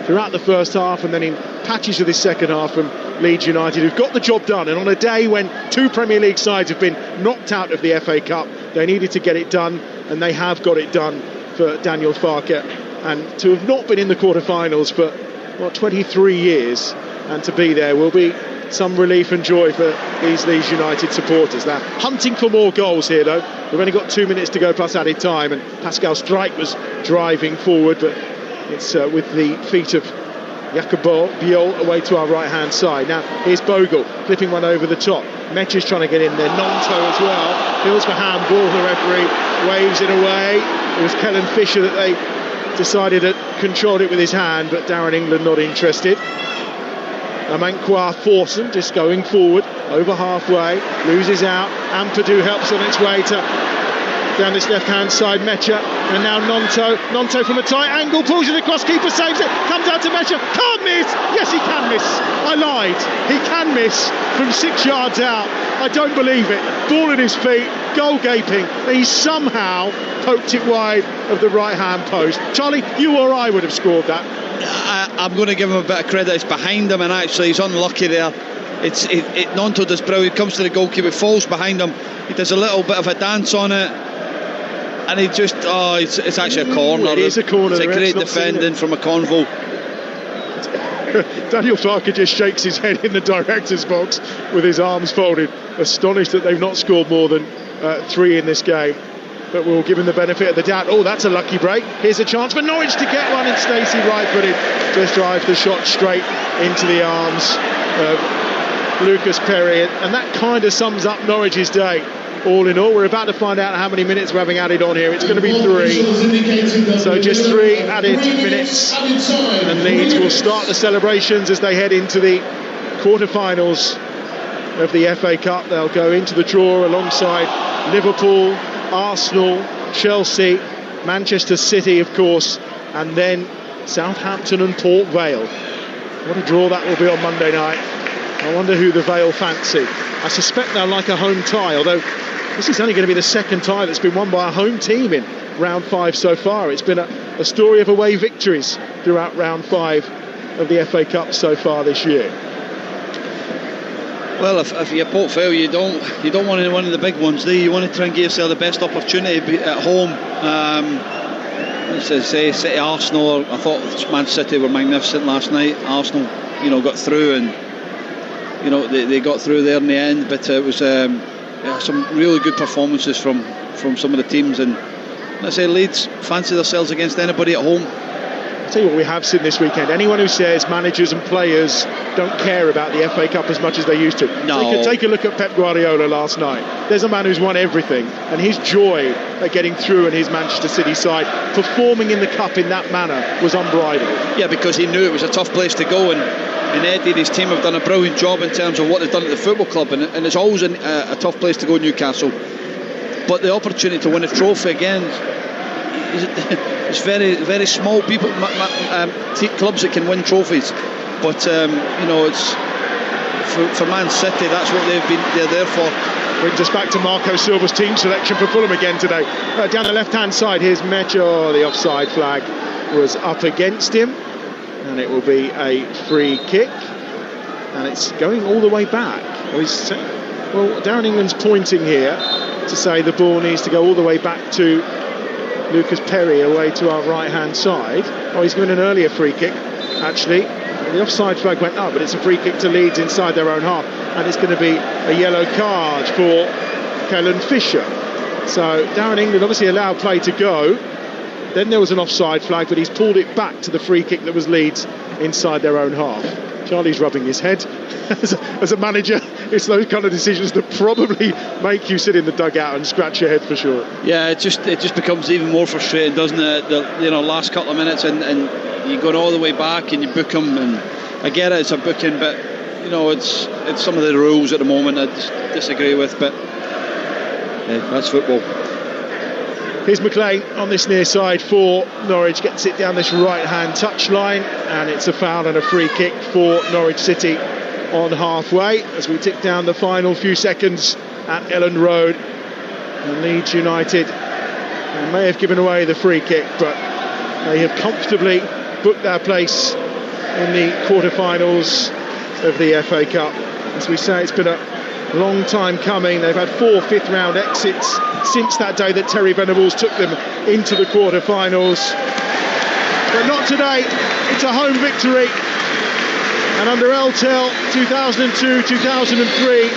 throughout the first half, and then in patches of this second half from Leeds United, who've got the job done. And on a day when 2 Premier League sides have been knocked out of the FA Cup, they needed to get it done, and they have got it done for Daniel Farke. And to have not been in the quarterfinals for 23 years, and to be there will be some relief and joy for these Leeds United supporters. They're hunting for more goals here, though. We've only got 2 minutes to go plus added time, and Pascal Strijk was driving forward, but it's with the feet of Jakob Biol away to our right hand side. Now here's Bogle flipping one over the top. Metcher's trying to get in there. Nonto as well. Feels for handball. The referee waves it away. It was Kellen Fisher that they decided to control it with his hand, but Darren England not interested. Amankwa Forson just going forward over halfway, loses out. Ampadu helps on its way to down this left-hand side, Metcher, and now Nonto from a tight angle, pulls it across, keeper saves it, comes out to Metcher, can't miss! Yes, he can miss. I lied. He can miss from 6 yards out. I don't believe it. Ball at his feet, goal gaping, and he somehow poked it wide of the right-hand post. Charlie, you or I would have scored that. I'm going to give him a bit of credit. It's behind him, and actually he's unlucky there. Nonto does brilliant. He comes to the goalkeeper, falls behind him. He does a little bit of a dance on it, and he just it's actually a corner. It is a corner. It's a great defending from a convo. Daniel Farke just shakes his head in the director's box with his arms folded, astonished that they've not scored more than 3 in this game. But we'll give him the benefit of the doubt. Oh, that's a lucky break. Here's a chance for Norwich to get one, and Stacey, right-footed, just drives the shot straight into the arms of Lucas Perry, and that kind of sums up Norwich's day. All in all, we're about to find out how many minutes we're having added on here. It's going to be 3, so just 3 added minutes, and Leeds will start the celebrations as they head into the quarterfinals of the FA Cup. They'll go into the draw alongside Liverpool, Arsenal, Chelsea, Manchester City, of course, and then Southampton and Port Vale. What a draw that will be on Monday night. I wonder who the Vale fancy. I suspect they'll like a home tie, although this is only going to be the second tie that's been won by a home team in round 5 so far. It's been a story of away victories throughout round 5 of the FA Cup so far this year. Well, if you're Port Vale, you don't want any one of the big ones, do you? You want to try and give yourself the best opportunity at home. Let's say City, Arsenal. I thought Man City were magnificent last night. Arsenal, got through, and they got through there in the end. But it was some really good performances from some of the teams. And let's say Leeds fancy themselves against anybody at home. I'll tell you what we have seen this weekend. Anyone who says managers and players don't care about the FA Cup as much as they used to. No. Take a look at Pep Guardiola last night. There's a man who's won everything, and his joy at getting through in his Manchester City side, performing in the Cup in that manner, was unbridled. Yeah, because he knew it was a tough place to go, and Eddie and his team have done a brilliant job in terms of what they've done at the football club, and it's always a tough place to go, Newcastle. But the opportunity to win a trophy again, it's very, very small people, clubs that can win trophies. But it's for Man City. That's what they're there for. Brings us back to Marco Silva's team selection for Fulham again today. Down the left-hand side, here's Mecho. The offside flag was up against him, and it will be a free kick. And it's going all the way back. Well, Darren England's pointing here to say the ball needs to go all the way back to Lucas Perry away to our right-hand side. Oh, he's given an earlier free kick, actually. The offside flag went up, but it's a free kick to Leeds inside their own half, and it's going to be a yellow card for Kellen Fisher. So Darren England obviously allowed play to go. Then there was an offside flag, but he's pulled it back to the free kick that was Leeds inside their own half. Charlie's rubbing his head. As a manager, it's those kind of decisions that probably make you sit in the dugout and scratch your head for sure. Yeah, it just becomes even more frustrating, doesn't it? The last couple of minutes, and you're going all the way back and you book them, and I get it, it's a booking, but it's some of the rules at the moment I just disagree with, but that's football. Here's McLean on this near side for Norwich, gets it down this right-hand touchline, and it's a foul and a free kick for Norwich City on halfway as we tick down the final few seconds at Elland Road. And Leeds United may have given away the free kick, but they have comfortably booked their place in the quarter-finals of the FA Cup. As we say, it's been a long time coming. They've had 4 fifth-round exits since that day that Terry Venables took them into the quarter-finals. But not today. It's a home victory. And under Eltel, 2002, 2003,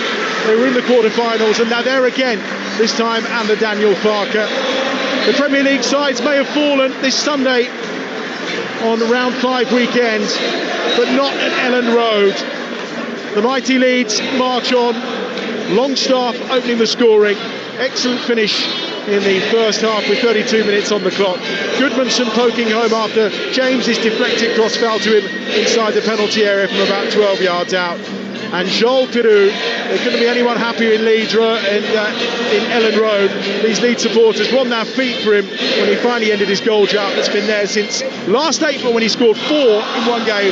they were in the quarter-finals, and now they're again, this time under Daniel Farke. The Premier League sides may have fallen this Sunday on round 5 weekend, but not at Elland Road. The mighty Leeds march on. Longstaff opening the scoring. Excellent finish in the first half with 32 minutes on the clock. Goodmanson poking home after James's deflected cross fell to him inside the penalty area from about 12 yards out. And Joel Piroux, there couldn't be anyone happier in Leeds in Elland Road. These Leeds supporters won their feet for him when he finally ended his goal drought that's been there since last April when he scored 4 in one game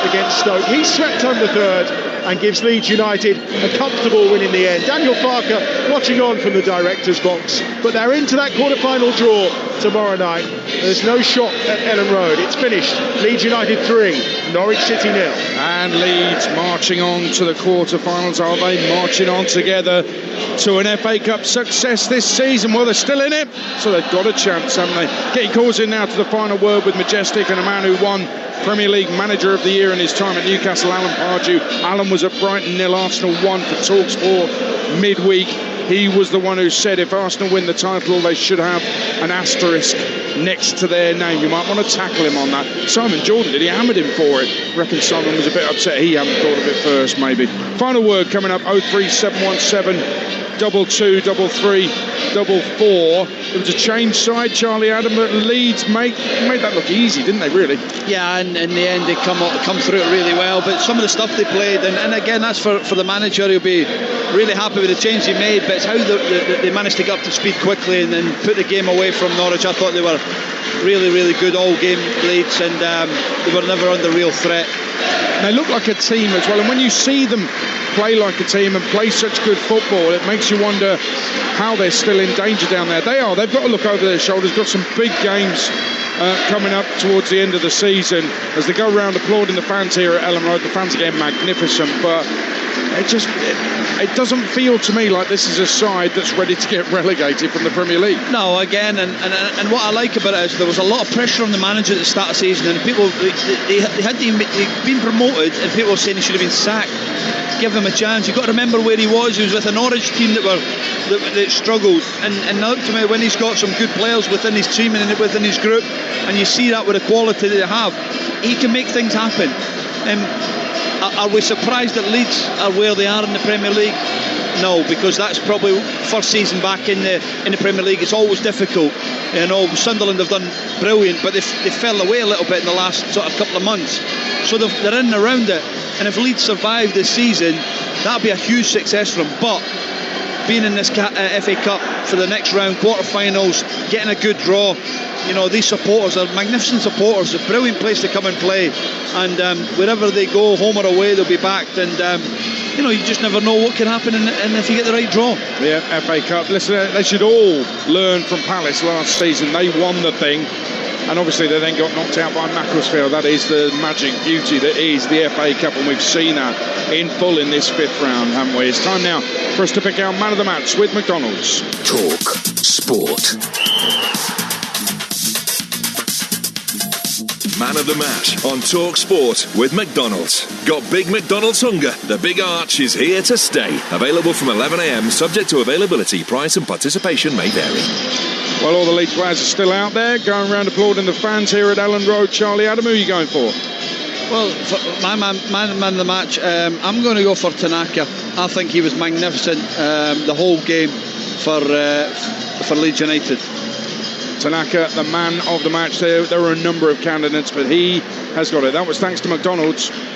against Stoke. He swept home the third and gives Leeds United a comfortable win in the end. Daniel Farke watching on from the director's box, but they're into that quarter-final draw tomorrow night. There's no shot at Elland Road. It's finished. Leeds United 3, Norwich City 0. And Leeds marching on to the quarter-finals. Are they marching on together to an FA Cup success this season? Well, they're still in it, so they've got a chance, haven't they? Getting calls in now to the final word with Majestic and a man who won Premier League Manager of the Year in his time at Newcastle, Alan Pardew. Alan was at Brighton 0, Arsenal 1 for Talksport midweek. He was the one who said if Arsenal win the title, they should have an asterisk next to their name. You might want to tackle him on that. Simon Jordan did. He hammered him for it. Reckon Simon was a bit upset he hadn't thought of it first, maybe. Final word coming up, 03717 22 33 44. It was a change side, Charlie Adam, but Leeds made that look easy, didn't they, really? Yeah, and in the end they come through it really well, but some of the stuff they played, and again that's for the manager. He'll be really happy with the change he made, but it's how they managed to get up to speed quickly and then put the game away from Norwich. I thought they were really, really good all game, Leeds, and they were never under real threat. They look like a team as well, and when you see them play like a team and play such good football, it makes you wonder how they're still in danger down there. They've got to look over their shoulders. Got some big games coming up towards the end of the season as they go around applauding the fans here at Elland Road. The fans are getting magnificent, but it doesn't feel to me like this is a side that's ready to get relegated from the Premier League. No, again, and what I like about it is there was a lot of pressure on the manager at the start of the season, and people they'd been promoted, and people were saying he should have been sacked. Give him a chance. You've got to remember where he was. He was with a Norwich team that struggled, and now to me, when he's got some good players within his team and within his group, and you see that with the quality that they have, he can make things happen. Are we surprised that Leeds are where they are in the Premier League? No, because that's probably first season back in the Premier League. It's always difficult. You know, Sunderland have done brilliant, but they fell away a little bit in the last sort of couple of months. So they're in and around it. And if Leeds survive this season, that'll be a huge success for them. But being in this FA Cup for the next round, quarter-finals, getting a good draw, you know, these supporters are magnificent supporters. A brilliant place to come and play. And wherever they go, home or away, they'll be backed. And you know, you just never know what can happen and if you get the right draw. Yeah, FA Cup. Listen, they should all learn from Palace last season. They won the thing, and obviously they then got knocked out by Macclesfield. That is the magic beauty that is the FA Cup, and we've seen that in full in this fifth round, haven't we? It's time now for us to pick our man of the match with McDonald's. Talk Sport. Man of the match on Talk Sport with McDonald's. Got big McDonald's hunger? The Big Arch is here to stay. Available from 11 a.m. subject to availability. Price and participation may vary. Well, all the Leeds players are still out there going around applauding the fans here at Ellen Road. Charlie Adam, who are you going for? Well, for my man of the match, I'm going to go for Tanaka. I think he was magnificent the whole game for Leeds United. Tanaka, the man of the match. There were a number of candidates, but he has got it. That was thanks to McDonald's.